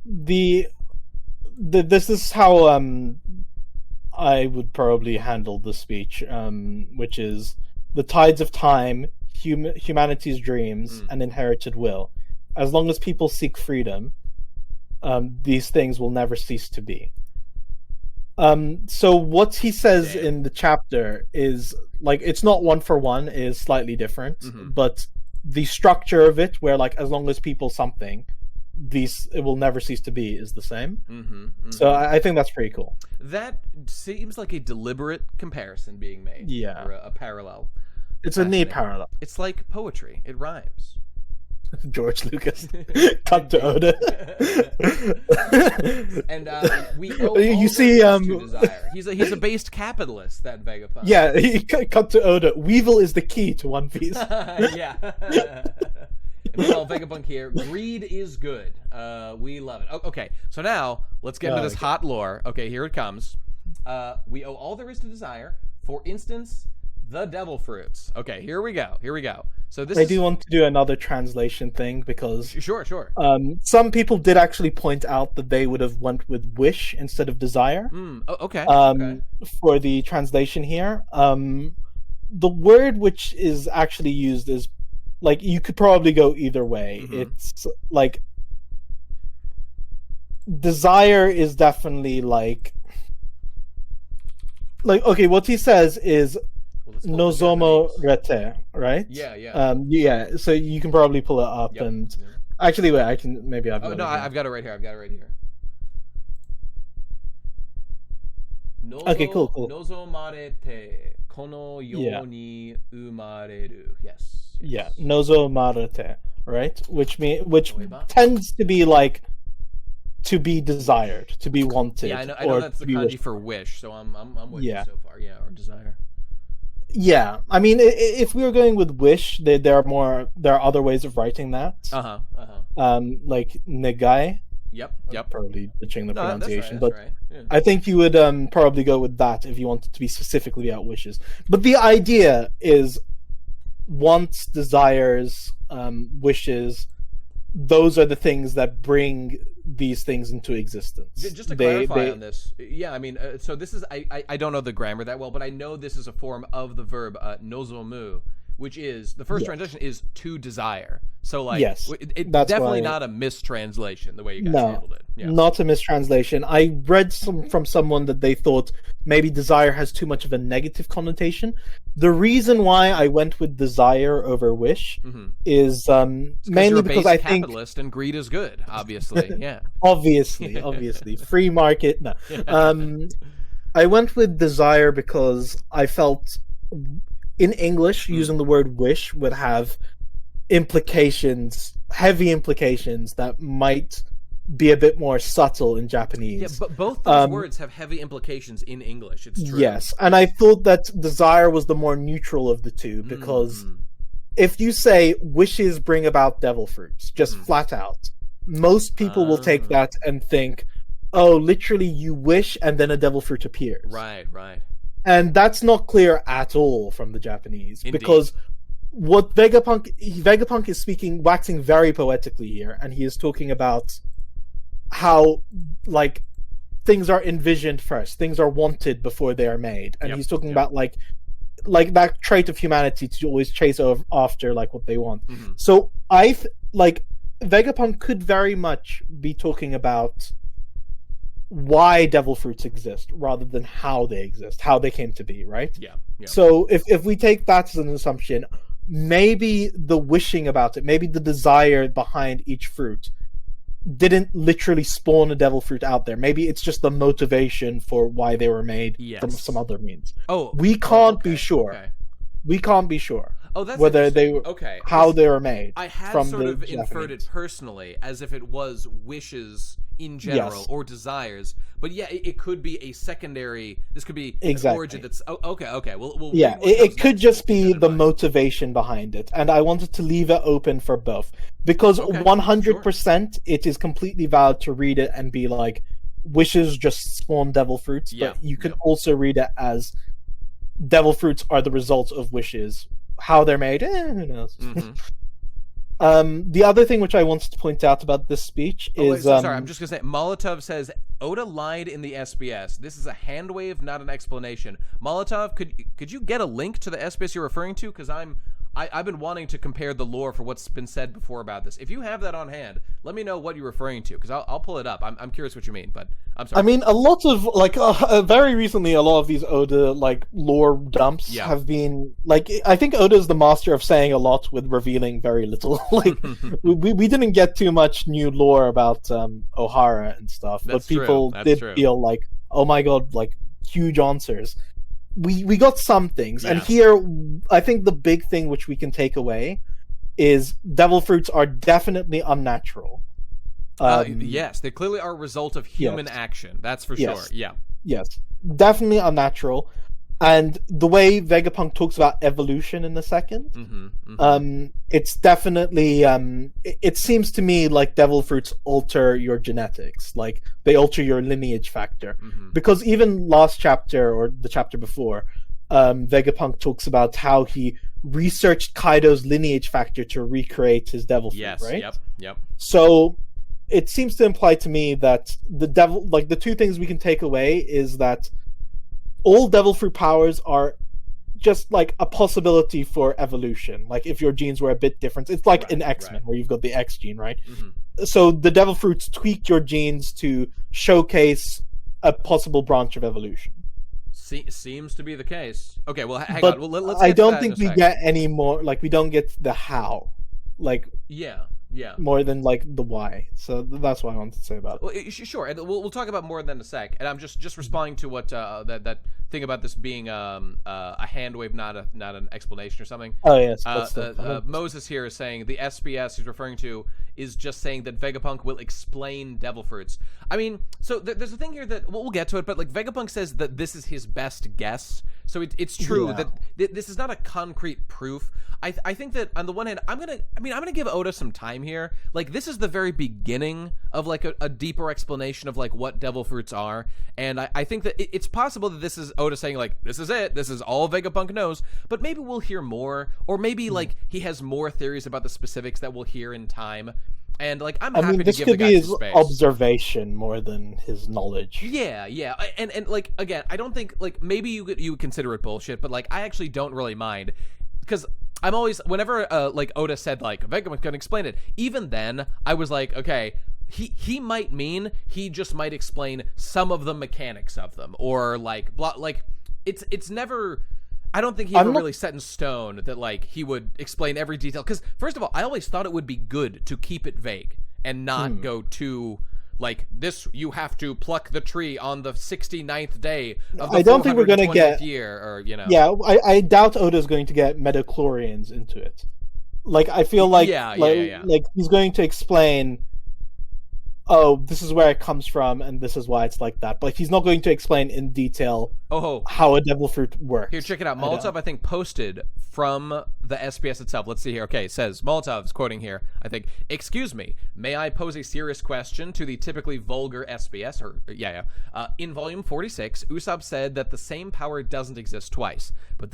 This is how I would probably handle the speech, which is the tides of time, humanity's dreams, and inherited will. As long as people seek freedom, these things will never cease to be. So what he says in the chapter is, like, it's not one for one, it is slightly different, but the structure of it, where, like, as long as people something, it will never cease to be, is the same. So I think that's pretty cool. That seems like a deliberate comparison being made. Yeah. Or a parallel. It's a neat parallel. It's like poetry. It rhymes. George Lucas. Cut to Oda. And we owe You all see, the to Desire. He's a based capitalist, that Vegapunk. Yeah, he cut to Oda. Weevil is the key to One Piece. Yeah. Well, Vegapunk here. Greed is good. We love it. Okay, so now let's get into this hot lore. Okay, here it comes. We owe all there is to Desire. For instance, the devil fruits. Okay, here we go. So this I do want to do another translation thing because Sure. some people did actually point out that they would have went with wish instead of desire. Okay. For the translation here. The word which is actually used is like you could probably go either way. It's like desire is definitely like okay, what he says is nozomo rete, right? Yeah. Yeah, so you can probably pull it up and actually wait, I've I've got it right here. Okay, cool. Nozomarete kono yo ni umareru. Yes. Yeah, nozomarete, right? Which tends to be like to be desired, to be wanted. Yeah, I know that's the kanji wished for wish, so I'm with you so far. Yeah, or desire. Yeah, I mean, if we were going with wish, there are other ways of writing that. Like negai. Yep. Probably butchering the pronunciation, that's but right. Yeah. I think you would probably go with that if you wanted to be specifically about wishes. But the idea is wants, desires, wishes. Those are the things that bring these things into existence. Just to clarify on this, yeah, I mean, so this is I don't know the grammar that well, but I know this is a form of the verb nozomu, which is the first translation is to desire. So like, it's definitely not a mistranslation the way you guys handled it. Yeah. Not a mistranslation. I read from someone that they thought maybe desire has too much of a negative connotation. The reason why I went with desire over wish is mainly because I think capitalist and greed is good. Obviously, yeah. obviously, free market. No, I went with desire because I felt in English using the word wish would have heavy implications that might be a bit more subtle in Japanese. Yeah, but both those words have heavy implications in English. It's true. Yes, and I thought that desire was the more neutral of the two because if you say wishes bring about devil fruits, just flat out, most people will take that and think, oh, literally you wish and then a devil fruit appears. Right. And that's not clear at all from the Japanese. Indeed. Because what Vegapunk is waxing very poetically here, and he is talking about how like things are envisioned first, things are wanted before they are made, and he's talking about like that trait of humanity to always chase after like what they want. So Vegapunk could very much be talking about why devil fruits exist rather than how they exist, how they came to be, right? Yeah. So if we take that as an assumption, maybe the wishing about it, maybe the desire behind each fruit didn't literally spawn a devil fruit out there. Maybe it's just the motivation for why they were made from some other means. We can't be sure. Okay. We can't be sure. That's whether they were how they were made. I had from sort of Japanese. inferred it personally as if it was wishes in general or desires, but it could be a secondary. This could be an origin that's okay. We'll it could just be the motivation behind it, and I wanted to leave it open for both because 100% it is completely valid to read it and be like wishes just spawn devil fruits, but you could also read it as devil fruits are the result of wishes. How they're made, who knows? The other thing which I wanted to point out about this speech is... sorry, I'm just going to say, Molotov says, Oda lied in the SBS. This is a hand wave, not an explanation. Molotov, could you get a link to the SBS you're referring to? Because I've been wanting to compare the lore for what's been said before about this. If you have that on hand, let me know what you're referring to, because I'll pull it up. I'm curious what you mean, but I'm sorry. I mean, a lot of, very recently, a lot of these Oda, lore dumps have been, I think Oda's the master of saying a lot with revealing very little. we didn't get too much new lore about Ohara and stuff, but people did feel like, oh my god, huge answers. We got some things, and here I think the big thing which we can take away is devil fruits are definitely unnatural. Yes, they clearly are a result of human action. That's for sure. Yeah. Yes, definitely unnatural. And the way Vegapunk talks about evolution in a second, it's definitely it seems to me like devil fruits alter your genetics, like they alter your lineage factor. Because even last chapter or the chapter before, Vegapunk talks about how he researched Kaido's lineage factor to recreate his devil fruit, right? Yep. So it seems to imply to me that the devil, like the two things we can take away is that all devil fruit powers are just like a possibility for evolution. Like if your genes were a bit different, it's like in X-Men where you've got the X gene, right? So the devil fruits tweak your genes to showcase a possible branch of evolution. Seems to be the case. Okay, well, hang But on. Well, let's. I get to don't that think in a we sec. get any more. Like we don't get the how. Like Yeah. more than like the why. So that's what I wanted to say about it. Well, sure, and we'll talk about more in in a sec. And I'm just responding to what that thing about this being a hand wave, not an explanation or something. Oh yes. That's the Moses here is saying the SBS he's referring to is just saying that Vegapunk will explain devil fruits. I mean, so there's a thing here that we'll get to it, but like Vegapunk says that this is his best guess. So it's true that this is not a concrete proof. I think that on the one hand, I'm gonna give Oda some time here. Like this is the very beginning of like a deeper explanation of like what devil fruits are, and I think that it's possible that this is Oda saying like this is it, this is all Vegapunk knows. But maybe we'll hear more, or maybe like he has more theories about the specifics that we'll hear in time. And like I'm happy this to give could the be guy his some space. observation more than his knowledge. Yeah, and like again, I don't think like maybe you would consider it bullshit, but like I actually don't really mind because I'm always whenever like Oda said like Vegapunk can explain it, even then I was like okay. He might mean he just might explain some of the mechanics of them or like blah, like it's never. I don't think he ever really set in stone that like he would explain every detail because first of all I always thought it would be good to keep it vague and not go too like this you have to pluck the tree on the 69th day of the I don't think we're gonna get year or you know yeah I doubt Oda's going to get metachlorians into it. Like I feel like like he's going to explain oh, this is where it comes from, and this is why it's like that. But he's not going to explain in detail how a devil fruit works. Here, check it out. Molotov, I think, posted from the SBS itself. Let's see here. Okay, it says, Molotov's quoting here, I think, excuse me, may I pose a serious question to the typically vulgar SBS? In volume 46, Usopp said that the same power doesn't exist twice. But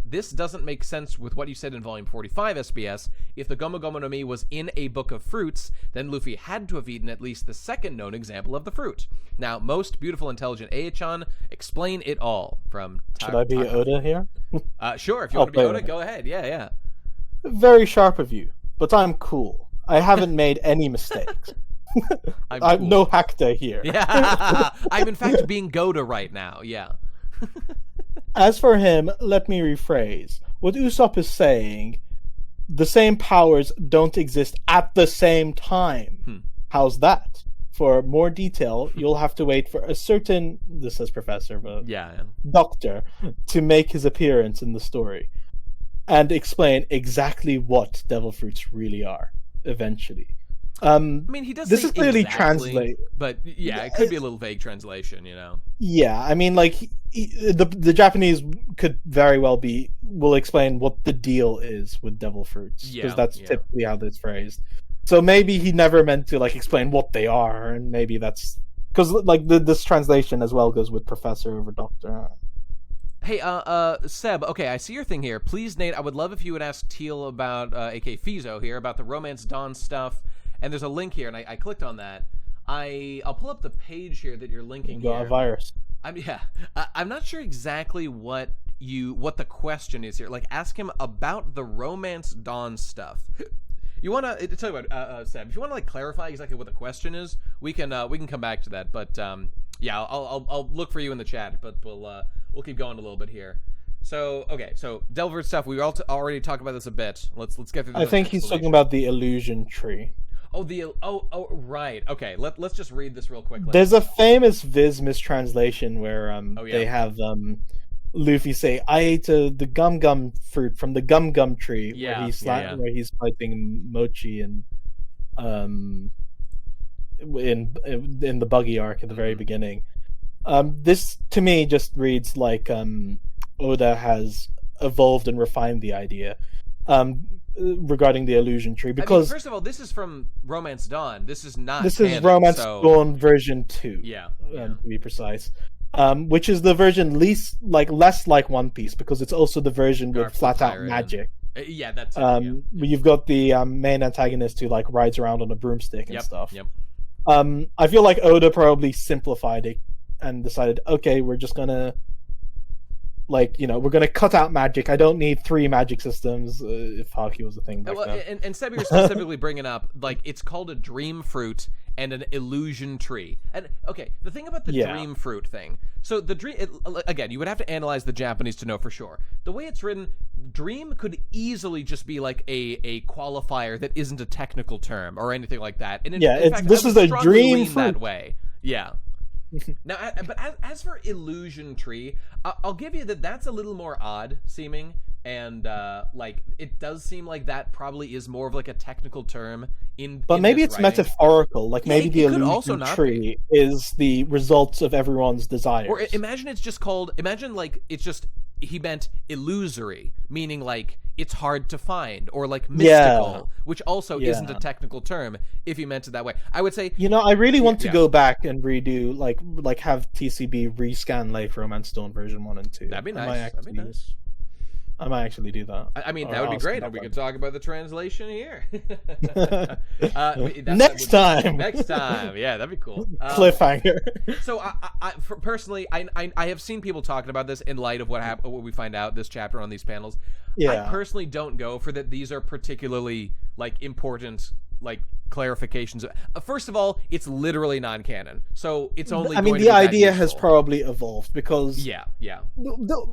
this doesn't make sense with what you said in volume 45 SBS. If the Gomu Gomu no Mi was in a book of fruits, then Luffy had to have eaten at least the second known example of the fruit. Now, most beautiful, intelligent Aichan, explain it all. From Should I be Oda here? Sure, if you want to be Oda, go ahead. Yeah. Very sharp of you, but I'm cool. I haven't made any mistakes. I'm cool. no Hakta here. Yeah, I'm in fact being Goda right now. Yeah. As for him, let me rephrase. What Usopp is saying, the same powers don't exist at the same time. How's that? For more detail, you'll have to wait for a certain, this says professor, but doctor, to make his appearance in the story and explain exactly what devil fruits really are, eventually. I mean, he does this say is clearly exactly, translate, but yeah, it could be a little vague translation, you know. Yeah, I mean, like the Japanese could very well will explain what the deal is with devil fruits because that's typically how it's phrased. So maybe he never meant to like explain what they are, and maybe that's because like this translation as well goes with professor over doctor. Hey, Seb, okay, I see your thing here. Please, Nate, I would love if you would ask Teal about, aka Feeso here, about the Romance Dawn stuff. And there's a link here, and I clicked on that. I'll pull up the page here that you're linking here. Got a virus. I'm not sure exactly what the question is here. Like, ask him about the Romance Dawn stuff. You want to tell you what, Seb? If you want to like clarify exactly what the question is, we can come back to that. But yeah, I'll look for you in the chat. But we'll keep going a little bit here. So okay, so Delver stuff. We already talked about this a bit. Let's get through. I think he's talking about the illusion tree. Oh right. Okay, let's just read this real quickly. There's a famous Viz mistranslation where they have Luffy say, "I ate the gum gum fruit from the gum gum tree," Yeah, where he's fighting Mochi and in the buggy arc at the very beginning. This to me just reads like Oda has evolved and refined the idea regarding the illusion tree, because first of all, this is from Romance Dawn. This is not. this canon, is Romance so... Dawn version 2. Yeah, To be precise. Which is the version less like One Piece, because it's also the version with Garp flat out Pirate. magic. Yeah, that's it, You've got the main antagonist who like rides around on a broomstick and stuff. Yep. I feel like Oda probably simplified it and decided, okay, we're just gonna we're gonna cut out magic. I don't need 3 magic systems if Haki was a thing back then. And Seb, you're specifically bringing up, like, it's called a dream fruit and an illusion tree. And okay, the thing about the dream fruit thing. So the dream, again, you would have to analyze the Japanese to know for sure. The way it's written, dream could easily just be like a qualifier that isn't a technical term or anything like that. And in fact, this I is would a strongly dream lean fruit. that way. Yeah. Now, but as for illusion tree, I'll give you that's a little more odd seeming, and like it does seem like that probably is more of like a technical term But maybe this it's writing. metaphorical. Like maybe the it could also illusion not tree is the results of everyone's desires. Or imagine it's just called. Imagine like it's just he meant illusory, meaning like it's hard to find, or like mystical, which also isn't a technical term if he meant it that way. I would say, I really want to go back and redo like have TCB rescan Lake Romance Dawn version 1 and 2. That'd be nice. That'd be nice. I might actually do that. I mean, that would be great, and we could talk about the translation here. Next time. Next time. Yeah, that'd be cool. Cliffhanger. So, personally, I have seen people talking about this in light of what we find out this chapter on these panels. Yeah. I personally don't go for that. These are particularly like important like clarifications. First of all, it's literally non-canon, so it's only. I mean, going to the be that idea has useful. probably evolved because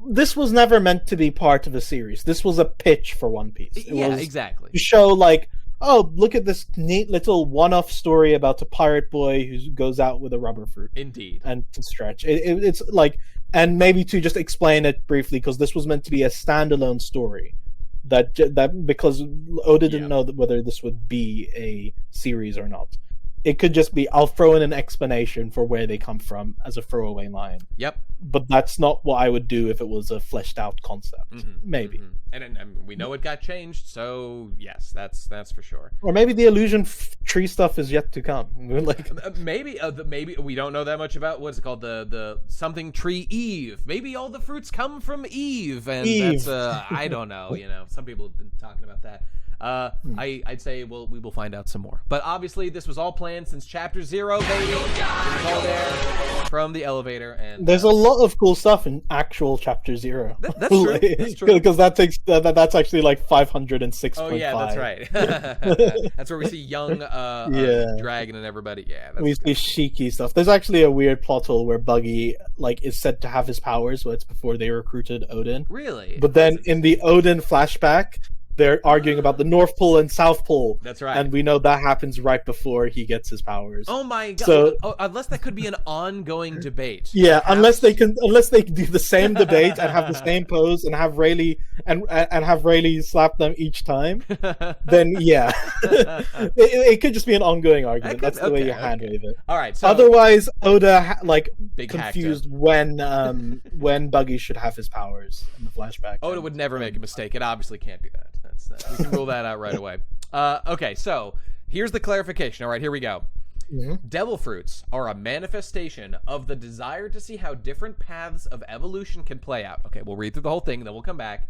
this was never meant to be part of a series. This was a pitch for One Piece. It was exactly. to show like, oh, look at this neat little one-off story about a pirate boy who goes out with a rubber fruit. Indeed. And can stretch. It's like, and maybe to just explain it briefly, because this was meant to be a standalone story. That because Oda didn't know whether this would be a series or not. It could just be, I'll throw in an explanation for where they come from as a throwaway line. Yep. But that's not what I would do if it was a fleshed out concept. Maybe. And we know it got changed, so yes, that's for sure. Or maybe the illusion tree stuff is yet to come. Like maybe we don't know that much about what's it called, the something tree Eve. Maybe all the fruits come from Eve, and that's I don't know. Some people have been talking about that. I'd say we will find out some more. But obviously, this was all planned since Chapter 0, baby. It was all there from the elevator, and there's a lot of cool stuff in actual Chapter 0. That's true. That's true. Because that's actually like 506.5. Oh yeah, that's right. That's where we see young Dragon and everybody. Yeah, we see Shiki stuff. There's actually a weird plot hole where Buggy is said to have his powers, but it's before they recruited Odin. Really? But then in the Odin flashback, they're arguing about the North Pole and South Pole. That's right. And we know that happens right before he gets his powers. Oh my god. So, unless that could be an ongoing debate. Yeah, unless they do the same debate and have the same pose and have Rayleigh and have Rayleigh slap them each time, then yeah. it could just be an ongoing argument. That's the way you hand wave it. All right. So otherwise, Oda big confused when Buggy should have his powers in the flashback. Oda would never make a mistake. It obviously can't be that. We can rule that out right away. Okay, so here's the clarification. All right, here we go. Devil fruits are a manifestation of the desire to see how different paths of evolution can play out. Okay, we'll read through the whole thing, then we'll come back.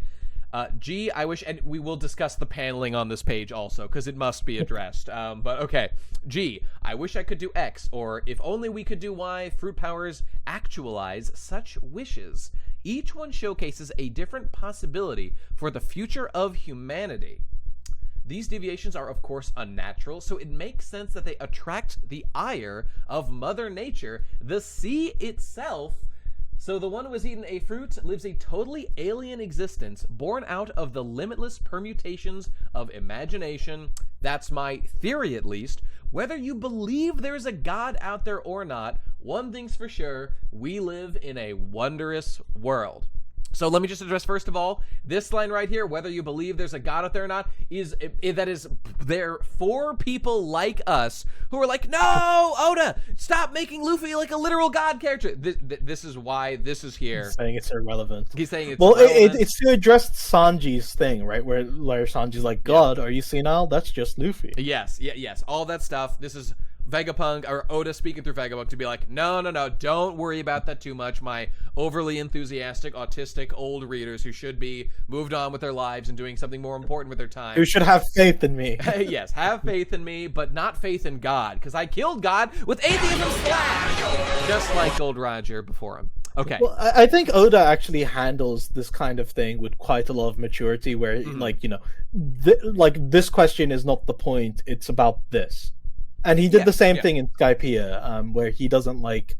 G, I wish, and we will discuss the paneling on this page also, because it must be addressed. But okay, G, I wish I could do X, or if only we could do Y, fruit powers actualize such wishes. Each one showcases a different possibility for the future of humanity. These deviations are, of course, unnatural, so it makes sense that they attract the ire of Mother Nature, the sea itself. So the one who has eaten a fruit lives a totally alien existence, born out of the limitless permutations of imagination. That's my theory, at least. Whether you believe there's a God out there or not, one thing's for sure, we live in a wondrous world. So let me just address, first of all, this line right here, whether you believe there's a God out there or not, that is there for people like us who are like, no, Oda, stop making Luffy like a literal God character. This is why this is here. He's saying it's irrelevant. He's saying it's well, irrelevant. it's to address Sanji's thing, right? Where Sanji's like, God, are you senile? That's just Luffy. Yes, all that stuff. This is Vegapunk, or Oda speaking through Vegapunk to be like, no, don't worry about that too much. My overly enthusiastic, autistic, old readers who should be moved on with their lives and doing something more important with their time. Who should have faith in me. Yes, have faith in me, but not faith in God, because I killed God with atheism slash, just like Gold Roger before him. Okay. Well, I think Oda actually handles this kind of thing with quite a lot of maturity, where, like, you know, this question is not the point, it's about this. And he did the same thing in Skypiea, where he doesn't like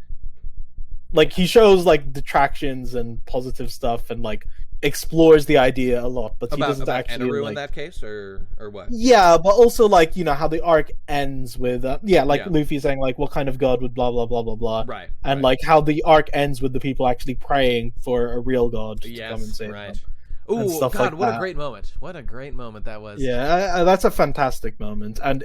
he shows like detractions and positive stuff and like explores the idea a lot, but he doesn't actually Enderu like, in that case, or what? Yeah, but also like, you know, how the arc ends with Luffy saying like, what kind of god would blah blah blah blah blah, right? And like how the arc ends with the people actually praying for a real god to come and save them. Ooh, God, like what a great moment. What a great moment that was. Yeah, that's a fantastic moment. And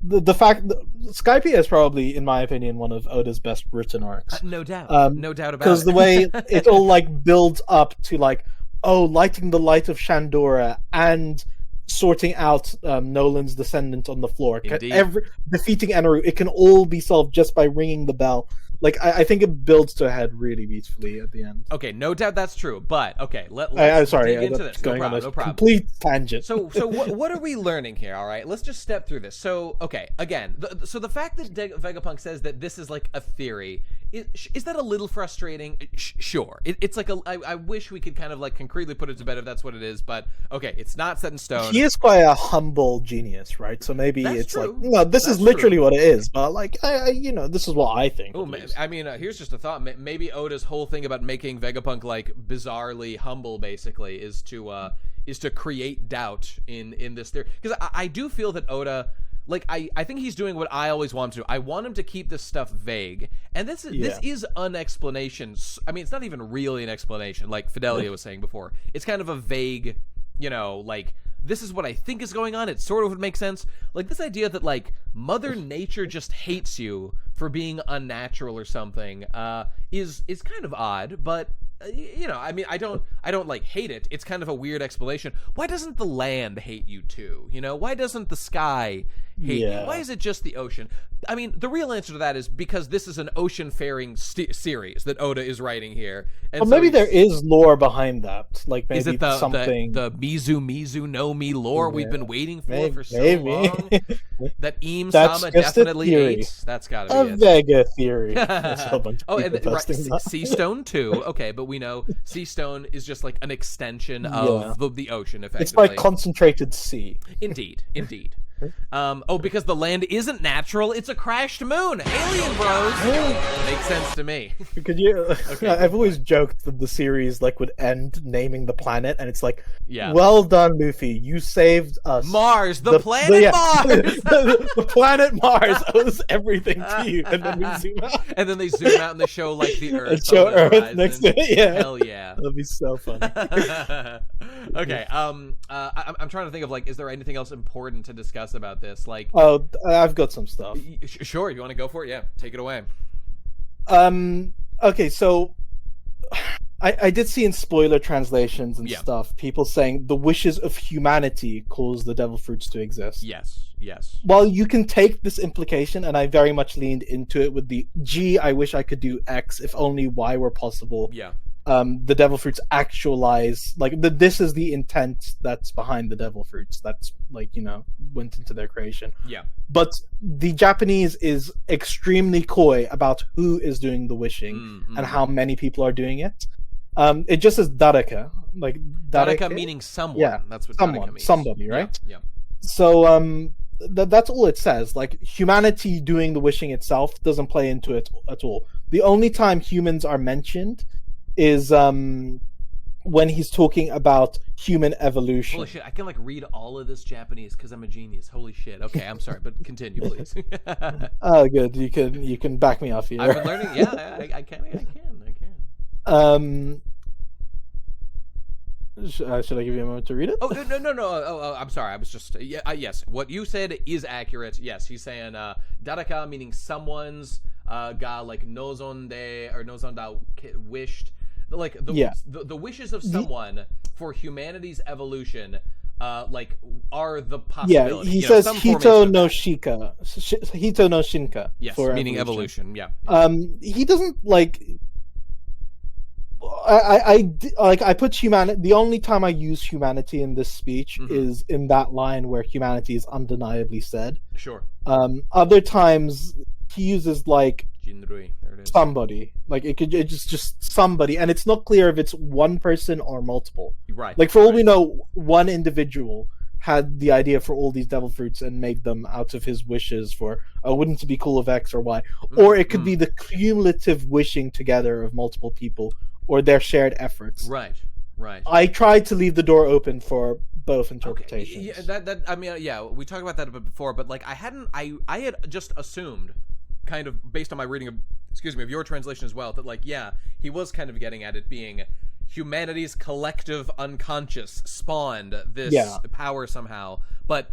the fact that Skypiea is probably, in my opinion, one of Oda's best written arcs. No doubt. No doubt about it. Because the way it all like builds up to like, oh, lighting the light of Shandora and sorting out Nolan's descendant on the floor. Defeating Eneru, it can all be solved just by ringing the bell. Like, I think it builds to a head really beautifully at the end. Okay, no doubt that's true. But okay, let's dig into this. No problem. Complete tangent. So what are we learning here? All right, let's just step through this. So okay, again, so the fact that Vegapunk says that this is like a theory, is that a little frustrating? Sure, it's like I wish we could kind of like concretely put it to bed if that's what it is. But okay, it's not set in stone. He is quite a humble genius, right? So maybe that's it's true. like, no, this is literally what it is. But like, this is what I think. Oh, I mean, here's just a thought. Maybe Oda's whole thing about making Vegapunk like bizarrely humble, basically, is to create doubt in this theory. Because I do feel that Oda, like, I think he's doing what I always want him to. I want him to keep this stuff vague, and this is an explanation. I mean, it's not even really an explanation, like Fidelia was saying before. It's kind of a vague, you know, like, this is what I think is going on. It sort of would make sense. Like, this idea that, like, Mother Nature just hates you for being unnatural or something is kind of odd, but you know, I mean, I don't like hate it. It's kind of a weird explanation. Why doesn't the land hate you too? You know, why doesn't the sky hate you? Why is it just the ocean? I mean, the real answer to that is because this is an ocean-faring series that Oda is writing here. And well, maybe there is lore behind that. Like, maybe is it something the Mizu no Mi lore we've been waiting for so long? That Sama definitely hates. That's got to be a Vega theory. Sea Stone too. Okay, but we know Sea Stone is just like an extension of the ocean, effectively. It's like concentrated sea. Indeed. Because the land isn't natural, it's a crashed moon. Alien bros. Makes sense to me. Could you? I've always joked that the series like would end naming the planet, and it's like, well done, Luffy, you saved us. Mars, the planet Mars. the planet Mars owes everything to you, and then we zoom out. And then they zoom out and they show like the Earth. And show Earth next to it. Yeah. Hell yeah. That'd be so funny. Okay. I'm trying to think of like, is there anything else important to discuss about this? Like, oh, I've got some stuff. Sure, you want to go for it? Yeah, take it away. Okay, so I did see in spoiler translations and stuff people saying the wishes of humanity cause the devil fruits to exist. Yes. While you can take this implication, and I very much leaned into it with the I wish I could do X if only Y were possible. Yeah. The devil fruits actualize, like, this is the intent that's behind the devil fruits. That's, like, you know, went into their creation. Yeah. But the Japanese is extremely coy about who is doing the wishing and how many people are doing it. It just says Dareka. Like, Dareka meaning someone. Yeah, that's what Dareka means. Somebody, right? Yeah. So, that's all it says. Like, humanity doing the wishing itself doesn't play into it at all. The only time humans are mentioned is when he's talking about human evolution. Holy shit, I can like read all of this Japanese because I'm a genius. Holy shit. Okay, I'm sorry, but continue, please. Oh, good. You can back me off here. I've been learning. Yeah, I can. Should I give you a moment to read it? Oh no! I'm sorry. I was just yes. What you said is accurate. Yes, he's saying daraka meaning someone's ga like nozonde or nozonda wished, like the wishes of someone for humanity's evolution. Like are the possibility. Yeah, he says Hito no Shika, Hito no Shinka. Yes, for meaning evolution. Yeah. He doesn't like. I put humanity. The only time I use humanity in this speech is in that line where humanity is undeniably said. Sure. Other times he uses like Jinrui. There it is. somebody. Like it's just somebody, and it's not clear if it's one person or multiple. Right. Like for all we know, one individual had the idea for all these devil fruits and made them out of his wishes for wouldn't it be cool if X or Y, or it could be the cumulative wishing together of multiple people or their shared efforts. Right. I tried to leave the door open for both interpretations. Okay. Yeah, that I mean, yeah, we talked about that a bit before, but like I had just assumed, kind of based on my reading of, of your translation as well, that like he was kind of getting at it being humanity's collective unconscious spawned this power somehow, but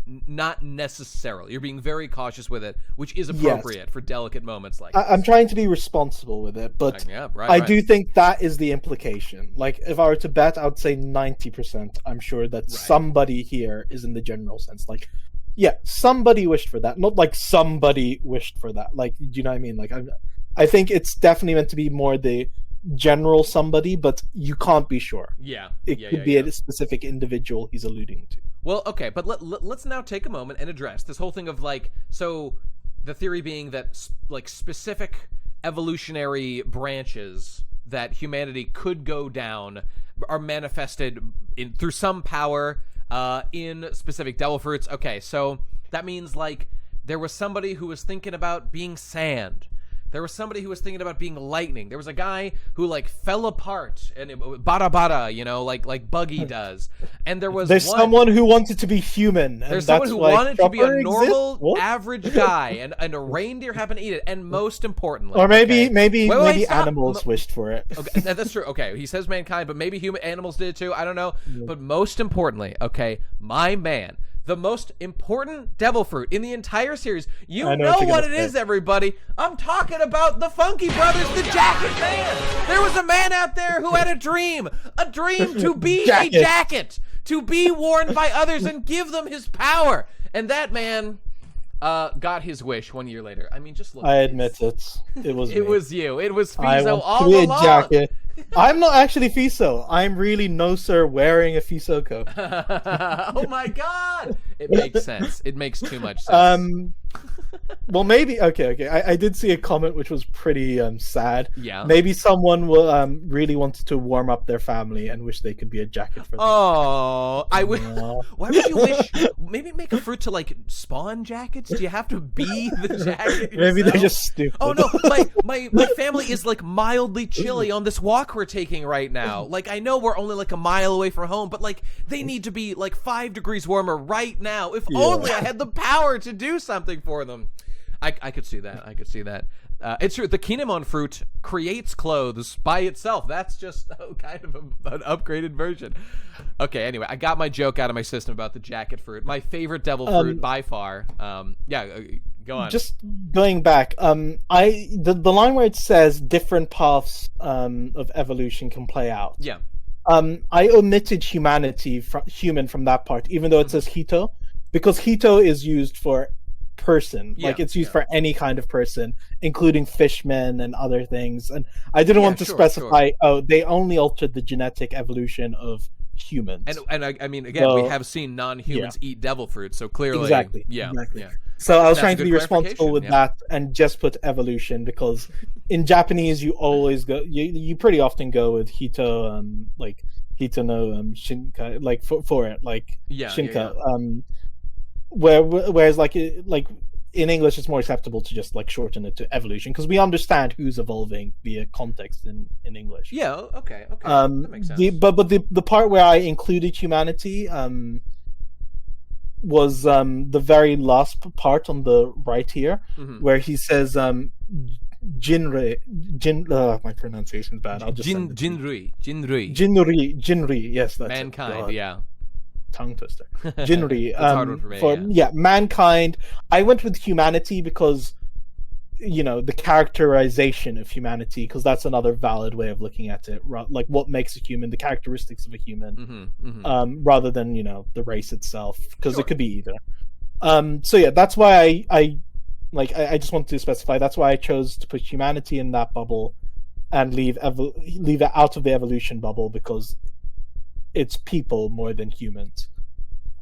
not necessarily. You're being very cautious with it, which is appropriate for delicate moments like this. I'm trying to be responsible with it, but I do think that is the implication. Like, if I were to bet, I would say 90%. I'm sure that somebody here is in the general sense. Like, somebody wished for that. Not like somebody wished for that. Like, do you know what I mean? Like, I think it's definitely meant to be more the general somebody, but you can't be sure. It could be a specific individual he's alluding to. Well, okay, but let's now take a moment and address this whole thing of like, so the theory being that like specific evolutionary branches that humanity could go down are manifested through some power in specific devil fruits. Okay, so that means like there was somebody who was thinking about being sand. There was somebody who was thinking about being lightning. There was a guy who like fell apart and bada bada, like Buggy does. And there's someone who wanted to be human. And there's someone who wanted to be a normal, average guy, and a reindeer happened to eat it. And most importantly, or maybe animals wished for it. Okay, that's true. Okay, he says mankind, but maybe animals did too. I don't know. Yeah. But most importantly, okay, my man. The most important devil fruit in the entire series. You know what it is, everybody. I'm talking about the Funky Brothers, the Jacket Man. There was a man out there who had a dream to be a jacket, to be worn by others and give them his power. And that man got his wish 1 year later. I mean, just look. I admit it. It was me. It was you. It was Feeso I want all to be along. A jacket. I'm not actually Feeso. I'm really no sir wearing a Feeso coat. Oh my god! It makes sense. It makes too much sense. Well, maybe okay. I did see a comment which was pretty sad. Yeah. Maybe someone will really wanted to warm up their family and wish they could be a jacket for them. Oh, I would. Why would you wish? Maybe make a fruit to like spawn jackets. Do you have to be the jacket yourself? Maybe they're just stupid. Oh no, my family is like mildly chilly on this walk we're taking right now. Like I know we're only like a mile away from home, but like they need to be like 5 degrees warmer right now. If only I had the power to do something for them. I could see that. It's true. The Kinemon fruit creates clothes by itself. That's just kind of an upgraded version. Okay, anyway, I got my joke out of my system about the jacket fruit. My favorite devil fruit by far. Go on. Just going back, the line where it says different paths of evolution can play out. Yeah. I omitted human from that part, even though it says Hito, because Hito is used for person. Like it's used for any kind of person, including fishmen and other things. And I didn't want to specify, they only altered the genetic evolution of humans. And I mean, again, we have seen non-humans eat devil fruit, so clearly... Exactly. So I was trying to be responsible with that and just put evolution, because in Japanese you always go, you pretty often go with Hito, like Hito no Shinka, like for it, like Shinka. Whereas like in English it's more acceptable to just like shorten it to evolution, because we understand who's evolving via context in English. Okay. That makes sense. But the part where I included humanity was the very last part on the right here, where he says my pronunciation's bad. I'll just send it. Jinri. Yes, that's Mankind. it. God, Yeah. tongue twister. Jinri. That's a hard one for me, yeah, mankind. I went with humanity because, the characterization of humanity, because that's another valid way of looking at it. Like what makes a human, the characteristics of a human, rather than the race itself, because it could be either. So yeah, that's why I just want to specify. That's why I chose to put humanity in that bubble, and leave it out of the evolution bubble, because it's people more than humans.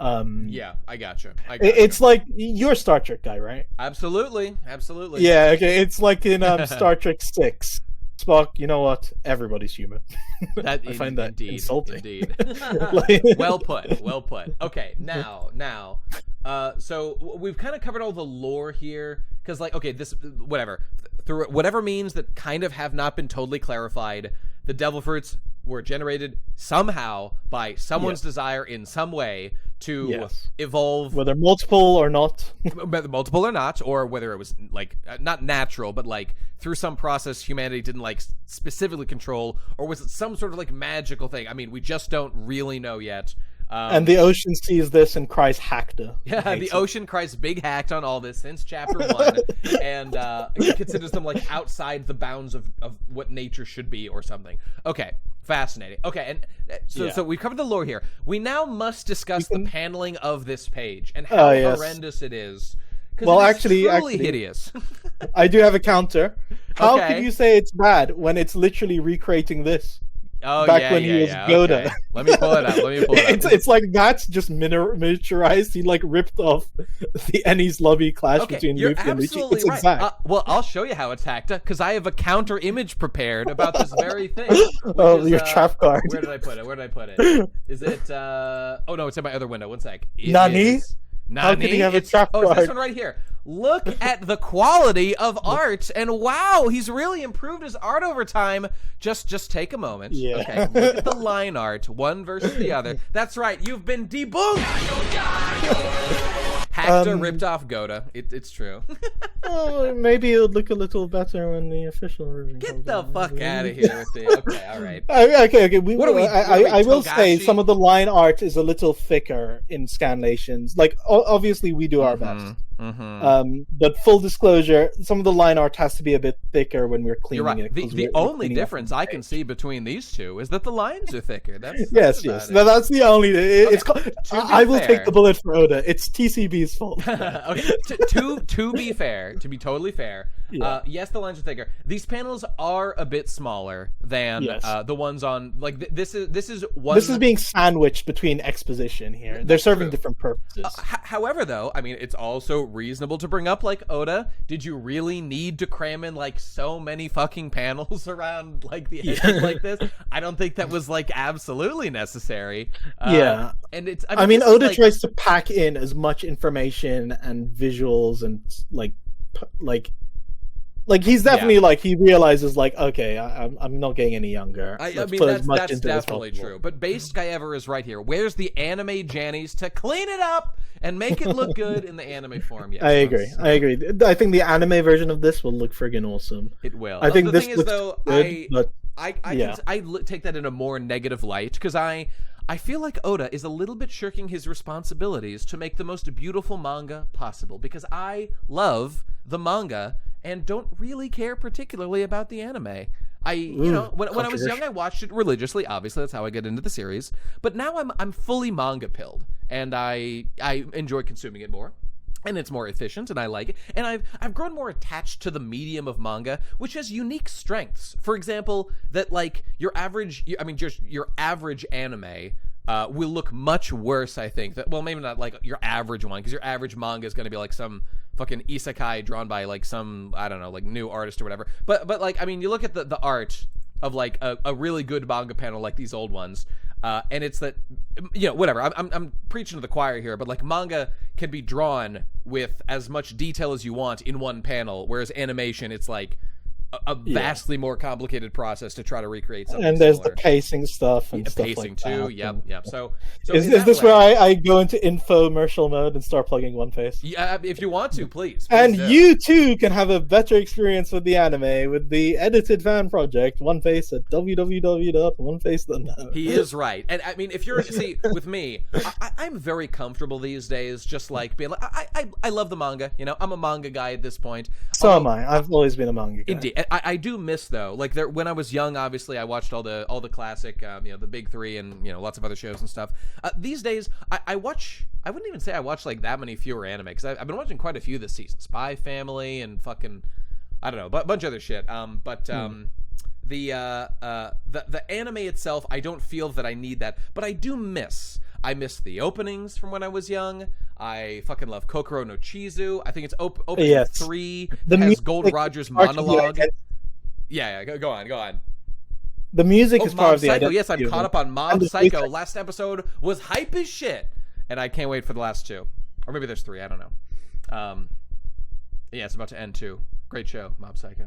Yeah, I gotcha. It's like, you're a Star Trek guy, right? Absolutely. Yeah, okay. It's like in Star Trek 6. Spock, you know what? Everybody's human. I find that insulting. Indeed. Well put. Okay, now. So we've kind of covered all the lore here, because through whatever means that kind of have not been totally clarified, the devil fruits were generated somehow by someone's desire in some way to evolve, whether multiple or not, or whether it was like not natural, but like through some process humanity didn't like specifically control, or was it some sort of like magical thing? I mean, we just don't really know yet. And the ocean sees this and cries hacked. Yeah, the ocean cries big hacked on all this since chapter 1, and it considers them like outside the bounds of what nature should be or something. Okay, fascinating. Okay, and so we've covered the lore here. We now must discuss the paneling of this page and how horrendous it is. Well, it is actually, truly hideous. I do have a counter. How can you say it's bad when it's literally recreating this? Oh, back when he was Yoda. Okay. Let me pull it up. It's like that's just miniaturized. He like ripped off the Ennie's lobby clash between Luffy and Lucci. It's right. exact. Well, I'll show you how it's hacked, because I have a counter image prepared about this very thing. Your trap card. Where did I put it? Is it? Oh no, it's in my other window. One sec. Nani? How can he have a trap card? It's this one right here. Look at the quality of art, and wow, he's really improved his art over time. Just take a moment. Yeah. Okay, look at the line art, one versus the other. That's right, you've been debunked. Hacked ripped off Goda. It's true. Oh, maybe it would look a little better when the official version. Get the fuck out of here with the. Okay, all right. Okay. I will Togashi? say some of the line art is a little thicker in scanlations. Like, obviously, we do our best. But full disclosure, some of the line art has to be a bit thicker when we're cleaning You're right. it. The only difference I can see between these two is that the lines are thicker. That's yes. about That's the only. It's. Okay, I will take the bullet for Oda. It's TCB's fault. Okay. To be fair, to be totally fair, yes, the lines are thicker. These panels are a bit smaller than the ones on this is one. This is being sandwiched between exposition here. They're serving different purposes. However, though, I mean, it's also reasonable to bring up, like, Oda, did you really need to cram in like so many fucking panels around like the edges like this? I don't think that was like absolutely necessary. And it's. I mean Oda tries to pack in as much information and visuals and like he's definitely he realizes okay, I'm not getting any younger. I mean that's definitely true. But Base Guy Ever is right here. Where's the anime Jannies to clean it up and make it look good in the anime form? Yes, I agree. I think the anime version of this will look friggin' awesome. It will. I think the this thing is, looks though, good, but I take that in a more negative light, because I feel like Oda is a little bit shirking his responsibilities to make the most beautiful manga possible, because I love the manga and don't really care particularly about the anime. When I was young, I watched it religiously. Obviously, that's how I get into the series. But now I'm fully manga pilled, and I enjoy consuming it more. And it's more efficient, and I like it. And I've grown more attached to the medium of manga, which has unique strengths. For example, that your average anime will look much worse, I think. Maybe not like your average one, because your average manga is going to be like some fucking isekai drawn by like some, I don't know, like new artist or whatever. But you look at the art of like a really good manga panel like these old ones. And it's that, whatever. I'm preaching to the choir here, but like manga can be drawn with as much detail as you want in one panel, whereas animation, it's like a vastly more complicated process to try to recreate something. And there's similar. the pacing stuff and stuff Pacing like too. that. Yep. So Is in that this way- where I go into infomercial mode and start plugging One Face? Yeah, if you want to, please. And do. you too can have a better experience with the anime with the edited fan project One Face at www.oneface.net. He is right. And I mean, if you're, see, with me, I'm very comfortable these days, just like being like, I love the manga, you know, I'm a manga guy at this point. So am I. I've always been a manga guy. Indeed. I do miss, though, like when I was young, obviously, I watched all the classic, you know, the big three and, you know, lots of other shows and stuff. These days, I wouldn't even say I watch like that many fewer anime, because I've been watching quite a few this season. Spy Family and fucking, I don't know, a bunch of other shit. The anime itself, I don't feel that I need that, but I do miss. I miss the openings from when I was young. I fucking love Kokoro no Chizu. I think it's opening 3 The has music Gold Roger's is part of the monologue. identity. Yeah, go on. The music is part Mob of the Psycho. identity. Yes, I'm caught up on Mob And the Psycho. voice Last episode was hype as shit, and I can't wait for the last 2. Or maybe there's 3, I don't know. Yeah, it's about to end too. Great show, Mob Psycho.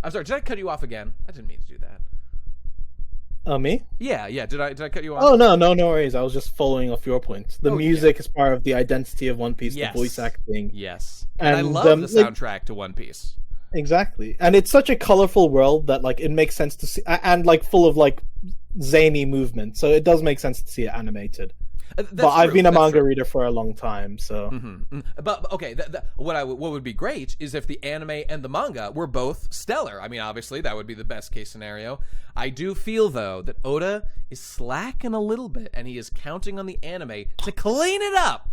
I'm sorry, did I cut you off again? I didn't mean to do that. Me? Yeah. Did I cut you off? Oh no worries. I was just following off your point. The music is part of the identity of One Piece. Yes. The voice acting. Yes. And I And, love the like- soundtrack to One Piece. Exactly, and it's such a colorful world that like it makes sense to see, and like full of like zany movement. So it does make sense to see it animated. But I've been a manga reader for a long time, so. But okay, what would be great is if the anime and the manga were both stellar. I mean, obviously that would be the best case scenario. I do feel though that Oda is slacking a little bit, and he is counting on the anime to clean it up.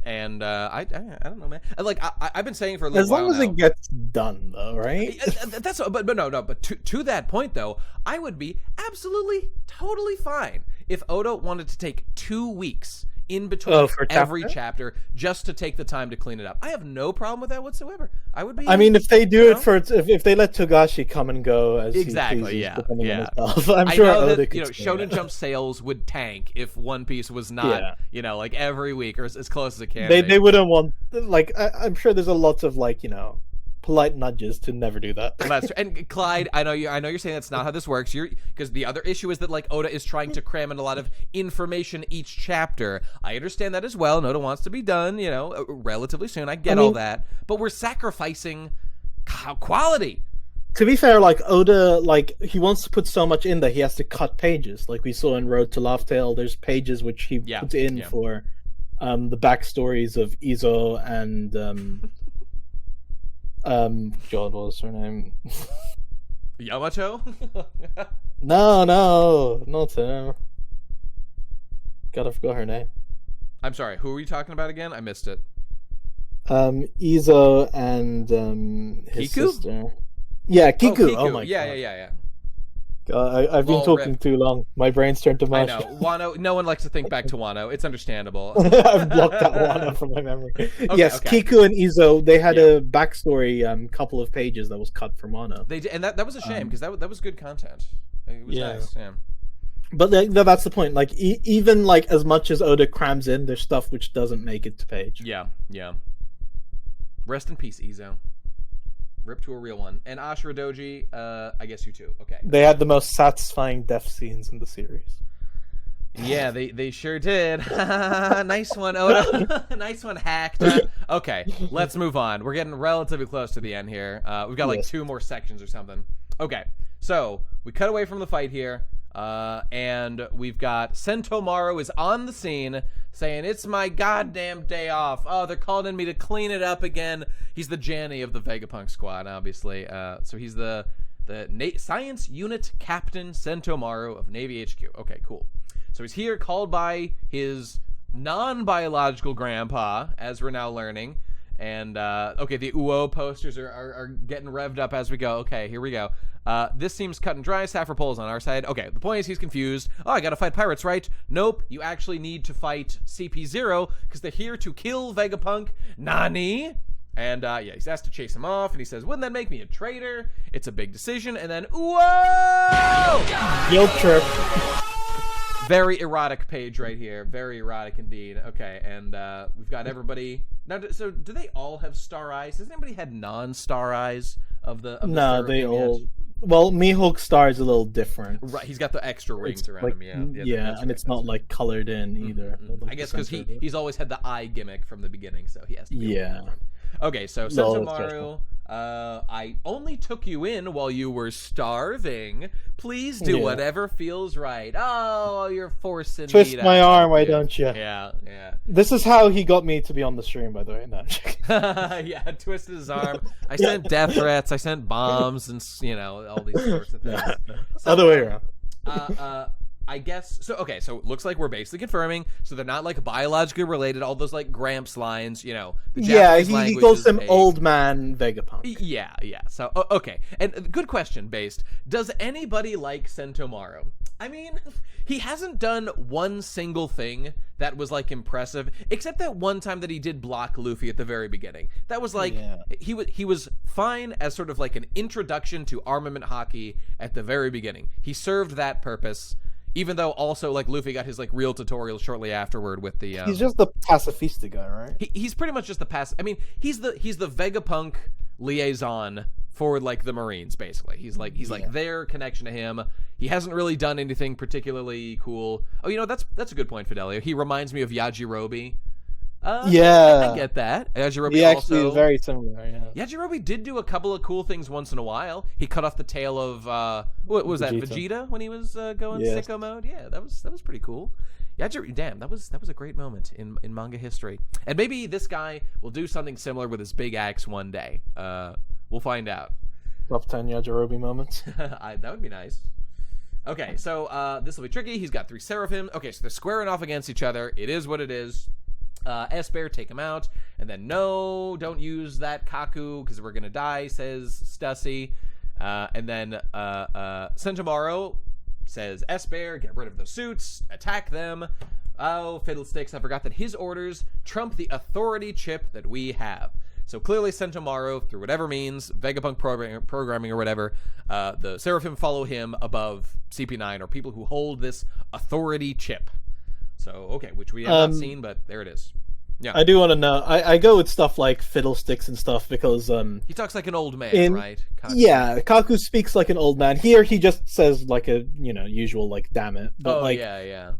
And I don't know, man. Like I've been saying for a little while As long as now, it gets done, though, right? That's but no. But to that point though, I would be absolutely totally fine if Oda wanted to take 2 weeks in between for every chapter just to take the time to clean it up. I have no problem with that whatsoever. I would be. I mean, if they do you it know? for if they let Togashi come and go as Exactly, he pleases, yeah, depending yeah. on himself, I'm I sure know Oda that, could you know, stay Shonen there. Jump sales would tank if One Piece was not, Yeah. you know, like every week or as close as it can. They be. wouldn't want like I'm sure there's a lot of like polite nudges to never do that. Well, that's true. And Clyde, I know you're saying that's not how this works. Because the other issue is that like Oda is trying to cram in a lot of information each chapter. I understand that as well. And Oda wants to be done, you know, relatively soon. I get all that, but we're sacrificing quality. To be fair, like Oda, like he wants to put so much in that he has to cut pages. Like we saw in Road to Laugh Tale, there's pages which he put in for the backstories of Izo and God, what was her name? Yamato? No, not her. God, I forgot her name. I'm sorry, who were you talking about again? I missed it. Izo and his Kiku? sister. Yeah, Kiku. Oh, my yeah, god. yeah. God, I've been Lol, talking rip. too long. My brain's turned to I mush. know. Wano, no one likes to think back to Wano. It's understandable. I've blocked that one out from my memory. Yes, okay. Kiku and Izo, they had a backstory couple of pages that was cut from Wano. They did, and that was a shame because that was good content. It was nice. Yeah. But that's the point. Like even like as much as Oda crams in, there's stuff which doesn't make it to page. Yeah. Rest in peace, Izo. Rip to a real one. And Ashura Doji, I guess you too. Okay. They had the most satisfying death scenes in the series. Yeah, they sure did. Nice one, Oda. Nice one, hacked. Okay, let's move on. We're getting relatively close to the end here. We've got like 2 more sections or something. Okay, so we cut away from the fight here, and we've got Sentomaru is on the scene saying, "It's my goddamn day off. Oh, they're calling in me to clean it up again." He's the Janny of the Vegapunk squad, obviously. So he's the Science Unit Captain Sentomaru of Navy HQ. Okay, cool. So he's here called by his non-biological grandpa, as we're now learning. And, okay, the Uo posters are getting revved up as we go. Okay, here we go. This seems cut and dry. Saffron is on our side. Okay, the point is he's confused. Oh, I gotta fight pirates, right? Nope, you actually need to fight CP0 because they're here to kill Vegapunk. Nani? And, he's asked to chase him off, and he says, "Wouldn't that make me a traitor? It's a big decision." And then, whoa! Guilt trip. Very erotic page right here. Very erotic indeed. Okay, and we've got everybody. Now, so do they all have star eyes? Has anybody had non-star eyes of the No, they seraphim yet? all. Well, Mihawk Star is a little different. Right, he's got the extra rings It's around like, him. Yeah, yeah, that's and right, it's not that's like colored in either. right. Like I guess the because center of it. he's always had the eye gimmick from the beginning, so he has to. Be Yeah. Okay, so No, it's Sentomaru, I only took you in while you were starving. Please do Yeah. whatever feels right. Oh, you're forcing me Twist to my help arm, why you. don't you? Yeah. This is how he got me to be on the stream, by the way. No, I'm joking. Yeah, twisted his arm. I sent death threats. I sent bombs, and all these sorts of things. Other way around. I guess so. Okay, so it looks like we're basically confirming. So they're not like biologically related. All those like Gramps lines, the Yeah, Japanese he language calls is him a- old man Vegapunk. Yeah. So okay, and good question. Based, does anybody like Sentomaru? I mean, he hasn't done one single thing that was like impressive, except that one time that he did block Luffy at the very beginning. That was like he was fine as sort of like an introduction to armament hockey at the very beginning. He served that purpose. Even though also like Luffy got his like real tutorial shortly afterward with the He's just the pacifista guy, right? he's pretty much just the pass. I mean, he's the Vegapunk liaison for like the Marines basically. He's like their connection to him. He hasn't really done anything particularly cool. Oh, that's a good point, Fidelio. He reminds me of Yajirobe. Yeah. I get that. Yajirobe He actually also is very similar, yeah. Yajirobe did do a couple of cool things once in a while. He cut off the tail of what was that, Vegeta when he was going Yes. sicko mode. Yeah, that was pretty cool. Yajirobe, damn, that was a great moment in manga history. And maybe this guy will do something similar with his big axe one day. We'll find out. Top 10 Yajirobe moments. That would be nice. Okay, so this will be tricky. He's got 3 Seraphim. Okay, so they're squaring off against each other. It is what it is. S-Bear, take him out. And then, no, don't use that Kaku because we're going to die, says Stussy. And then Sentomaru says, S-Bear, get rid of the suits, attack them. Oh, fiddlesticks, I forgot that his orders trump the authority chip that we have. So clearly Sentomaru, through whatever means, Vegapunk programming or whatever, the Seraphim follow him above CP9, or people who hold this authority chip. So, okay, which we have not seen, but there it is. Yeah. I do want to know. I go with stuff like fiddlesticks and stuff because He talks like an old man, right? Kaku. Yeah, Kaku speaks like an old man. Here he just says like a usual like damn it. But yeah.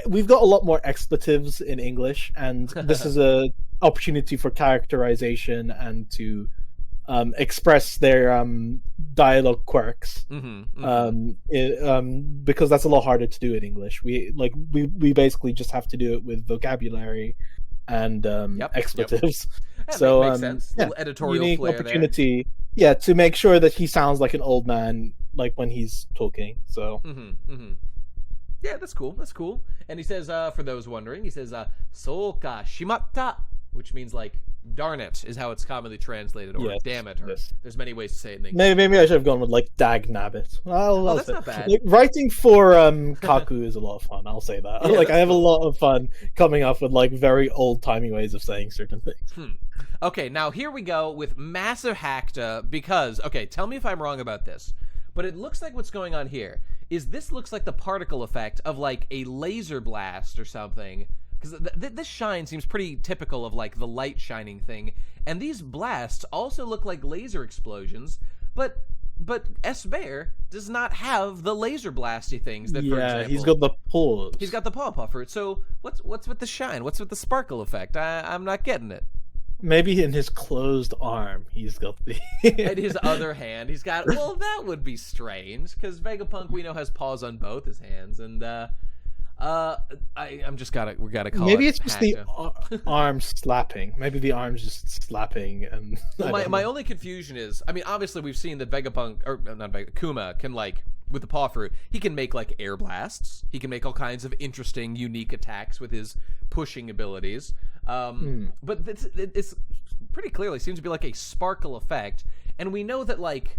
We've got a lot more expletives in English, and this is a opportunity for characterization and to express their dialogue quirks. Because that's a lot harder to do in English. We basically just have to do it with vocabulary and expletives. Yeah, so makes sense. Little editorial unique flair opportunity. Yeah, to make sure that he sounds like an old man, like when he's talking. So. Yeah, that's cool. And he says, for those wondering, he says, "Soka shimatta," which means like "darn it" is how it's commonly translated, or Yes, "damn it," or yes. there's many ways to say it in English. Maybe I should have gone with like dag nabbit. That's not bad. Like, writing for Kaku is a lot of fun. I'll say that. Yeah, like I have a lot of fun coming up with like very old timey ways of saying certain things. Okay, now here we go with massive hackta because, okay, tell me if I'm wrong about this, but it looks like what's going on here is this looks like the particle effect of like a laser blast or something, because this shine seems pretty typical of like the light shining thing, and these blasts also look like laser explosions, but S-Bear does not have the laser blasty things that, for example, he's got the pause. He's got the paw puffer. So what's with the shine? What's with the sparkle effect? I'm not getting it. Maybe in his closed arm, he's got the. At his other hand, he's got. Well, that would be strange because Vegapunk we know has paws on both his hands, and we gotta call. Maybe it it's just the hackta. arm slapping. Maybe the arm's just slapping, and Well, my only confusion is, I mean, obviously we've seen that Vegapunk or not Vegapunk, Kuma can like with the paw fruit, he can make like air blasts. He can make all kinds of interesting, unique attacks with his pushing abilities. But it's pretty clearly seems to be like a sparkle effect, and we know that like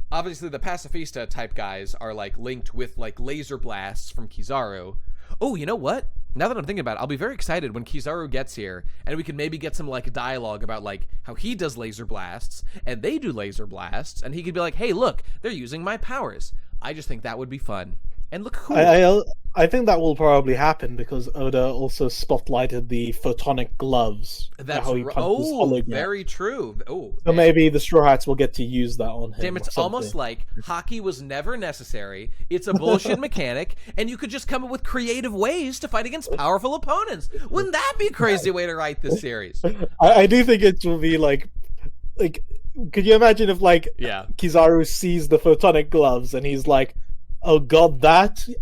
obviously the pacifista type guys are like linked with like laser blasts from Kizaru. Oh, you know what? Now that I'm thinking about it, I'll be very excited when Kizaru gets here, and we can maybe get some like dialogue about like how he does laser blasts and they do laser blasts, and he could be like, "Hey, look, they're using my powers." I just think that would be fun. and look cool. I think that will probably happen because Oda also spotlighted the photonic gloves. That's how he punches holograms. very true. Oh, So maybe the Straw Hats will get to use that on him. damn, it's almost like hockey was never necessary. It's a bullshit mechanic, and you could just come up with creative ways to fight against powerful opponents. Wouldn't that be a crazy way to write this series? I do think it will be like, could you imagine if Yeah. Kizaru sees the photonic gloves and he's like, "Oh God,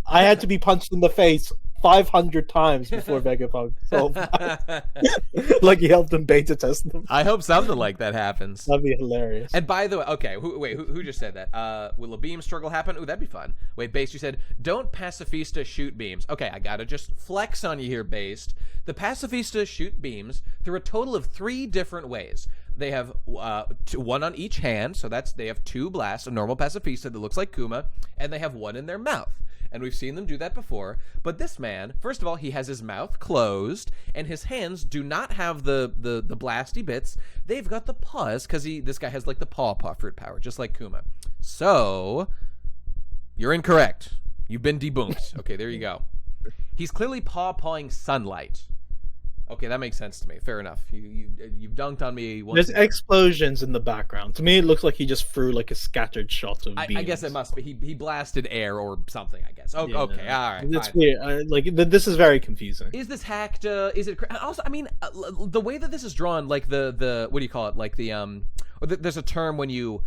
I had to be punched in the face 500 times before Vegapunk solved that." Like he helped him beta test them. I hope something like that happens. That'd be hilarious. And by the way, okay, who just said that? Will a beam struggle happen? Ooh, that'd be fun. Wait, Based, you said, don't Pacifista shoot beams. Okay, I gotta just flex on you here, Based. The Pacifista shoot beams through a total of 3 different ways. They have one on each hand, so they have 2 blasts, a normal Pacifista that looks like Kuma, and they have one in their mouth. And we've seen them do that before. But this man, first of all, he has his mouth closed, and his hands do not have the blasty bits. They've got the paws, because this guy has like the paw fruit power, just like Kuma. So, you're incorrect. You've been debunked. Okay, there you go. He's clearly pawing sunlight. Okay, that makes sense to me. Fair enough. You've dunked on me once. There's explosions in the background. To me, it looks like he just threw like a scattered shot of beams. I guess it must be. He blasted air or something, I guess. Oh, Yeah, okay, all right. It's fine. weird. This is very confusing. Is this hacked? Is it also? I mean, the way that this is drawn, like the what do you call it? Like there's a term when you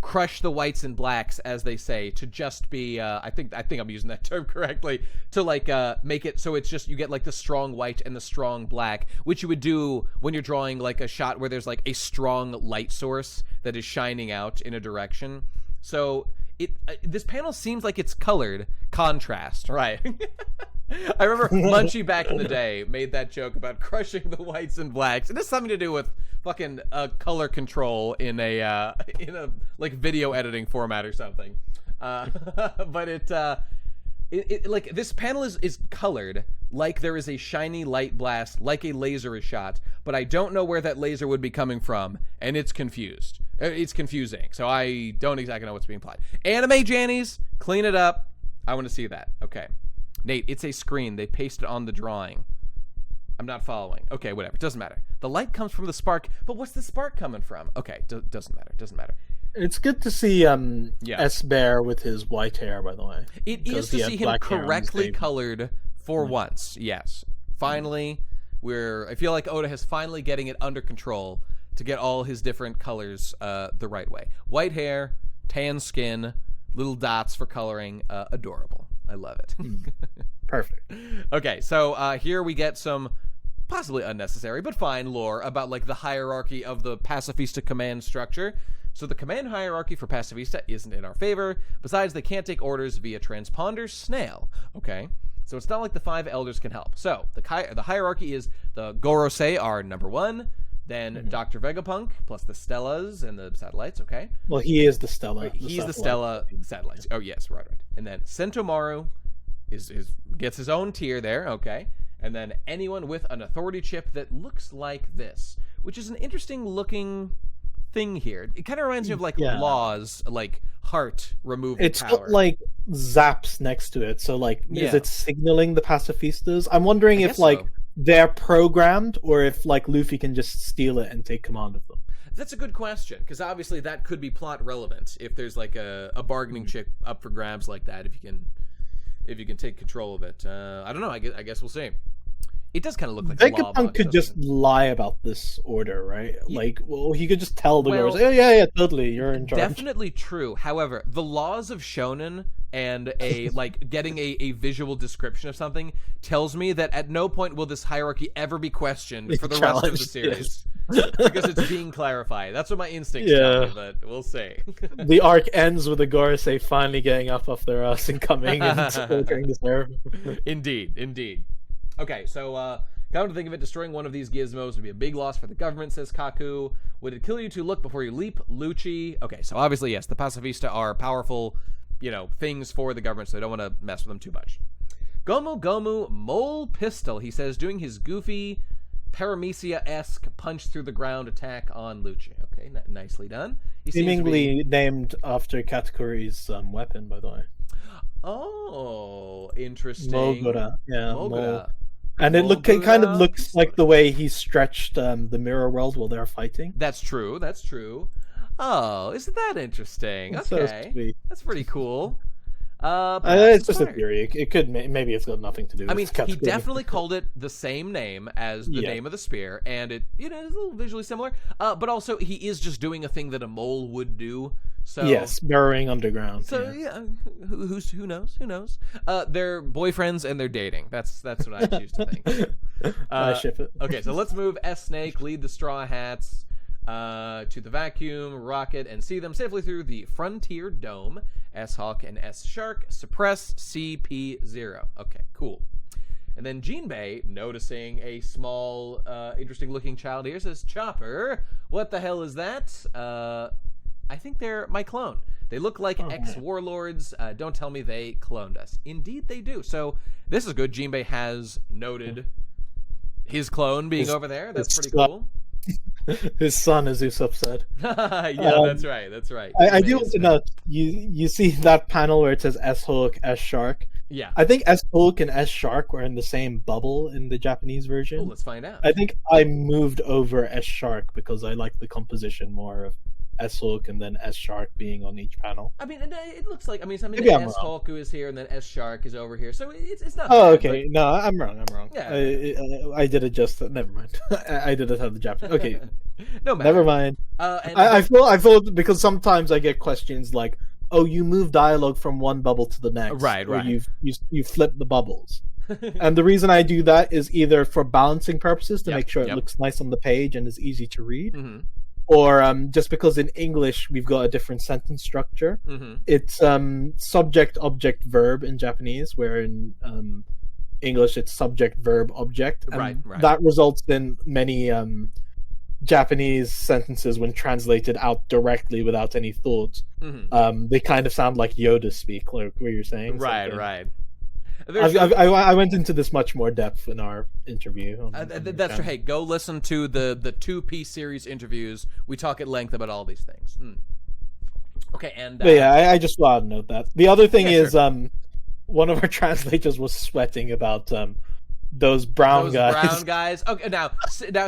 crush the whites and blacks, as they say, to just be. I think I'm using that term correctly. To like make it so it's just you get like the strong white and the strong black, which you would do when you're drawing like a shot where there's like a strong light source that is shining out in a direction. So this panel seems like it's colored contrast, right? I remember Munchie back in the day made that joke about crushing the whites and blacks. It has something to do with fucking color control in a like video editing format or something. But it like this panel is colored like there is a shiny light blast, like a laser is shot, but I don't know where that laser would be coming from, and it's confused. It's confusing, so I don't exactly know what's being implied. Anime Jannies, clean it up. I want to see that. Okay. Nate, it's a screen. They pasted on the drawing. I'm not following. Okay, whatever. Doesn't matter. The light comes from the spark, but what's the spark coming from? Okay, doesn't matter. Doesn't matter. It's good to see S-Bear with his white hair, by the way. It is to see him correctly colored for once. Yes. Finally, I feel like Oda has finally getting it under control to get all his different colors the right way. White hair, tan skin, little dots for coloring. Adorable. I love it. Perfect. Okay, so here we get some possibly unnecessary, but fine lore about like the hierarchy of the Pacifista command structure. So the command hierarchy for Pacifista isn't in our favor. Besides, they can't take orders via transponder snail. Okay, so it's not like the 5 elders can help. So the hierarchy is the Gorosei are number 1, then Dr. Vegapunk plus the Stellas and the satellites. Okay. Well, he is the Stella. He's the Stella satellites. Oh yes, right. And then Sentomaru gets his own tier there. Okay. And then anyone with an authority chip that looks like this, which is an interesting looking thing here. It kind of reminds me of like Law's like heart removal It's power. got like zaps next to it, so like is it signaling the Pacifistas? I'm wondering if like they're programmed or if like Luffy can just steal it and take command of them. That's a good question, because obviously that could be plot relevant if there's like a bargaining chip up for grabs like that. If you can take control of it, I don't know. I guess we'll see. It does kind of look like Vegapunk could just lie about this order, right? Like, well, he could just tell the girls, "Oh yeah, totally, you're in charge." Definitely true. However, the laws of shonen and a like getting a visual description of something tells me that at no point will this hierarchy ever be questioned for the rest of the series, because it's being clarified. That's what my instincts tell me, but we'll see. The arc ends with the Gorosei finally getting up off their ass and coming and ordering this air. Indeed. Okay, so come to think of it, destroying one of these gizmos would be a big loss for the government, says Kaku. Would it kill you to look before you leap, Lucci? Okay, so obviously, yes, the Pacifista are powerful, things for the government, so they don't want to mess with them too much. Gomu Mole Pistol, he says, doing his goofy Paramecia-esque punch through the ground attack on Lucci. Okay, nicely done. He Seemingly named after Katakuri's weapon, by the way. Oh, interesting. Mogura. Yeah, Mogura. and it kind of Mogura. looks like the way he stretched the mirror world while they're fighting. That's true. That's true. Oh, isn't that interesting? It's so Okay, sweet. that's pretty cool. It's just a theory. It could maybe it's got nothing to do. I with mean, he Katsugumi. definitely called it the same name as the Yeah. name of the spear, and it is a little visually similar. But also, he is just doing a thing that a mole would do. So Yes, burrowing underground. So yeah, who knows? Who knows? They're boyfriends and they're dating. That's what I choose to think. I ship it. Okay, so let's move S Snake, lead the Straw Hats to the vacuum rocket and see them safely through the Frontier Dome. S Hawk and S Shark suppress CP0. Okay, cool. And then Jinbei, noticing a small, interesting-looking child here, says, "Chopper, what the hell is that?" I think they're my clone. They look like ex-warlords. Don't tell me they cloned us. Indeed, they do. So this is good. Jinbei has noted his clone being over there. That's pretty cool. His son, as Usopp said. Yeah, that's right. That's right. I Jinbei do is want to note, you see that panel where it says S Hawk, S Shark. Yeah. I think S Hawk and S Shark were in the same bubble in the Japanese version. Oh, let's find out. I think I moved over S Shark because I like the composition more of S Hawk and then S Shark being on each panel. I mean, it looks like. I mean, Maybe I'm S wrong. Hawk is here, and then S Shark is over here. So it's not. Oh, bad, okay. No, I'm wrong. Yeah. I did it just. Never mind. I did it on the Japanese. Okay. but no matter. Never mind. And I thought because sometimes I get questions like, "Oh, you move dialogue from one bubble to the next, Right, or right. you flip the bubbles." And the reason I do that is either for balancing purposes to Yep, make sure it yep. looks nice on the page and is easy to read, Mhm, or just because in English we've got a different sentence structure. mhm. It's subject, object, verb in Japanese, where in English it's subject, verb, object. And Right, right. that results in many Japanese sentences when translated out directly without any thought. Mhm. They kind of sound like Yoda speak, like what you're saying. Right, something. right. I went into this much more depth in our interview. on your That's true. channel. Hey, go listen to the 2-piece series interviews. We talk at length about all these things. Okay, and But yeah, I just wanted to note that. The other thing Yeah, is, one of our translators was sweating about those brown guys. Okay, now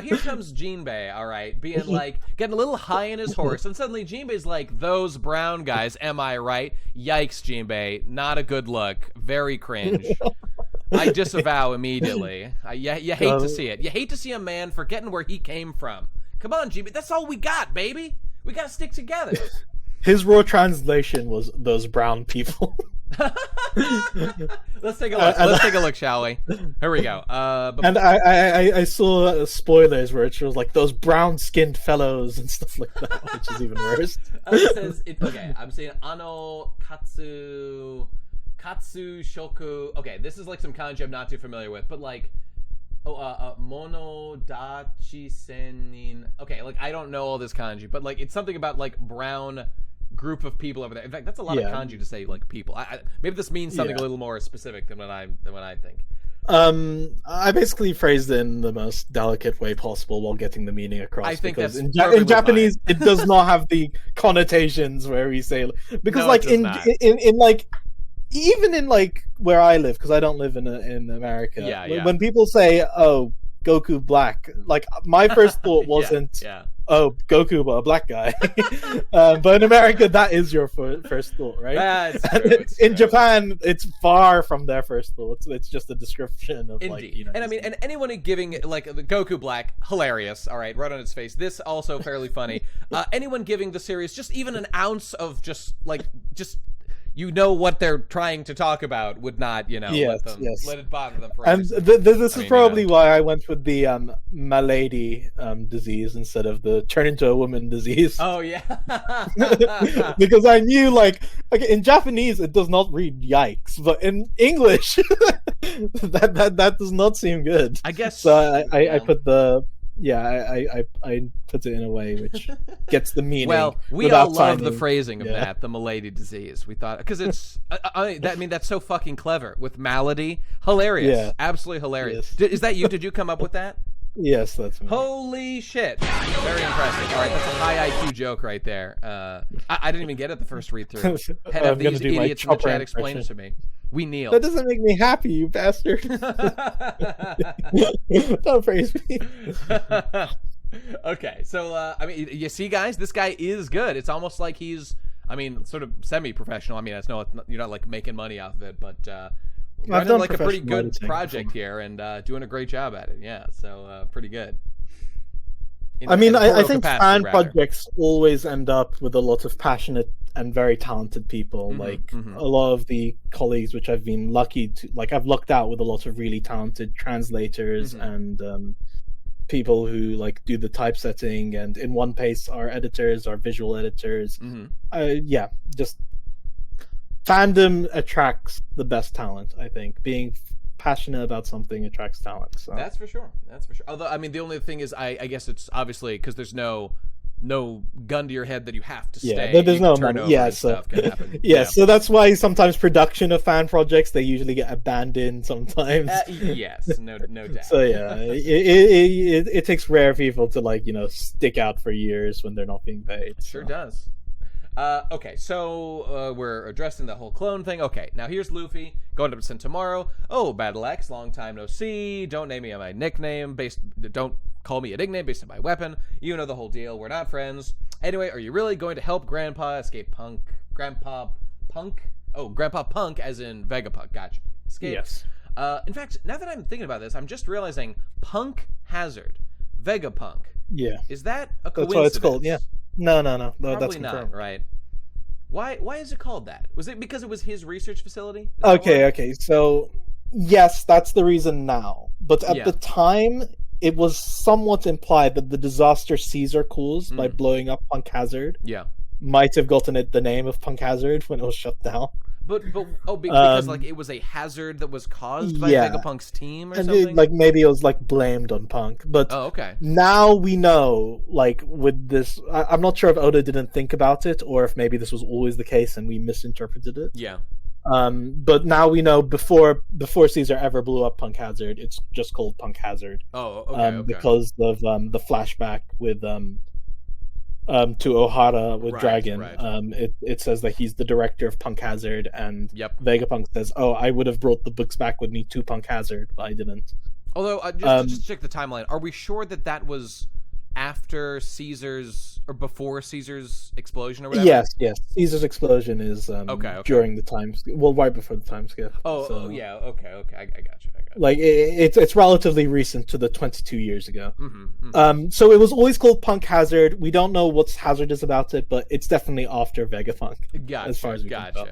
here comes Jinbei. All right, being like getting a little high in his horse, and suddenly Jinbei's like, "Those brown guys, am I right?" Yikes, Jinbei, not a good look. Very cringe. I disavow immediately. You hate to see it. You hate to see a man forgetting where he came from. Come on, Jinbei, that's all we got, baby. We gotta stick together. His raw translation was those brown people. Let's take a look. Let's take a look, shall we? Here we go. And I saw spoilers where it shows like those brown-skinned fellows and stuff like that, which is even worse. It says okay. I'm saying ano katsu shoku. Okay, this is like some kanji I'm not too familiar with, but like mono dachi senin. Okay, like I don't know all this kanji, but like it's something about like brown group of people over there. In fact, that's a lot of kanji to say like people. Maybe this means something a little more specific than what I think. I basically phrased it in the most delicate way possible while getting the meaning across. I think because that's in perfectly Japanese fine. it does not have the connotations where we say because No, like it does not. in like even in like where I live because I don't live in America. Yeah. When people say "Oh, Goku black," like my first thought wasn't Yeah. "Oh, Goku, but a black guy." But in America, that is your first thought, right? That's And true. It's in true. Japan, it's far from their first thought. It's just a description of Indeed. like, you know. And I mean, and anyone giving like the Goku Black, hilarious. All right, right on its face. This also fairly funny. Anyone giving the series just even an ounce of just you know what they're trying to talk about would not Yes, yes. let it bother them for And any this is mean, probably why I went with the malady disease instead of the turn into a woman disease. Oh yeah. Because I knew like in Japanese it does not read yikes, but in English that does not seem good. I guess So I put the I put it in a way which gets the meaning. well, we without all love the finding- phrasing of yeah. that, the malady disease. We thought because it's, I mean, that's so fucking clever with malady, hilarious, Yeah. absolutely hilarious. Yes. Is that you? Did you come up with that? Yes, that's me. Holy shit! Very impressive. All right, that's a high IQ joke right there. I didn't even get it the first read through. Had I'm gonna these do my idiots in the Chopper chat explain it to impression. me. We kneel. That doesn't make me happy, you bastard. Don't praise me. Okay, so I mean, you see, guys, this guy is good. It's almost like he's, I mean, sort of semi-professional. I mean, it's no, you're not like making money off of it, but running done like a pretty professional good editing project before. here and doing a great job at it. Yeah, so pretty good. I mean, I editorial think capacity, fan rather. projects always end up with a lot of passionate and very talented people. Like a lot of the colleagues which I've been lucky to, like I've lucked out with a lot of really talented translators and people who like do the typesetting, and in one pace are editors, are visual editors. Yeah, just fandom attracts the best talent. I think being passionate about something attracts talent. So. That's for sure. That's for sure. Although, I mean, the only thing is, I guess it's obviously because there's no gun to your head that you have to stay. Yeah, there's You no can turn money. over Yeah, and so stuff can happen. yeah, so that's why sometimes production of fan projects they usually get abandoned sometimes. Yes, no doubt. So yeah, it takes rare people to like stick out for years when they're not being paid. Sure does. Okay, so we're addressing the whole clone thing. Okay, now here's Luffy going to send tomorrow. Oh, Battle X, long time no see. Don't name me on my nickname. Don't call me a nickname based on my weapon. You know the whole deal. We're not friends. Anyway, are you really going to help Grandpa escape Punk? Grandpa Punk? Oh, Grandpa Punk, as in Vegapunk. Gotcha. Escape. Yes. In fact, now that I'm thinking about this, I'm just realizing Punk Hazard, Vegapunk. Yeah. Is that a That's coincidence? what it's called. Yeah. No, Probably that's not, confirmed. right? Why is it called that? Was it because it was his research facility? Is that Okay, why? okay. So yes, that's the reason now. But at Yeah. the time, it was somewhat implied that the disaster Caesar caused by blowing up Punk Hazard Yeah. might have gotten it the name of Punk Hazard when it was shut down. But because like it was a hazard that was caused by yeah. Vegapunk's team or And something. maybe it was like blamed on Punk. But Oh, okay. now we know, like with this, I'm not sure if Oda didn't think about it or if maybe this was always the case and we misinterpreted it. Yeah. But now we know before Caesar ever blew up Punk Hazard, it's just called Punk Hazard. Oh, okay. Because of the flashback with to Ohara with Right, Dragon. right. It says that he's the director of Punk Hazard, and Yep. Vegapunk says, "Oh, I would have brought the books back with me to Punk Hazard, but I didn't." Although, just to check the timeline, are we sure that was after Caesar's or before Caesar's explosion or whatever? Yes. Caesar's explosion is Okay. during the time skip. Well, right before the time skip. Oh, yeah. Okay. I got you. Like it's relatively recent to the 22 years ago. Mm-hmm. So it was always called Punk Hazard. We don't know what's hazardous about it, but it's definitely after Vegapunk. Gotcha. As far as we can tell.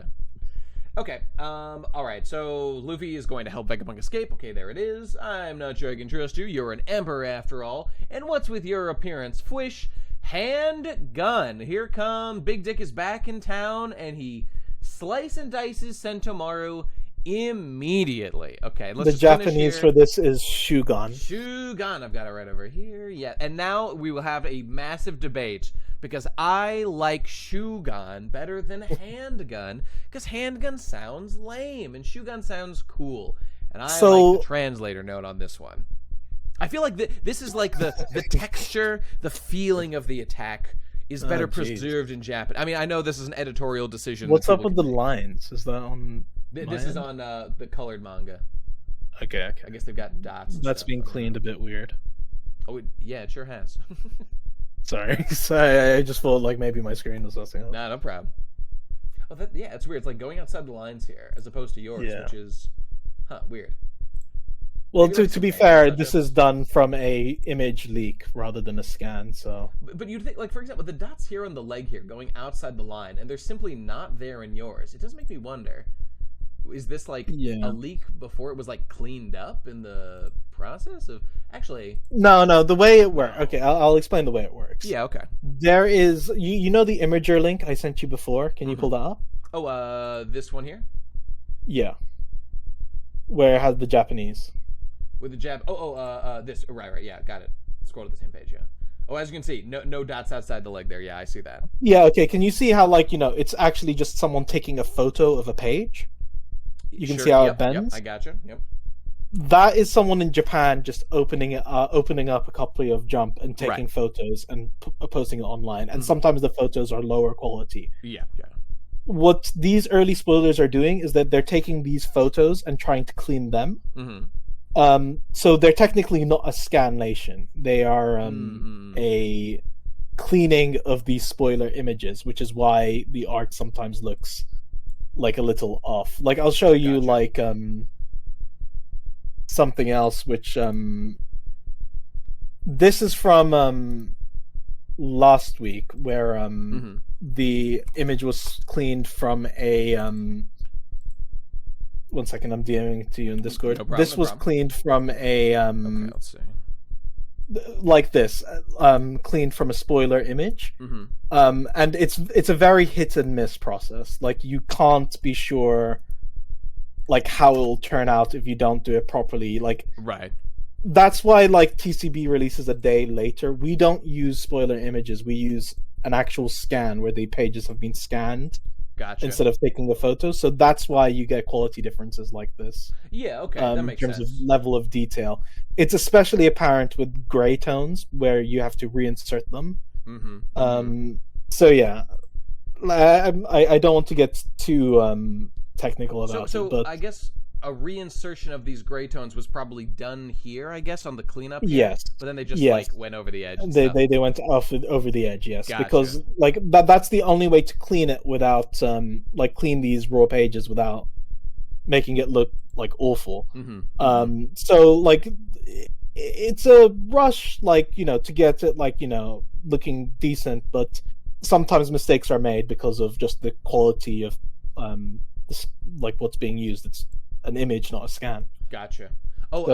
Okay. All right. So Luffy is going to help Vegapunk escape. Okay, there it is. I'm not sure I can trust you. You're an emperor after all. And what's with your appearance? Fwish. Handgun. Here come Big Dick is back in town, and he slice and dices Sentomaru immediately. Okay, let's The just finish Japanese here. for this is Shugon. Shugon, I've got it right over here. Yeah, and now we will have a massive debate because I like Shugon better than Handgun because Handgun sounds lame and Shugon sounds cool. And I like the translator note on this one. I feel like this is like the texture, the feeling of the attack is better preserved in Japan. I mean, I know this is an editorial decision. What's up with the lines? Is that on? This is on the colored manga. Okay. I guess they've got dots. And That's stuff being on it. cleaned a bit weird. Oh, yeah, it sure has. Sorry, I just thought like maybe my screen was messing up. No problem. Oh, yeah, it's weird. It's like going outside the lines here, as opposed to yours, Yeah. which is, weird. Well, Maybe that's to be okay, fair, it's not this just- is done from a image leak rather than a scan. So But you'd think, like, for example, the dots here on the leg here, going outside the line, and they're simply not there in yours. It does make me wonder, is this like a leak before it was like cleaned up in the process of actually? no, the way it works. Okay, I'll explain the way it works. Yeah, okay. There is you know the Imager link I sent you before. Can you pull that up? Oh, this one here Yeah, where it has the Japanese. with the jab. This. Right. Yeah, got it. Scroll to the same page. Yeah. Oh, as you can see, no dots outside the leg there. Yeah, I see that. Yeah, okay. Can you see how, like, it's actually just someone taking a photo of a page? You can see how it bends? Yep, I gotcha. Yep. that is someone in Japan just opening up a copy of Jump and taking Right. photos and posting it online. And sometimes the photos are lower quality. Yeah. What these early spoilers are doing is that they're taking these photos and trying to clean them. So they're technically not a scanlation. They are a cleaning of these spoiler images, which is why the art sometimes looks like a little off. Like I'll show you like something else, which this is from last week, where the image was cleaned from a 1 second, I'm DMing it to you in Discord. No problem, this no was problem. cleaned from a Okay, let's see. like this, cleaned from a spoiler image. And it's a very hit and miss process. Like you can't be sure like how it'll turn out if you don't do it properly. Like Right. that's why like TCB releases a day later. We don't use spoiler images. We use an actual scan where the pages have been scanned Gotcha. instead of taking the photos. So that's why you get quality differences like this. Yeah. Okay. That makes in terms sense. of level of detail. It's especially apparent with gray tones where you have to reinsert them. So yeah, I don't want to get too technical about So it, but I guess a reinsertion of these gray tones was probably done here, I guess, on the cleanup. Here, yes, but then they just yes. like went over the edge. And they stuff. they went over the edge, yes, Gotcha. because like that's the only way to clean it without like clean these raw pages without making it look like awful. So like it's a rush, like to get it like looking decent, but sometimes mistakes are made because of just the quality of this, like what's being used. It's an image, not a scan. Gotcha. Oh,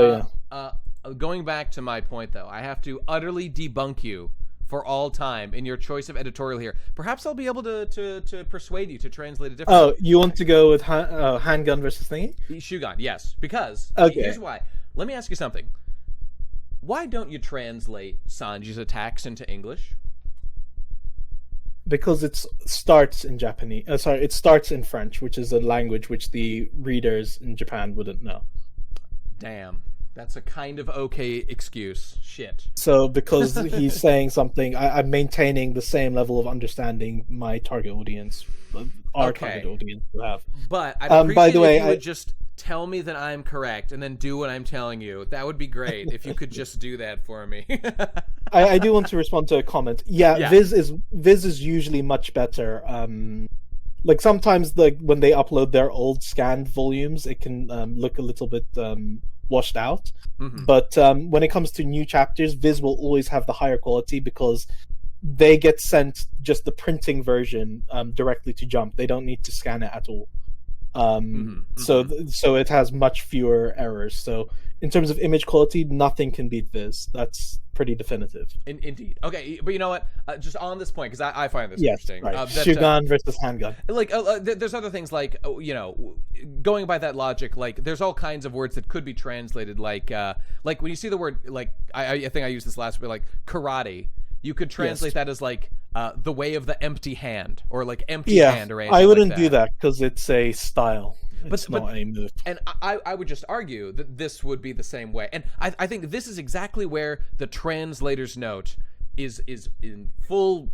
So, going back to my point, though, I have to utterly debunk you for all time in your choice of editorial here. Perhaps I'll be able to persuade you to translate it differently. Oh, you want to go with handgun versus thingy? Shogun, yes. Because, Okay. here's why. Let me ask you something. Why don't you translate Sanji's attacks into English? Because it starts in Japanese. It starts in French, which is a language which the readers in Japan wouldn't know. Damn. That's a kind of okay excuse. Shit. So because he's saying something, I'm maintaining the same level of understanding my target audience, our target audience will have. But I'd appreciate by the way, if you would just tell me that I'm correct and then do what I'm telling you. That would be great if you could just do that for me. I do want to respond to a comment. Yeah. Viz is usually much better. Like sometimes when they upload their old scanned volumes, it can look a little bit washed out. But when it comes to new chapters, Viz will always have the higher quality because they get sent just the printing version directly to Jump. They don't need to scan it at all. So it has much fewer errors. So in terms of image quality, nothing can beat Viz. That's pretty definitive. Indeed. Okay, but you know what? Just on this point, because I find this interesting. Right. Shogun versus handgun. Like, there's other things like, going by that logic, like, there's all kinds of words that could be translated, like when you see the word, like, I think I used this last week, like, karate. You could translate that as, like, the way of the empty hand, or, like, empty hand, or anything I wouldn't like do that, because it's a style. It's But- not a move. And I would just argue that this would be the same way. And I think this is exactly where the translator's note is in full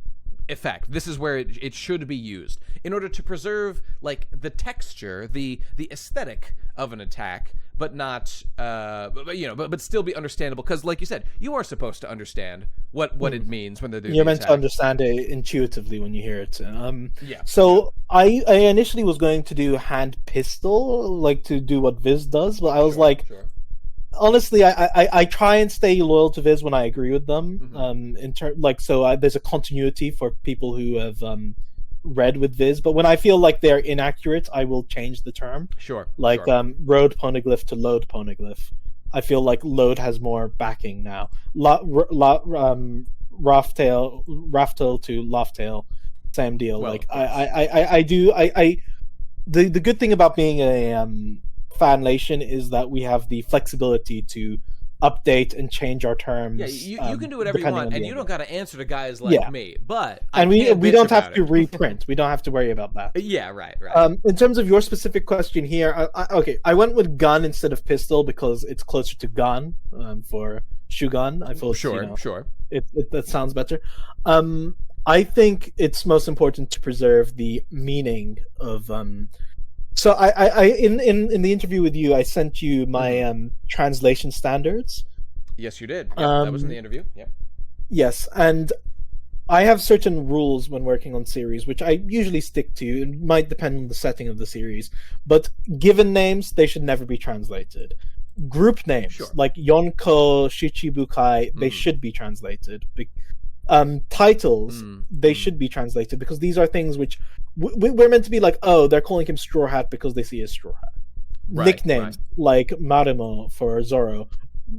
effect. This is where it should be used in order to preserve like the texture, the aesthetic of an attack, but not but still be understandable, because like you said, you are supposed to understand what it means when they're doing You're the meant to attack. understand it intuitively when you hear it. Yeah. So I initially was going to do hand pistol, like to do what Viz does, but I was like, Sure. honestly, I try and stay loyal to Viz when I agree with them. There's a continuity for people who have read with Viz, but when I feel like they're inaccurate, I will change the term. Sure. Like sure. road poneglyph to load poneglyph. I feel like load has more backing now. Raftail to Loftail, same deal. Well, like the good thing about being a fanlation is that we have the flexibility to update and change our terms. Yeah, you can do whatever you want, and you don't got to answer to guys like me. But we don't have to reprint. We don't have to worry about that. Yeah, right. In terms of your specific question here, I went with gun instead of pistol because it's closer to gun for Shugun. I feel sure. That sounds better. I think it's most important to preserve the meaning of. So I in the interview with you, I sent you my translation standards. Yes, you did. Yeah, that was in the interview. Yeah. Yes, and I have certain rules when working on series, which I usually stick to. It might depend on the setting of the series, but given names, they should never be translated. Group names like Yonko, Shichibukai, they should be translated. Titles, they should be translated because these are things which we're meant to be like, oh, they're calling him Straw Hat because they see a straw hat. Nicknames like Marimo for Zoro,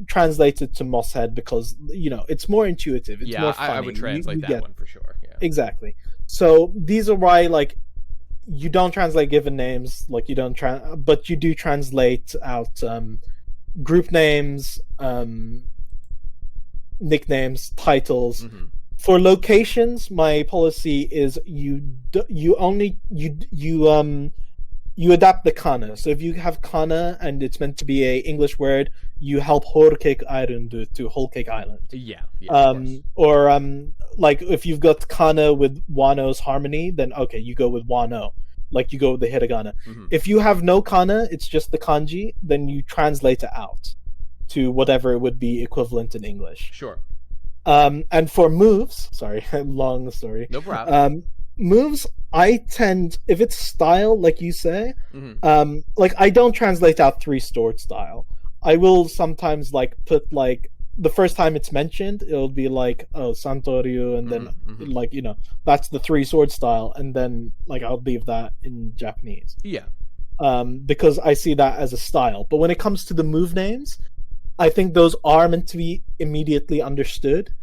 translated to Mosshead because it's more intuitive. It's more funny. I would translate that one for sure. Yeah. Exactly. So these are why you don't translate given names, you don't but you do translate out group names, nicknames, titles. For locations, my policy is you adapt the kana. So if you have kana and it's meant to be a English word, you help Whole-cake Island to Whole-cake Island. Yeah. Or if you've got kana with Wano's harmony, then okay, you go with Wano. You go with the hiragana. If you have no kana, it's just the kanji, then you translate it out to whatever it would be equivalent in English. Sure. And for moves, sorry, long story. No problem. Moves, I tend, if it's style, like you say, I don't translate out 3-stored style. I will sometimes put the first time it's mentioned, it'll be Santoryu, and then that's the 3-sword style, and then I'll leave that in Japanese. Yeah. Because I see that as a style. But when it comes to the move names, I think those are meant to be immediately understood.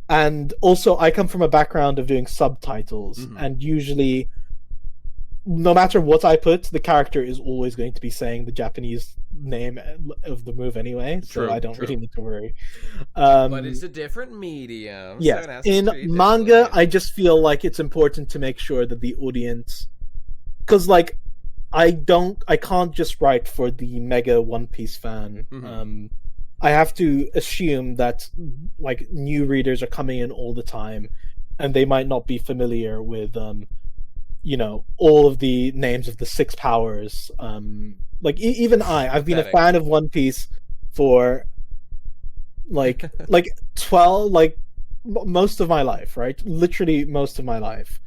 And also, I come from a background of doing subtitles, and usually, no matter what I put, the character is always going to be saying the Japanese name of the move anyway, so I don't really need to worry. But it's a different medium. Yeah, so in manga, I just feel like it's important to make sure that the audience... Because, I can't just write for the mega One Piece fan. I have to assume that new readers are coming in all the time, and they might not be familiar with all of the names of the 6 powers. Even I've been a fan of One Piece for 12 most of my life, right? Literally most of my life.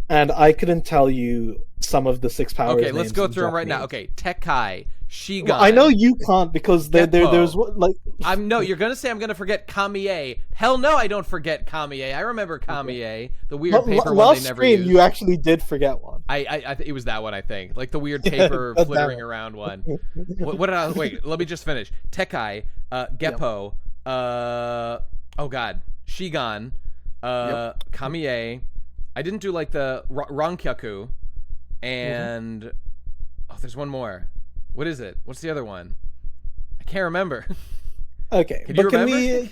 And I couldn't tell you some of the 6 powers. Okay, let's go through them right now. Okay, Tekkai, Shigan. Well, I know you can't because there's No, you're gonna say I'm gonna forget Kamiye. Hell no, I don't forget Kamiye. I remember Kamiye, the weird paper one they never used. You actually did forget one. It was that one, I think, the weird paper flittering around one. What did I? Wait, let me just finish. Tekkai, Geppo, oh god, Shigan, Kamiye. I didn't do the Rankyaku, and there's one more. What is it? What's the other one? I can't remember. Okay, can you remember?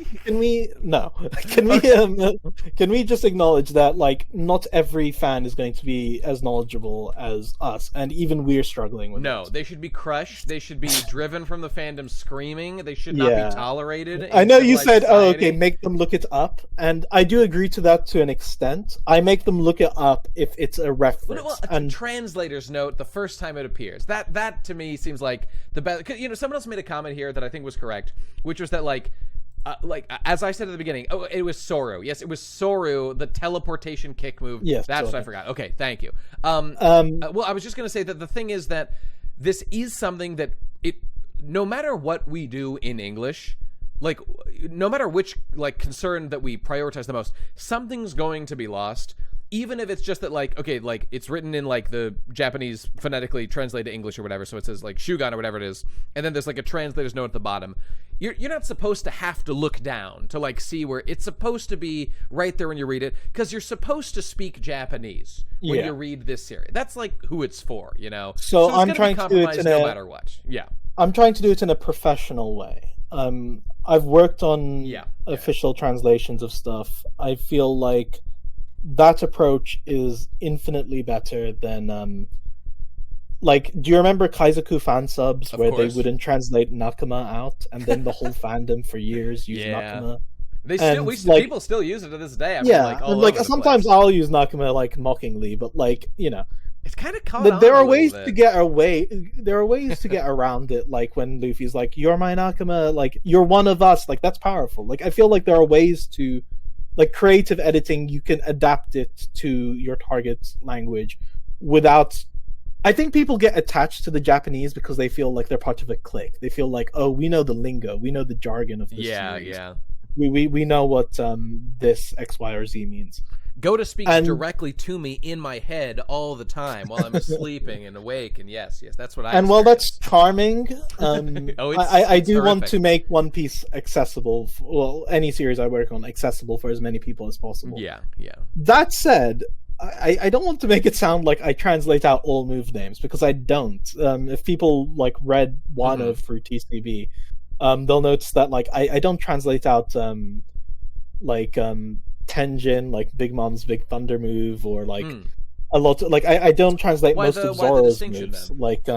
Can we just acknowledge that not every fan is going to be as knowledgeable as us, and even we're struggling with it. They should be crushed. They should be driven from the fandom screaming. They should not be tolerated. I know you said, make them look it up, and I do agree to that to an extent. I make them look it up if it's a reference. Well, a translator's note the first time it appears. That to me seems like the best. Someone else made a comment here that I think was correct, which was that as I said at the beginning, it was Soru. Yes, it was Soru, the teleportation kick move. Yes, that's what I forgot. Okay, thank you. Well, I was just gonna say that the thing is that this is something that no matter what we do in English, no matter which concern that we prioritize the most, something's going to be lost. Even if it's just that it's written in the Japanese phonetically translated to English or whatever, so it says Shugan or whatever it is, and then there's a translator's note at the bottom. You're not supposed to have to look down to see where it's supposed to be right there when you read it, because you're supposed to speak Japanese when you read this series. That's who it's for, So I'm trying to do it no matter what. Yeah, I'm trying to do it in a professional way. I've worked on Yeah. official translations of stuff. I feel like that approach is infinitely better than like, do you remember Kaizoku fan subs Of where course. they wouldn't translate Nakama out, and then the whole fandom for years used Yeah. Nakama? They still, And, like- people still use it to this day. I mean, Yeah, like, all and like over the sometimes place. I'll use Nakama like mockingly, but like It's kind of caught there on are a ways little to bit. get away. There are ways to get around it. Like when Luffy's like, "You're my Nakama," like you're one of us. Like that's powerful. Like I feel like there are ways to, like creative editing, you can adapt it to your target language without. I think people get attached to the Japanese because they feel like they're part of a clique. They feel like, oh, we know the lingo, we know the jargon of this Yeah, series. yeah. We know what this X, Y, or Z means. Go to speak And- directly to me in my head all the time while I'm sleeping and awake. And yes, that's what I. And while experience. that's charming, Oh, it's- I it's do want horrific. to make One Piece accessible. Well, any series I work on accessible for as many people as possible. Yeah. That said, I don't want to make it sound like I translate out all move names because I don't. If people like read Wano through TCB, they'll notice that like I don't translate out like Tenjin, like Big Mom's Big Thunder move, or like a lot of, like I don't translate Why most the- of why the Zoro's distinction, moves. then? Like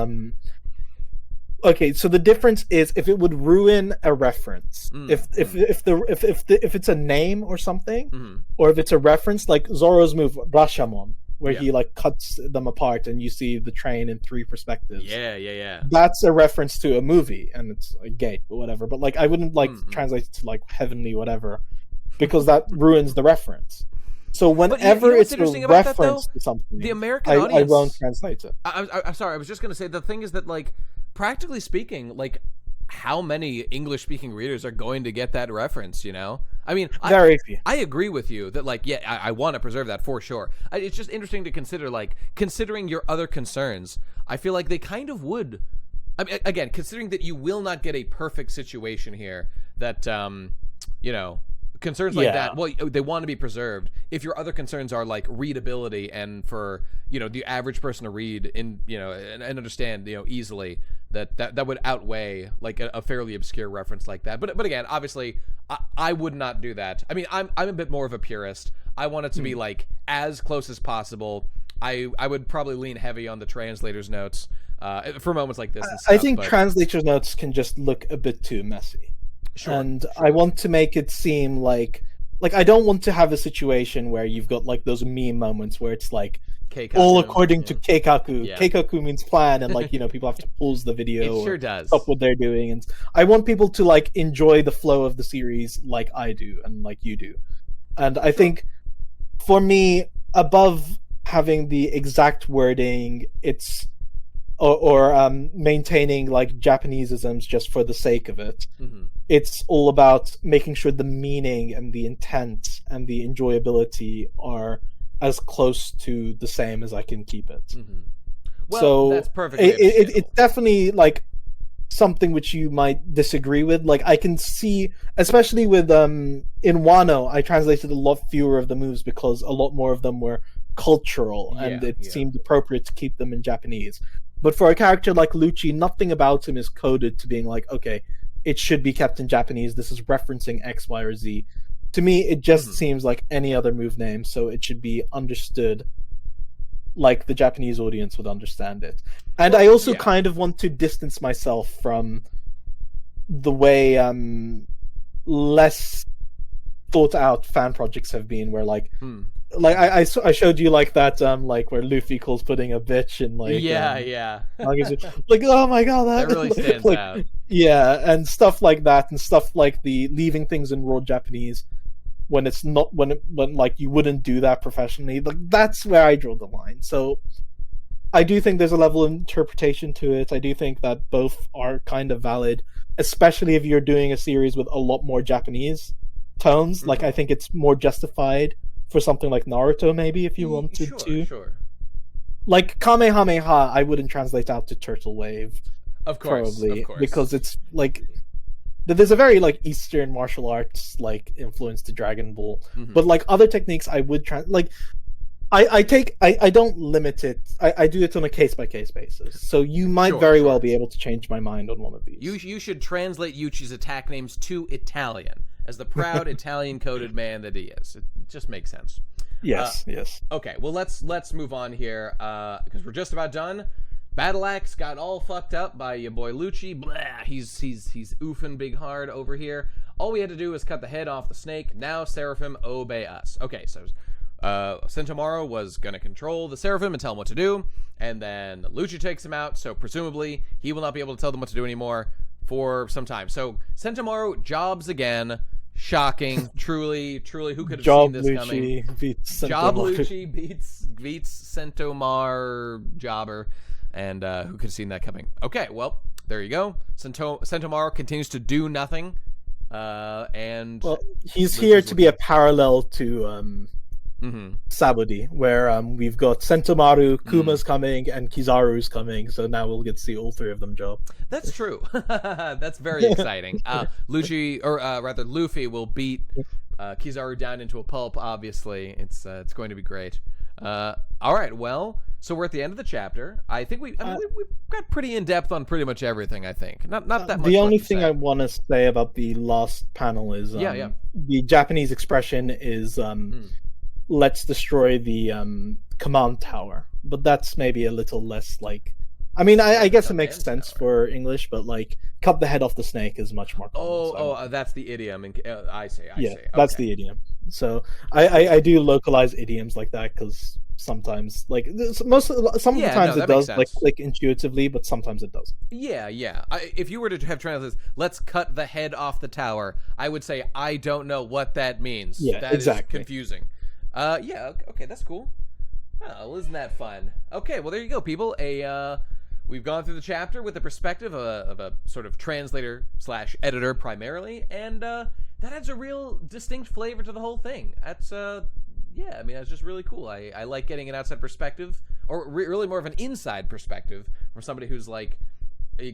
okay, so the difference is if it would ruin a reference, if it's a name or something, or if it's a reference, like Zoro's move Rashomon, where he like cuts them apart and you see the train in three perspectives. Yeah. That's a reference to a movie, and it's a gate or whatever. But like, I wouldn't like translate it to like heavenly whatever, because that ruins the reference. So whenever what's it's a interesting about that, reference though? to something, The American I audience won't translate it. I'm sorry. I was just gonna say the thing is that like practically speaking, like how many English-speaking readers are going to get that reference? You know, I mean, Very few. I agree with you that like I want to preserve that for sure. It's just interesting to consider, like considering your other concerns. I feel like they kind of would. I mean, again, considering that you will not get a perfect situation here, that you know. Concerns like that, well, they want to be preserved. If your other concerns are like readability and for the average person to read in and understand easily, that would outweigh like a fairly obscure reference like that. But again, obviously, I would not do that. I mean, I'm a bit more of a purist. I want it to be like as close as possible. I would probably lean heavy on the translator's notes for moments like this. And stuff, I think but... translator's notes can just look a bit too messy. Sure, and I want to make it seem like I don't want to have a situation where you've got like those meme moments where it's like Keikaku, all according to Keikaku. Yeah. Keikaku means plan, and like people have to pause the video. It sure or does. stop what they're doing, and I want people to like enjoy the flow of the series like I do and like you do. And I think for me, above having the exact wording, it's or maintaining like Japaneseisms just for the sake of it. It's all about making sure the meaning and the intent and the enjoyability are as close to the same as I can keep it. Well, so that's perfectly it's definitely like something which you might disagree with. Like I can see, especially with in Wano, I translated a lot fewer of the moves because a lot more of them were cultural, and it seemed appropriate to keep them in Japanese. But for a character like Lucci, nothing about him is coded to being like, okay, it should be kept in Japanese. This is referencing X, Y, or Z. To me, it just seems like any other move name, so it should be understood like the Japanese audience would understand it. And I also kind of want to distance myself from the way less thought out fan projects have been, where like I showed you like that like where Luffy calls pudding a bitch and like like oh my god that really stands like, out. Yeah, and stuff like that, and stuff like the leaving things in raw Japanese when it's not when like you wouldn't do that professionally. Like that's where I draw the line. So I do think there's a level of interpretation to it. I do think that both are kind of valid, especially if you're doing a series with a lot more Japanese tones. Like I think it's more justified for something like Naruto, maybe, if you wanted to. Sure. Like Kamehameha, I wouldn't translate out to Turtle Wave. Of course, probably, because it's like there's a very like Eastern martial arts like influence to Dragon Ball, but like other techniques, I would I don't limit it. I do it on a case by case basis. So you might Sure, very sure. well be able to change my mind on one of these. You should translate Yuchi's attack names to Italian as the proud Italian coded man that he is. It just makes sense. Yes, yes. Okay, well let's move on here because we're just about done. Battle Axe got all fucked up by your boy Lucci. Blah, he's oofing big hard over here. All we had to do was cut the head off the snake. Now Seraphim, obey us. Okay, so Sentomaru was gonna control the Seraphim and tell them what to do, and then Lucci takes him out. So presumably he will not be able to tell them what to do anymore for some time. So Sentomaru jobs again. Shocking, truly. Who could have seen this coming? Job Lucci beats Sentomar Jobber, and who could have seen that coming? Okay, well, there you go. Sentomaru continues to do nothing, and he's here to be a parallel to Sabudi, where we've got Sentomaru, Kuma's coming, and Kizaru's coming. So now we'll get to see all three of them job. That's true. That's very exciting. Luffy will beat Kizaru down into a pulp. Obviously, it's going to be great. All right, well, so we're at the end of the chapter. I think we got pretty in depth on pretty much everything. I think not that much. The only left to thing say. I want to say about the last panel is the Japanese expression is let's destroy the command tower, but that's maybe a little less like. I mean, I guess it makes sense for English, but like cut the head off the snake is much more common. That's the idiom. I see. That's Okay. the idiom. So I do localize idioms like that because sometimes, like sometimes it does like click intuitively, but sometimes it doesn't. Yeah. If you were to have translated, let's cut the head off the tower, I would say I don't know what that means. Yeah, that exactly. is confusing. Okay, that's cool. Oh, well, isn't that fun? Okay, well, there you go, people. We've gone through the chapter with the perspective of a sort of translator / editor primarily, and that adds a real distinct flavor to the whole thing. That's that's just really cool. I like getting an outside perspective, or really more of an inside perspective from somebody who's like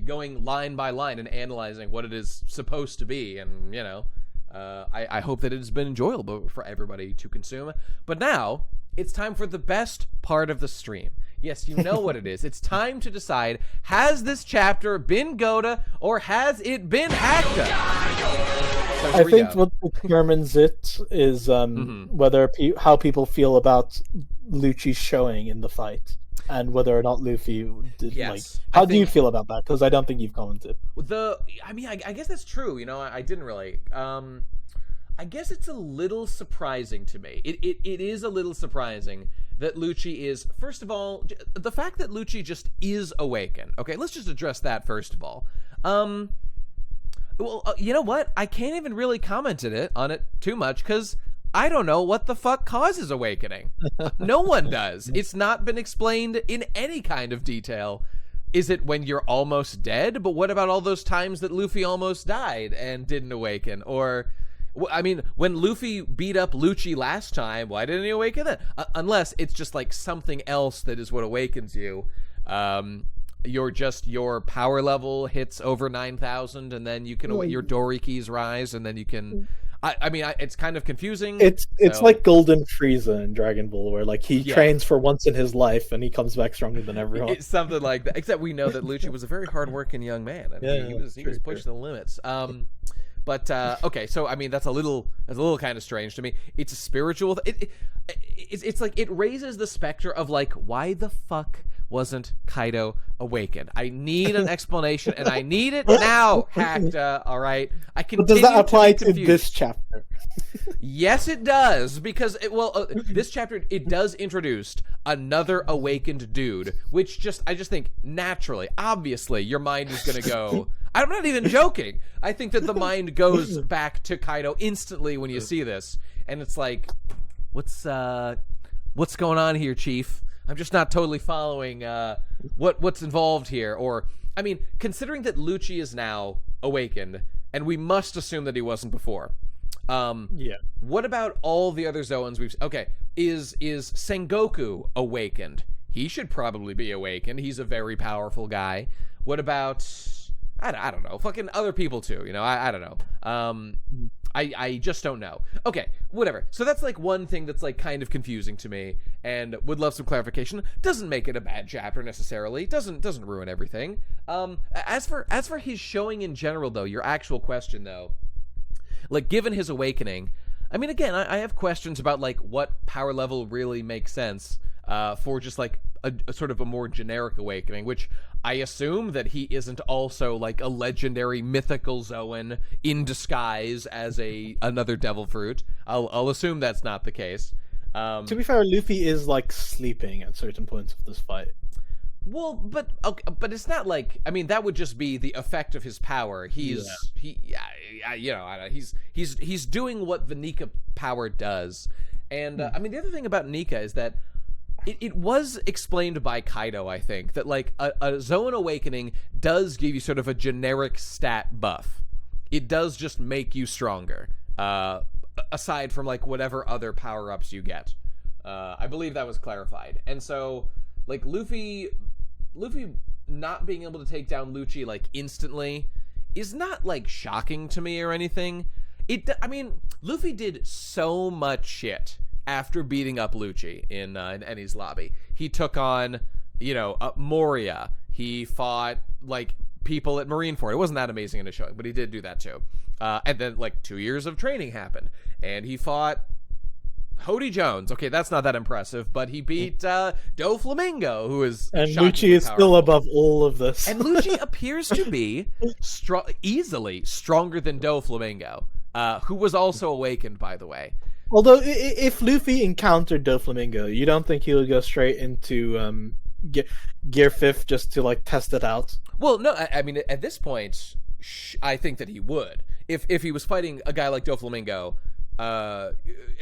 going line by line and analyzing what it is supposed to be, and I hope that it has been enjoyable for everybody to consume. But now it's time for the best part of the stream. Yes, you know what it is. It's time to decide, has this chapter been Goda or has it been Hakta? So I think what determines it is whether how people feel about Lucci's showing in the fight, and whether or not Luffy did. Yes, how do you feel about that? Because I don't think you've commented. I guess that's true. I didn't really. I guess it's a little surprising to me. It is a little surprising that Lucci is, first of all, the fact that Lucci just is awakened. Okay, let's just address that first of all. You know what? I can't even really comment on it too much because I don't know what the fuck causes awakening. No one does. It's not been explained in any kind of detail. Is it when you're almost dead? But what about all those times that Luffy almost died and didn't awaken? Or, I mean, when Luffy beat up Lucci last time, why didn't he awaken then? Unless it's just like something else that is what awakens you. Your power level hits over 9,000, and then you can your Dorikis rise, and then you can. It's kind of confusing. It's like Golden Frieza in Dragon Ball, where like he trains for once in his life and he comes back stronger than everyone. It's something like that. Except we know that Lucci was a very hardworking young man, and he was pushing the limits. But okay, so I mean that's a little kind of strange to me. It's a spiritual. It's like it raises the specter of like, why the fuck wasn't Kaido awakened? I need an explanation, and I need it now, Hakta. All right, But does that apply to this chapter? Yes, it does, because this chapter it does introduce another awakened dude, which I just think naturally, obviously, your mind is gonna go. I'm not even joking. I think that the mind goes back to Kaido instantly when you see this, and it's like, what's going on here, Chief? I'm just not totally following what's involved here. Or, I mean, considering that Lucci is now awakened, and we must assume that he wasn't before. What about all the other Zoans we've... Okay, is Sengoku awakened? He should probably be awakened. He's a very powerful guy. What about... I don't know. Fucking other people, too. I don't know. I just don't know. Okay, whatever. So that's like one thing that's like kind of confusing to me, and would love some clarification. Doesn't make it a bad chapter necessarily. Doesn't ruin everything. As for his showing in general, though, your actual question though, like given his awakening, I mean, again, I have questions about like what power level really makes sense for just like a sort of a more generic awakening, which I assume that he isn't also like a legendary mythical Zoan in disguise as another devil fruit. I'll assume that's not the case. To be fair, Luffy is like sleeping at certain points of this fight. Well, but it's not like, I mean, that would just be the effect of his power. He's doing what the Nika power does, and I mean, the other thing about Nika is that it was explained by Kaido, I think, that like a Zoan Awakening does give you sort of a generic stat buff. It does just make you stronger, aside from like whatever other power ups you get. I believe that was clarified, and so like Luffy not being able to take down Lucci like instantly is not like shocking to me or anything. I mean, Luffy did so much shit after beating up Lucci in Eni's lobby. He took on, Moria. He fought like people at Marineford. It wasn't that amazing in his showing, but he did do that too. And then like 2 years of training happened, and he fought Hody Jones. Okay, that's not that impressive, but he beat Doflamingo, who is and Lucci is still above all of this. And Lucci appears to be easily stronger than Doflamingo, who was also awakened, by the way. Although, if Luffy encountered Doflamingo, you don't think he would go straight into Gear 5th just to like test it out? Well, no, I mean, at this point, I think that he would. If he was fighting a guy like Doflamingo,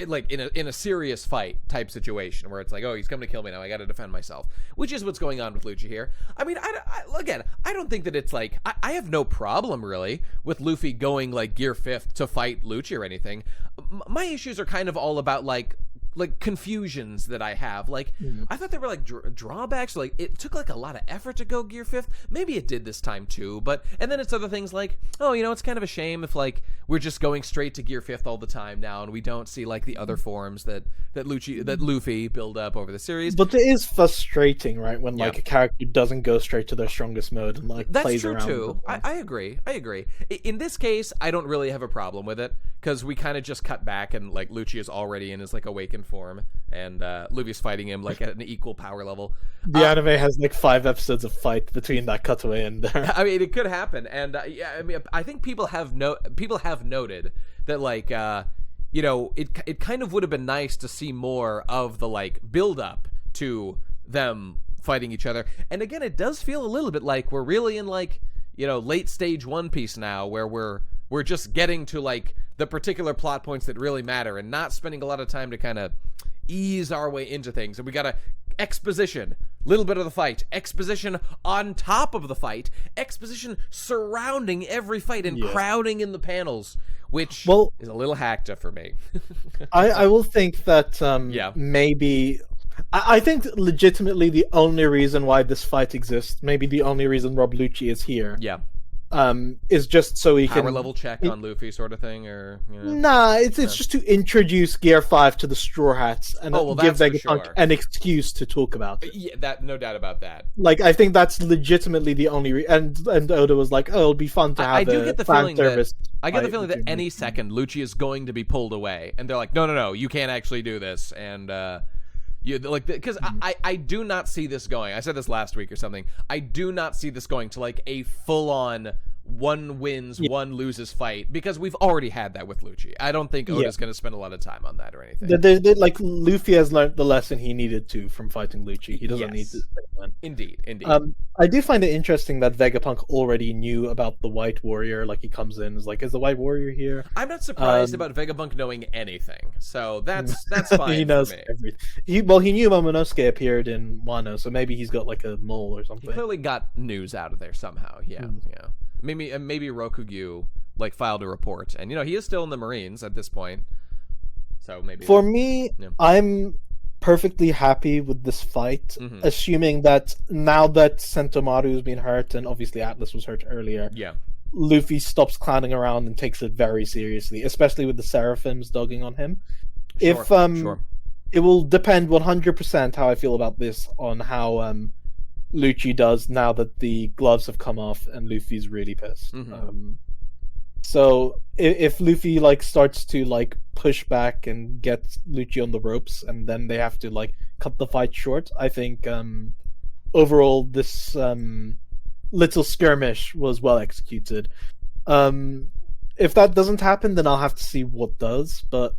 like in a serious fight type situation where it's like, oh, he's coming to kill me now, I got to defend myself, which is what's going on with Lucci here. I mean, I don't think that it's like I have no problem really with Luffy going like Gear 5th to fight Lucci or anything. My issues are kind of all about like confusions that I have. Like, I thought there were like drawbacks. Like, it took like a lot of effort to go Gear 5th. Maybe it did this time too, and then it's other things like, oh, it's kind of a shame if like we're just going straight to Gear 5th all the time now, and we don't see like the other forms that Luffy build up over the series. But it is frustrating, right, when like a character doesn't go straight to their strongest mode and like plays around. That's true too. I agree. In this case, I don't really have a problem with it because we kind of just cut back and like Lucci is already in his like awakened form, and Luffy's fighting him like at an equal power level. The anime has like 5 episodes of fight between that cutaway and there. I mean, it could happen, and I mean, I think people have noted that like it kind of would have been nice to see more of the like build up to them fighting each other. And again, it does feel a little bit like we're really in like late stage One Piece now, where we're just getting to like the particular plot points that really matter and not spending a lot of time to kind of ease our way into things. And we got exposition, little bit of the fight, exposition on top of the fight, exposition surrounding every fight and crowding in the panels, which is a little hacked up for me. I will think that maybe I think legitimately the only reason why this fight exists, maybe the only reason Rob Lucci is here, is just so he power can level check on Luffy sort of thing, or nah, it's just to introduce Gear 5 to the Straw Hats and give Vegapunk an excuse to talk about it. Yeah, that no doubt about that. Like, I think that's legitimately the only and Oda was like, oh, it'll be fun to have I get the feeling that any second Lucci is going to be pulled away, and they're like, no, you can't actually do this, and because I do not see this going. I said this last week or something. I do not see this going to like a full-on one wins, one loses fight, because we've already had that with Lucci. I don't think Oda's going to spend a lot of time on that or anything. Like Luffy has learned the lesson he needed to from fighting Lucci. He doesn't need to. Indeed. I do find it interesting that Vegapunk already knew about the White Warrior. Like, he comes in, is like, is the White Warrior here? I'm not surprised about Vegapunk knowing anything, so that's fine. He knows for me. everything. He knew Momonosuke appeared in Wano, so maybe he's got like a mole or something. He clearly got news out of there somehow. Yeah. Maybe Rokugyu like filed a report, and he is still in the Marines at this point. So maybe for me, I'm perfectly happy with this fight, assuming that now that Sentomaru's been hurt, and obviously Atlas was hurt earlier. Luffy stops clowning around and takes it very seriously, especially with the Seraphims dogging on him. Sure. It will depend 100% how I feel about this on how Lucci does now that the gloves have come off and Luffy's really pissed. So if Luffy like starts to like push back and get Lucci on the ropes, and then they have to like cut the fight short, I think overall this little skirmish was well executed. If that doesn't happen, then I'll have to see what does. But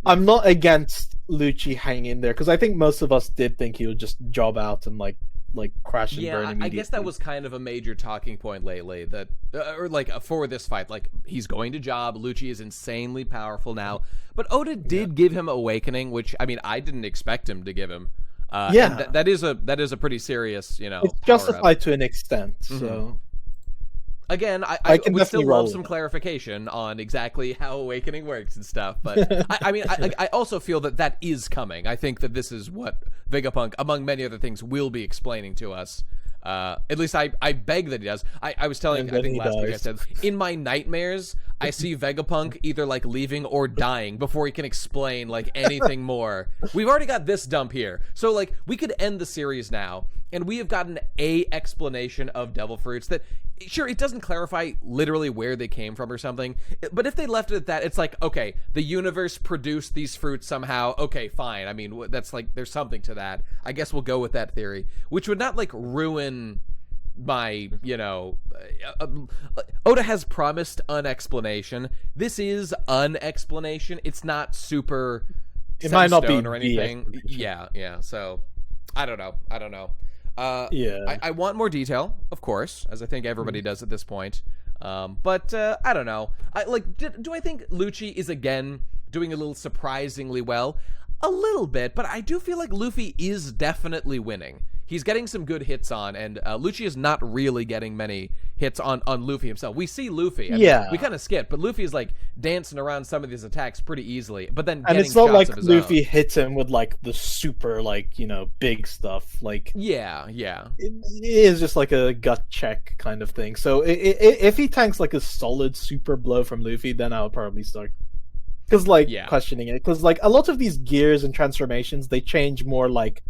I'm not against Lucci hanging in there because I think most of us did think he would just job out and like crash and burn immediately. I guess that was kind of a major talking point lately, that or like for this fight, like he's going to job. Lucci is insanely powerful now, but Oda did give him Awakening, which I mean I didn't expect him to give him. That is a pretty serious, it's justified to an extent. So again, I would still love some it. clarification on exactly how Awakening works and stuff. But I also feel that is coming. I think that this is what Vegapunk, among many other things, will be explaining to us. At least I beg that he does. I was telling, I think last week I said, in my nightmares, I see Vegapunk either like leaving or dying before he can explain like anything more. We've already got this dump here. So like we could end the series now and we have gotten a explanation of Devil Fruits that, sure, it doesn't clarify literally where they came from or something, but if they left it at that, it's like, okay, the universe produced these fruits somehow. Okay, fine. I mean, that's like, there's something to that. I guess we'll go with that theory, which would not like ruin my, Oda has promised an explanation. This is an explanation. It's not super it might not be or anything. Yeah. So I don't know. I want more detail, of course, as I think everybody does at this point. But I don't know. Do I think Lucci is again doing a little surprisingly well? A little bit, but I do feel like Luffy is definitely winning. He's getting some good hits on, and Lucci is not really getting many hits on Luffy himself. We see Luffy. We kind of skip, but Luffy is like dancing around some of these attacks pretty easily. But then, and it's not like Luffy hits him with like the super big stuff. Like it is just like a gut check kind of thing. So if he tanks like a solid super blow from Luffy, then I'll probably start. Because questioning it, because like a lot of these gears and transformations, they change more like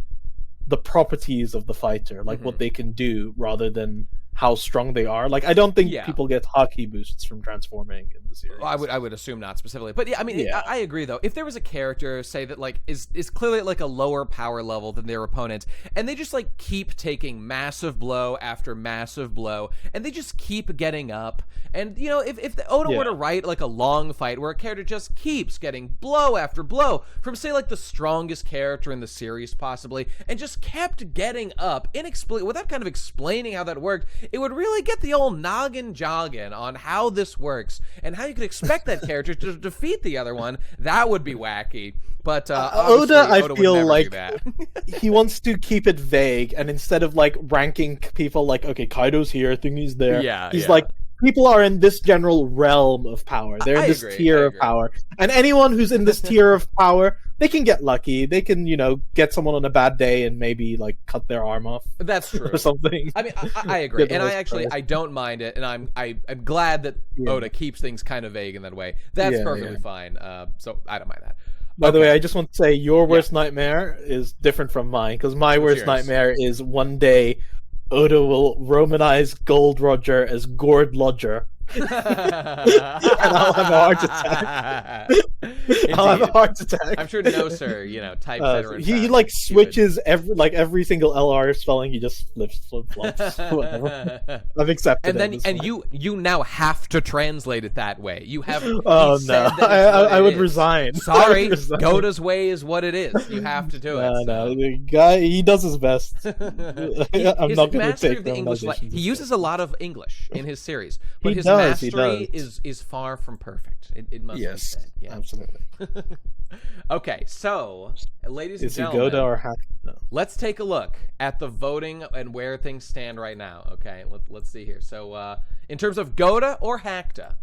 the properties of the fighter, like what they can do, rather than how strong they are. Like I don't think people get hockey boosts from transforming in the series. Well, I would assume not specifically, but I agree though. If there was a character, say that like is clearly at like a lower power level than their opponent, and they just like keep taking massive blow after massive blow, and they just keep getting up, and if the Oda were to write like a long fight where a character just keeps getting blow after blow from say like the strongest character in the series possibly, and just kept getting up without kind of explaining how that worked, it would really get the old noggin jogging on how this works and how you could expect that character to defeat the other one. That would be wacky. But Oda I feel like he wants to keep it vague, and instead of like ranking people like, okay, Kaido's here, Thingy's there, he's like, people are in this general realm of power. They're in this tier of power. And anyone who's in this tier of power, they can get lucky. They can, get someone on a bad day and maybe like cut their arm off. That's true. Or something. I mean, I agree. And I don't mind it. And I'm glad that Oda keeps things kind of vague in that way. That's perfectly fine. So I don't mind that. By the way, I just want to say your worst nightmare is different from mine, because my worst nightmare is one day Oda will Romanize Gold Roger as Gord Lodger. And I'll have a heart attack. I'll have a heart attack. I'm sure no sir, typesetter. He like switches every single LR spelling. He just flip-flops. Whatever. I've accepted. And then you now have to translate it that way. You have. Oh no! I would resign. Sorry, Goda's way is what it is. You have to do it. No, the guy, he does his best. I'm not going to take the English. He uses a lot of English in his series, but his mastery is far from perfect. It must be said. Yeah. Absolutely. Okay, so ladies and gentlemen, Goda or Hakta? Let's take a look at the voting and where things stand right now. Okay, let's see here. So in terms of Goda or Hakta,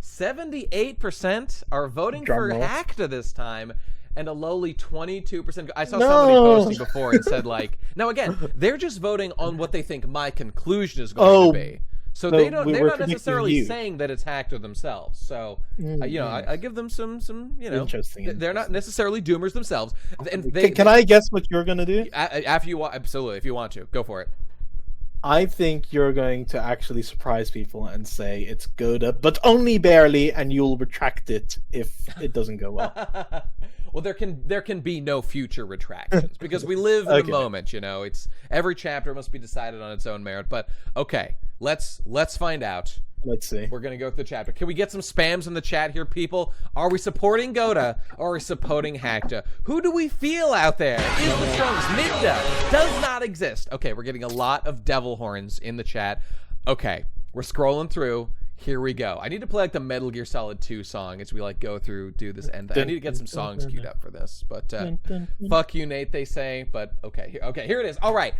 78% are voting for Hakta this time, and a lowly 22%. I saw somebody posting before and said like, now again, they're just voting on what they think my conclusion is going to be. So No, they're not predicting necessarily you. saying that it's Hacked themselves. So I give them some Interesting. they're not necessarily doomers themselves. And they, Can I guess what you're gonna do? after you absolutely, if you want to, go for it. I think you're going to actually surprise people and say it's Goda, but only barely, and you'll retract it if it doesn't go well. Well, there can be no future retractions because we live in the moment. It's every chapter must be decided on its own merit. But okay, let's find out. Let's see. We're gonna go through the chapter. Can we get some spams in the chat here, people? Are we supporting Goda or are we supporting Hakta? Who do we feel out there? Is the strongest? Midda does not exist. Okay, we're getting a lot of devil horns in the chat. Okay, we're scrolling through. Here we go. I need to play like the Metal Gear Solid 2 song as we like go through, do this end. I need to get some songs queued up for this. But fuck you, Nate, they say. But okay, here it is. All right.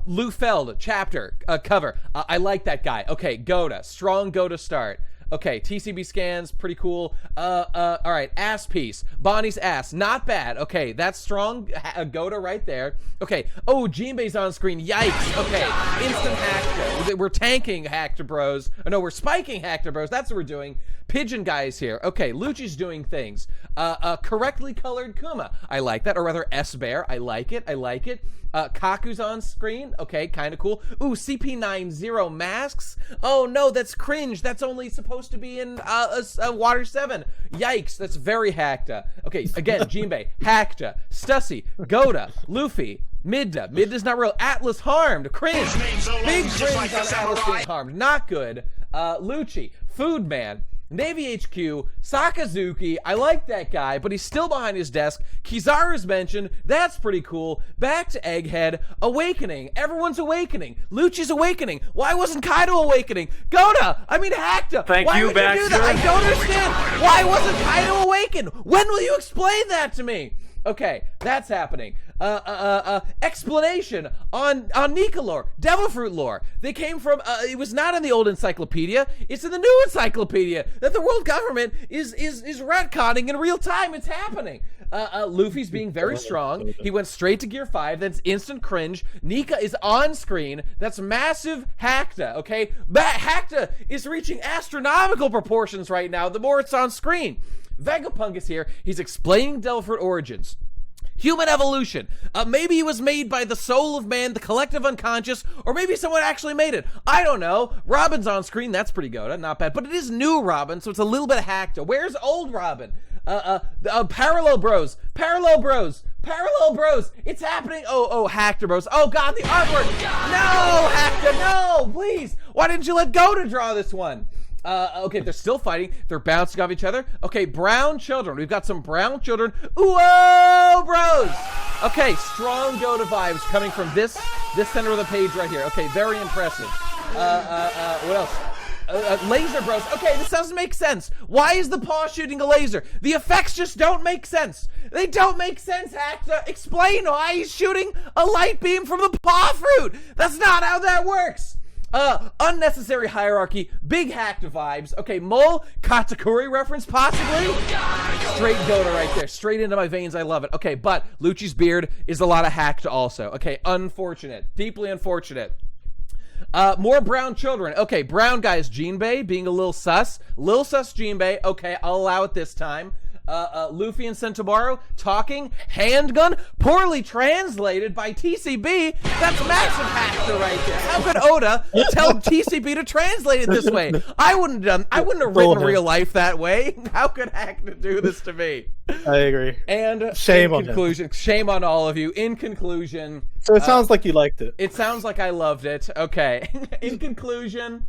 Lou Feld chapter cover. I like that guy. Okay, Goda, strong Goda start. Okay, TCB scans, pretty cool. All right, ass piece. Bonnie's ass, not bad. Okay, that's strong. Goda right there. Okay, oh, Jinbei's on screen. Yikes. Okay, instant Hackta. We're tanking Hackta Bros. Oh, no, we're spiking Hackta Bros. That's what we're doing. Pigeon Guy's here. Okay, Lucci's doing things. Correctly colored Kuma. I like that. Or rather, S-Bear. I like it. Kaku's on screen. Okay, kind of cool. Ooh, CP90 masks. Oh, no, that's cringe. That's only supposed to be in Water 7. Yikes, that's very Hackta. Okay, again, Jinbei, Hackta, Stussy, Goda, Luffy, Midda. Midda's not real. Atlas harmed. Cringe. Big cringe on Atlas being harmed. Not good. Lucci, Food Man, Navy HQ, Sakazuki, I like that guy, but he's still behind his desk. Kizaru's mentioned, that's pretty cool. Back to Egghead, Awakening, everyone's awakening. Lucci's awakening. Why wasn't Kaido awakening? Goda, I mean Hackta. Thank Why you, would you do that? Baxter. I don't understand. Why wasn't Kaido awakened? When will you explain that to me? Okay, that's happening. Explanation on Nika lore, Devil Fruit lore. They came from, it was not in the old encyclopedia, it's in the new encyclopedia that the world government is retconning in real time. It's happening. Luffy's being very strong. He went straight to Gear 5, that's instant cringe. Nika is on screen. That's massive Hackta, okay? Hackta is reaching astronomical proportions right now the more it's on screen. Vegapunk is here. He's explaining Devil Fruit origins. Human evolution. Maybe he was made by the soul of man, the collective unconscious, or maybe someone actually made it. I don't know. Robin's on screen. That's pretty good. Not bad. But it is new Robin, so it's a little bit Hackta. Where's old Robin? Parallel Bros. It's happening. Oh, Hackta Bros. Oh, God, the artwork. No, Hackta, no, please. Why didn't you let Goda draw this one? Okay, they're still fighting. They're bouncing off each other. Okay, brown children. We've got some brown children. Whoa, bros! Okay, strong Goda vibes coming from this center of the page right here. Okay, very impressive. What else? Laser bros. Okay, this doesn't make sense. Why is the paw shooting a laser? The effects just don't make sense. They don't make sense, Hackta. Explain why he's shooting a light beam from the paw fruit. That's not how that works. Unnecessary hierarchy, big Hackta vibes. Okay, Mole, Katakuri reference, possibly? Straight Goda right there, straight into my veins, I love it. Okay, but Lucci's beard is a lot of Hackta also. Okay, unfortunate, deeply unfortunate. More brown children. Okay, brown guys, Jinbei being a little sus. Lil sus Jinbei, okay, I'll allow it this time. Luffy and Centauro talking, handgun, poorly translated by TCB. That's massive Hackta right there. How could Oda tell TCB to translate it this way? I wouldn't have written real life that way. How could Hackta do this to me? I agree. And shame in conclusion, shame on all of you. In conclusion, so it sounds like you liked it. It sounds like I loved it. Okay. In conclusion,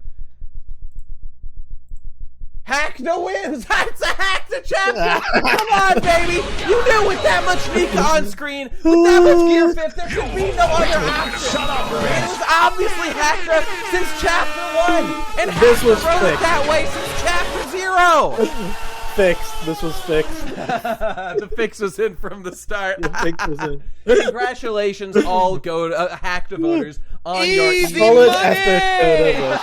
Hackta wins! That's a Hackta champion! Come on, baby! You knew with that much Nika on screen, with that much Gear 5, there could be no other option! It was obviously Hackta since Chapter 1! And This was Hackta wrote it fixed. that way since Chapter 0! Fixed. This was fixed. The fix was in from the start. The fix was in. Congratulations, all Hackta voters, on your Easy Solid money! epic Goda voters.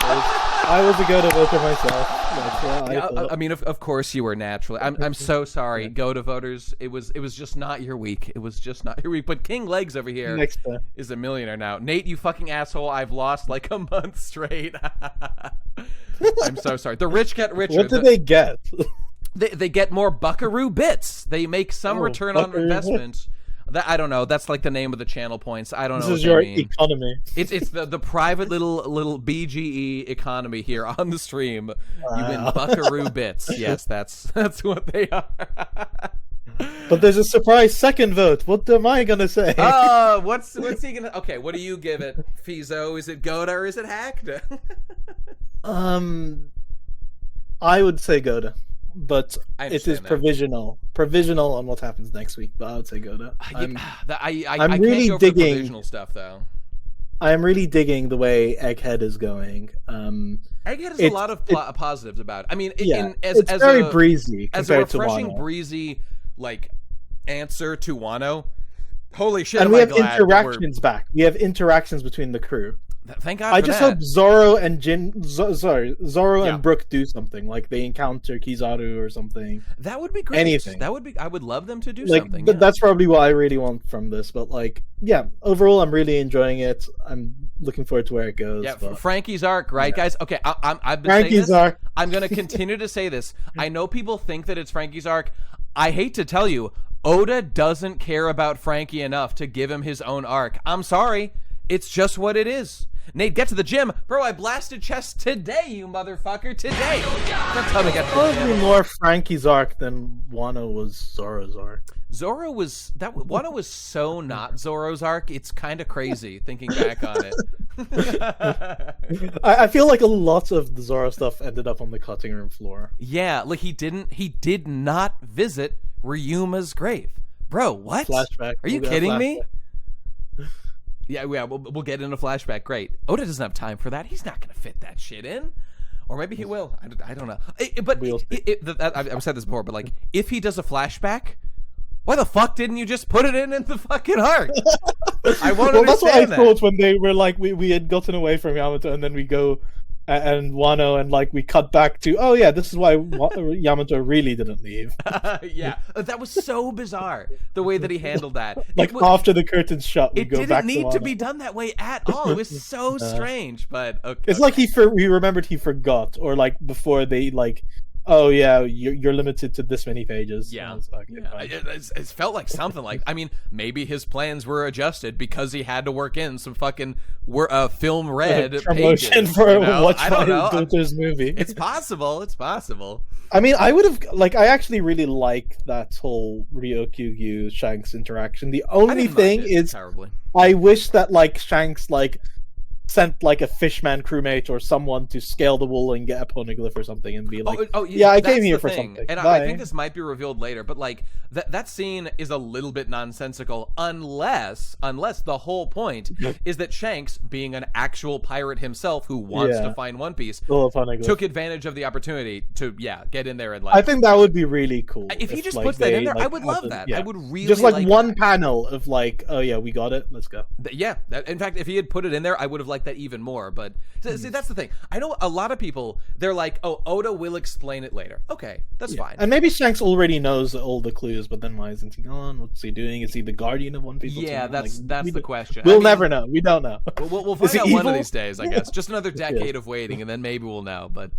I was a Goda voter myself. That's what I Yeah, thought. I mean, of course you were naturally. I'm so sorry, Goda voters. It was just not your week. It was just not your week. But King Legs over here Next time. is a millionaire now. Nate, you fucking asshole! I've lost like a month straight. I'm so sorry. The rich get richer. What did they get? They get more Buckaroo bits. They make some return on Buckaroo investment. That I don't know. That's like the name of the channel points. I don't know. This is what your they mean. economy. It's the private little BGE economy here on the stream. You win Buckaroo bits. Yes, that's what they are. But there's a surprise second vote. What am I gonna say? Oh, what's he gonna? Okay, what do you give it, Feeso? Is it Goda or is it Hacked? I would say Goda, but I it is understand that. provisional on what happens next week. But I would say Goda. I I'm really can't go digging- for provisional stuff though. I'm really digging the way Egghead is going. Egghead has a It's- lot of positives about it. I mean, Yeah, as it's very a, breezy as a compared to refreshing, Wano. breezy like answer to Wano. Holy shit! And am we I have glad that we're- interactions back. We have interactions between the crew. Thank God. I for just that. hope Zoro and Zoro Yeah. and Brook do something, like they encounter Kizaru or something. That would be great. Anything. That would be. I would love them to do Like something. that's probably what I really want from this. But like, yeah, overall, I'm really enjoying it. I'm looking forward to where it goes. Yeah, but... Frankie's arc, right, guys? Okay, I've been Frankie's saying this. arc. I'm going to continue to say this. I know people think that it's Frankie's arc. I hate to tell you, Oda doesn't care about Frankie enough to give him his own arc. I'm sorry. It's just what it is. Nate, get to the gym. Bro, I blasted chest today, you motherfucker. Today. Don't tell me to get to the Probably gym. more Frankie's arc than Wano was Zoro's arc. Zoro was... Wano was so not Zoro's arc. It's kind of crazy thinking back on it. I feel like a lot of the Zoro stuff ended up on the cutting room floor. Yeah, like he did not visit Ryuma's grave. Bro, what? Flashback. Are you We'll get a kidding me? flashback. Yeah, we'll get in a flashback. Great. Oda doesn't have time for that. He's not going to fit that shit in. Or maybe he will. I don't know. But We'll see. I've said this before, but like, if he does a flashback, why the fuck didn't you just put it in the fucking arc? I won't Well, that's what I understand that. thought when they were like, we had gotten away from Yamato, and then we go and Wano, and like we cut back to, oh yeah, this is why Yamato really didn't leave. Yeah, that was so bizarre the way that he handled that. Like after the curtains shut, we It go didn't back need to to Wano. be done that way at all. It was so strange, but okay. It's like he remembered he forgot, or like before they like, oh yeah, you're limited to this many pages. Yeah, And it's like, yeah. fine. It felt like something like. I mean, maybe his plans were adjusted because he had to work in some fucking film red promotion pages, for you know? Watch I don't know. Daughter's movie. It's possible. It's possible. I mean, I would have like. I actually really like that whole Ryokyugyu Shanks interaction. The I only didn't thing mind it is, terribly. I wish that like Shanks like sent like a fishman crewmate or someone to scale the wall and get a poneglyph or something and be like, yeah, I came that's here the for thing. something. And I Bye. think this might be revealed later, but like that scene is a little bit nonsensical unless the whole point is that Shanks, being an actual pirate himself who wants to find One Piece, Full of poneglyph. took advantage of the opportunity to get in there and like. I think that would be really cool. If he just like, puts that in they, there, like, I would have love it- that. yeah. I would really just like one that. panel of like, oh yeah, we got it. Let's go. Yeah. In fact, if he had put it in there, I would have liked that even more. But see, that's the thing. I know a lot of people. They're like, "Oh, Oda will explain it later." Okay, that's fine. And maybe Shanks already knows all the clues, but then why isn't he gone? What's he doing? Is he the guardian of One Piece? What's Yeah, he doing? that's we the don't- question. We'll I mean, never know. We don't know. We'll Is find he out one of evil? these days, I guess. Just another decade of waiting, and then maybe we'll know. But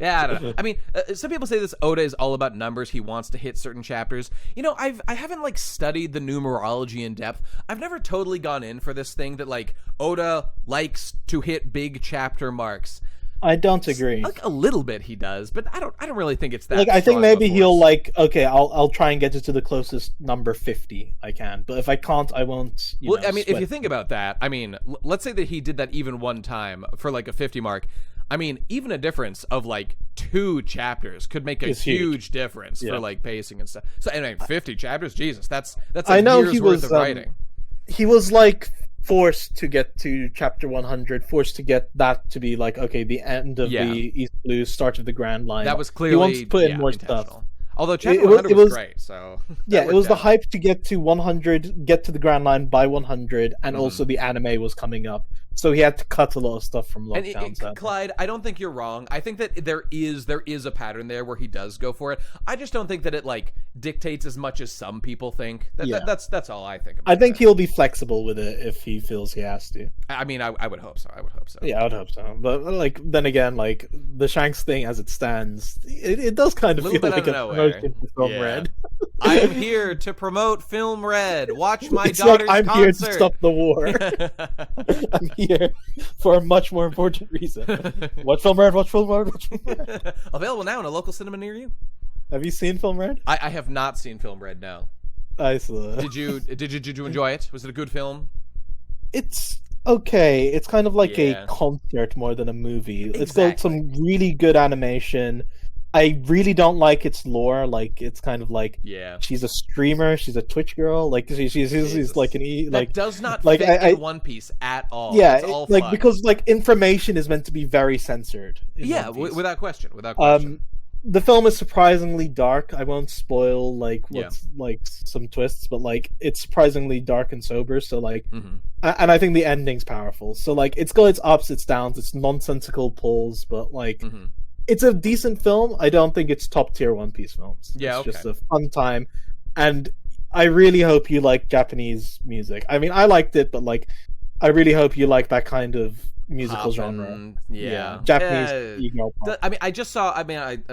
yeah, I don't know. I mean, some people say this Oda is all about numbers. He wants to hit certain chapters. You know, I haven't like studied the numerology in depth. I've never totally gone in for this thing that like Oda likes to hit big chapter marks. I don't agree. Like a little bit he does, but I don't really think it's that. Like I think strong of maybe a he'll force. like, okay, I'll try and get it to the closest number 50 I can, but if I can't, I won't. You Well, know, I mean, if sweat. you think about that, I mean, let's say that he did that even one time for like a 50 mark. I mean, even a difference of like 2 chapters could make a It's huge huge. difference Yeah. for like pacing and stuff. So anyway, 50 chapters, Jesus, that's I a know year's he worth was, of writing. he was like forced to get to chapter 100, forced to get that to be like, okay, the end of Yeah. the East Blue, start of the Grand Line. That was he clearly wants to put in more intentional. stuff. Although chapter It was- 100 it was was- great, so Yeah, that it was worked the out. hype to get to 100, get to the Grand Line by 100, and Mm-hmm. also the anime was coming up. so he had to cut a lot of stuff from And lockdown. Clyde, I don't think you're wrong. I think that there is a pattern there where he does go for it. I just don't think that it like dictates as much as some people think. That's all I think about I think it. he'll be flexible with it if he feels he has to. I mean, I would hope so. I would hope so. Yeah, I would hope so. But like then again, like the Shanks thing as it stands, it does kind of Little feel bit like out a of nowhere. promotion for Film Yeah. Red. I am here to promote Film Red. Watch my It's like daughter's I'm concert. here to stop the war. I'm here for a much more important reason. Watch Film Red. Watch Film Red. Watch Film Red. Available now in a local cinema near you. Have you seen Film Red? I have not seen Film Red. No. I saw. Did you enjoy it? Was it a good film? It's okay. It's kind of like Yeah. a concert more than a movie. It's Exactly. got some really good animation. I really don't like its lore. Like it's kind of like Yeah. she's a streamer. She's a Twitch girl. Like she's like an That does not like, fit in One Piece at all. yeah, It's all like fun. because like information is meant to be very censored. in yeah, One Piece. without question. Without question. The film is surprisingly dark. I won't spoil like Yeah. what's like some twists, but like it's surprisingly dark and sober. So like, Mhm. and I think the ending's powerful. So like, it's got its ups, its downs, its nonsensical pulls, but like, Mhm. it's a decent film. I don't think it's top tier One Piece films. Yeah, it's just okay. a fun time, and I really hope you like Japanese music. I mean, I liked it, but like, I really hope you like that kind of musical genre. Poppin', yeah. Japanese ego pop. I mean, I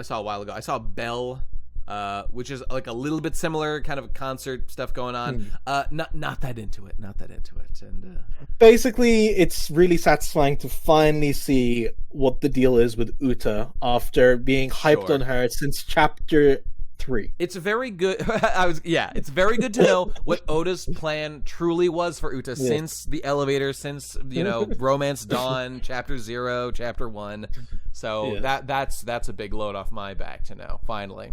saw a while ago. I saw Bell, which is like a little bit similar kind of concert stuff going on. Not that into it. Not that into it. And Basically, it's really satisfying to finally see what the deal is with Uta after being hyped Sure. on her since chapter 3. it's very good. It's very good to know what Oda's plan truly was for Uta since the elevator, since Romance Dawn, Chapter 0, Chapter 1. So Yeah. that's a big load off my back to know. Finally.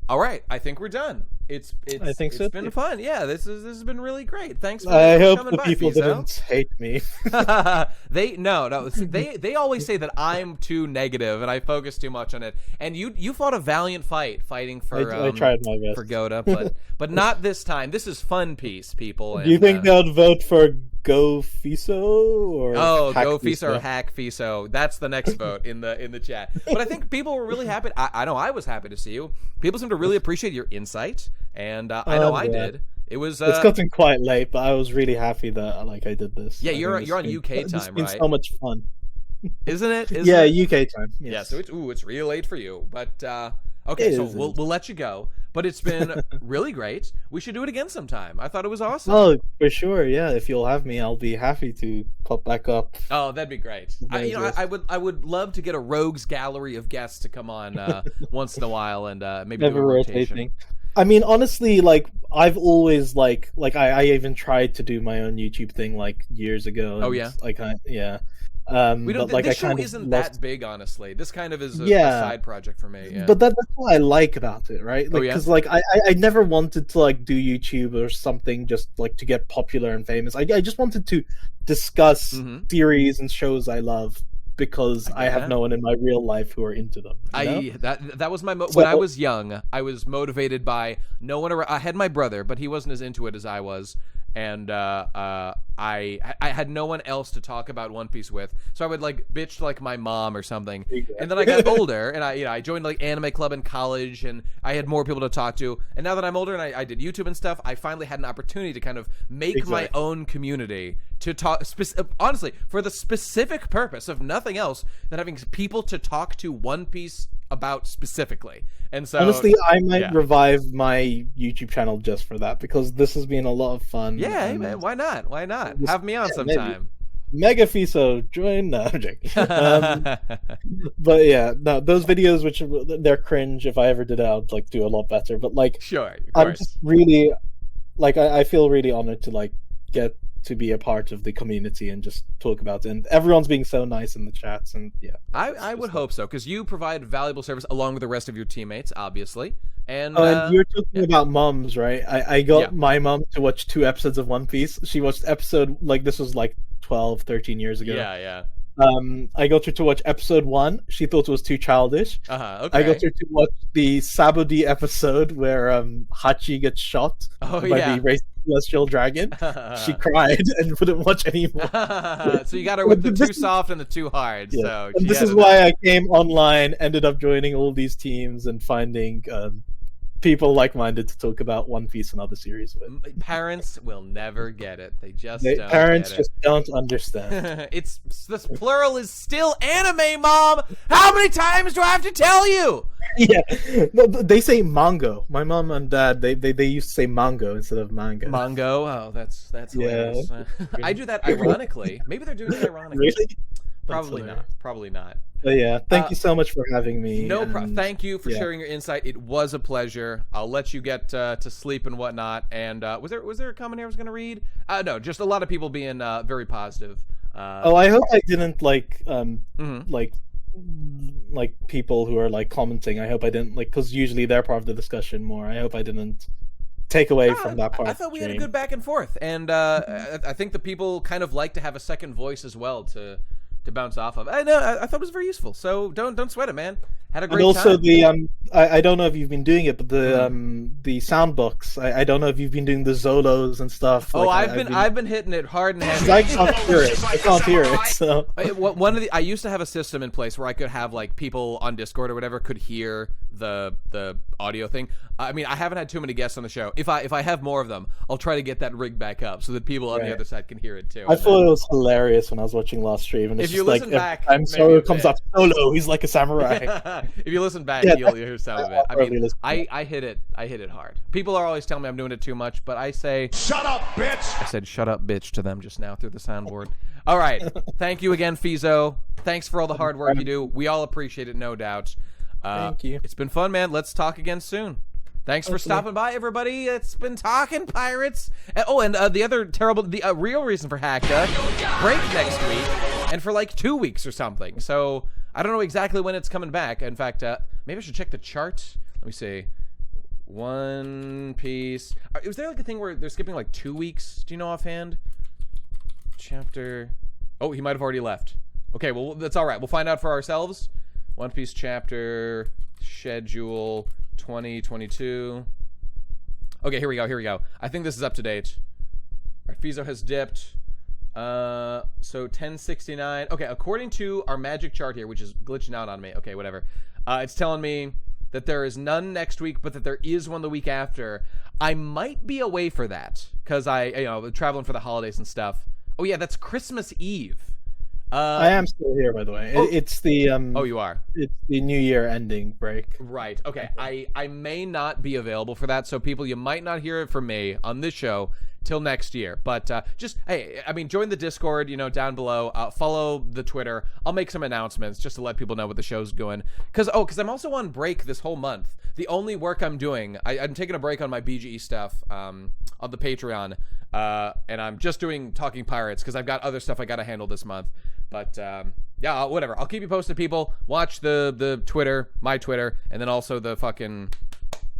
All right, I think we're done. I think so, been too. fun. Yeah, this has been really great. Thanks for I hope coming the by, people Feeso. didn't hate me. They always say that I'm too negative and I focus too much on it. And you fought a valiant fighting for I tried my best. for Goda, but not this time. This is Fun Piece, people. Do you and, think they'll vote for Go Feeso or Hack Go Feeso or Hack Feeso. That's the next vote in the chat. But I think people were really happy. I know I was happy to see you. People seem to really appreciate your insight, and I know I yeah. did. It was It's gotten quite late, but I was really happy that like I did this. Yeah, I think you're it's on been- UK it's time, been right? so much fun. isn't it? Yeah, it? UK time. Yes. Yeah, so it's real late for you. But okay, It so is. we'll let you go. But it's been really great. We should do it again sometime. I thought it was awesome. Oh, for sure. Yeah, if you'll have me, I'll be happy to pop back up. Oh, that'd be great. I would love to get a rogues gallery of guests to come on once in a while and maybe do Never a rotation. rotating. I mean, honestly, like I've always like I even tried to do my own YouTube thing like years ago. Oh, and, yeah? like yeah. We don't. But, like, this I show kind of isn't lost- that big, honestly. This kind of is a Yeah. side project for me. Yeah. But that's what I like about it, right? Like, Oh, yeah? because like I never wanted to like do YouTube or something just like to get popular and famous. I just wanted to discuss Mhm. series and shows I love because I I get have that. no one in my real life who are into them. You know? That was my So- when I was young. I was motivated by no one around. I had my brother, but he wasn't as into it as I was, and I had no one else to talk about One Piece with. So I would like bitch to, like my mom or something. And then I got older, and I joined like anime club in college, and I had more people to talk to. And now that I'm older and I did YouTube and stuff, I finally had an opportunity to kind of make my Exactly. own community to talk. Honestly, for the specific purpose of nothing else than having people to talk to One Piece about specifically. And so Honestly, I might yeah. revive my YouTube channel just for that because this has been a lot of fun. yeah, hey, and man, why not? Why not? Just- Have me on yeah, maybe. sometime. Mega Fiso, join. No, I'm joking. But yeah, no, those videos which they're cringe. If I ever did it, I'd like do a lot better. But like, Sure, of I'm course. just really like I feel really honored to like get to be a part of the community and just talk about it. And everyone's being so nice in the chats, and yeah, I would hope so, because you provide valuable service along with the rest of your teammates, obviously. And, Oh, and you're talking yeah. about moms, right? I got Yeah. my mom to watch 2 episodes of One Piece. She watched episode, like, this was like 12, 13 years ago. yeah, I got her to watch episode 1. She thought it was too childish. Okay. I got her to watch the Sabodi episode where Hachi gets shot by the racist celestial dragon. She cried and wouldn't watch anymore. So you got her with the too soft and the too hard. Yeah. So And this is why I came online, ended up joining all these teams and finding people like-minded to talk about One Piece and other series with. Parents will never get it. They just don't Parents get it. just don't understand. It's this plural is still anime, Mom. How many times do I have to tell you? Yeah, no, they say mango. My mom and dad they used to say mango instead of manga. Mango. Oh, that's hilarious. I do that ironically. Maybe they're doing it ironically. Really? Probably not. Probably not. But yeah, thank you so much for having me. No and- problem. Thank you for sharing your insight. It was a pleasure. I'll let you get to sleep and whatnot. And was there a comment here I was going to read? No, just a lot of people being very positive. I hope I didn't like Mhm. like people who are like commenting. I hope I didn't because usually they're part of the discussion more. I hope I didn't take away from that part. I thought we had a good back and forth, and I think the people kind of like to have a second voice as well to bounce off of. I thought it was very useful. So don't sweat it, man. Had a great And also time. I don't know if you've been doing it, but the sound books. I don't know if you've been doing the Zolos and stuff. Oh, Like, I've been hitting it hard and heavy. I can't hear it. I can't hear it. So I used to have a system in place where I could have like people on Discord or whatever could hear the audio thing. I mean, I haven't had too many guests on the show. If I have more of them, I'll try to get that rig back up so that people on the other side can hear it too. I thought it was hilarious when I was watching last stream. And it's If you just like listen back, I'm maybe sorry, a it comes bit. up solo. He's like a samurai. If you listen back, Yeah, you'll hear some of it. I probably mean, listen. I hit it hard. People are always telling me I'm doing it too much, but I say Shut up, bitch! I said shut up, bitch, to them just now through the soundboard. All right. Thank you again, Feeso. Thanks for all the hard work you do. We all appreciate it, no doubt. Thank you. It's been fun, man. Let's talk again soon. Thanks for stopping by, everybody. It's been talking pirates. And the other real reason for Hackda, break next week, and for like 2 weeks or something. So I don't know exactly when it's coming back. In fact, maybe I should check the chart. Let me see. One Piece. Was there like a thing where they're skipping like 2 weeks? Do you know offhand? Chapter. Oh, he might have already left. Okay, well that's all right. We'll find out for ourselves. One Piece chapter schedule 2022. Okay, here we go. I think this is up to date. All right, Feeso has dipped. So 1069. Okay, according to our magic chart here, which is glitching out on me. Okay, whatever. It's telling me that there is none next week, but that there is one the week after. I might be away for that because traveling for the holidays and stuff. Oh yeah, that's Christmas Eve. I am still here, by the way. It's the Oh, you are. It's the New Year ending break. Right. Okay. I may not be available for that, so people, you might not hear it from me on this show till next year. But join the Discord, down below. Follow the Twitter. I'll make some announcements just to let people know what the show's going. Because I'm also on break this whole month. The only work I'm doing, I'm taking a break on my BGE stuff on the Patreon, and I'm just doing Talking Pirates because I've got other stuff I got to handle this month. But yeah, whatever. I'll keep you posted, people. Watch the Twitter, my Twitter, and then also the fucking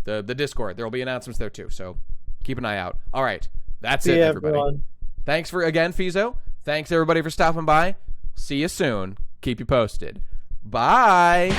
the Discord. There will be announcements there too. So keep an eye out. All right, that's it, everybody. Everyone. Thanks for again, Feeso. Thanks everybody for stopping by. See you soon. Keep you posted. Bye.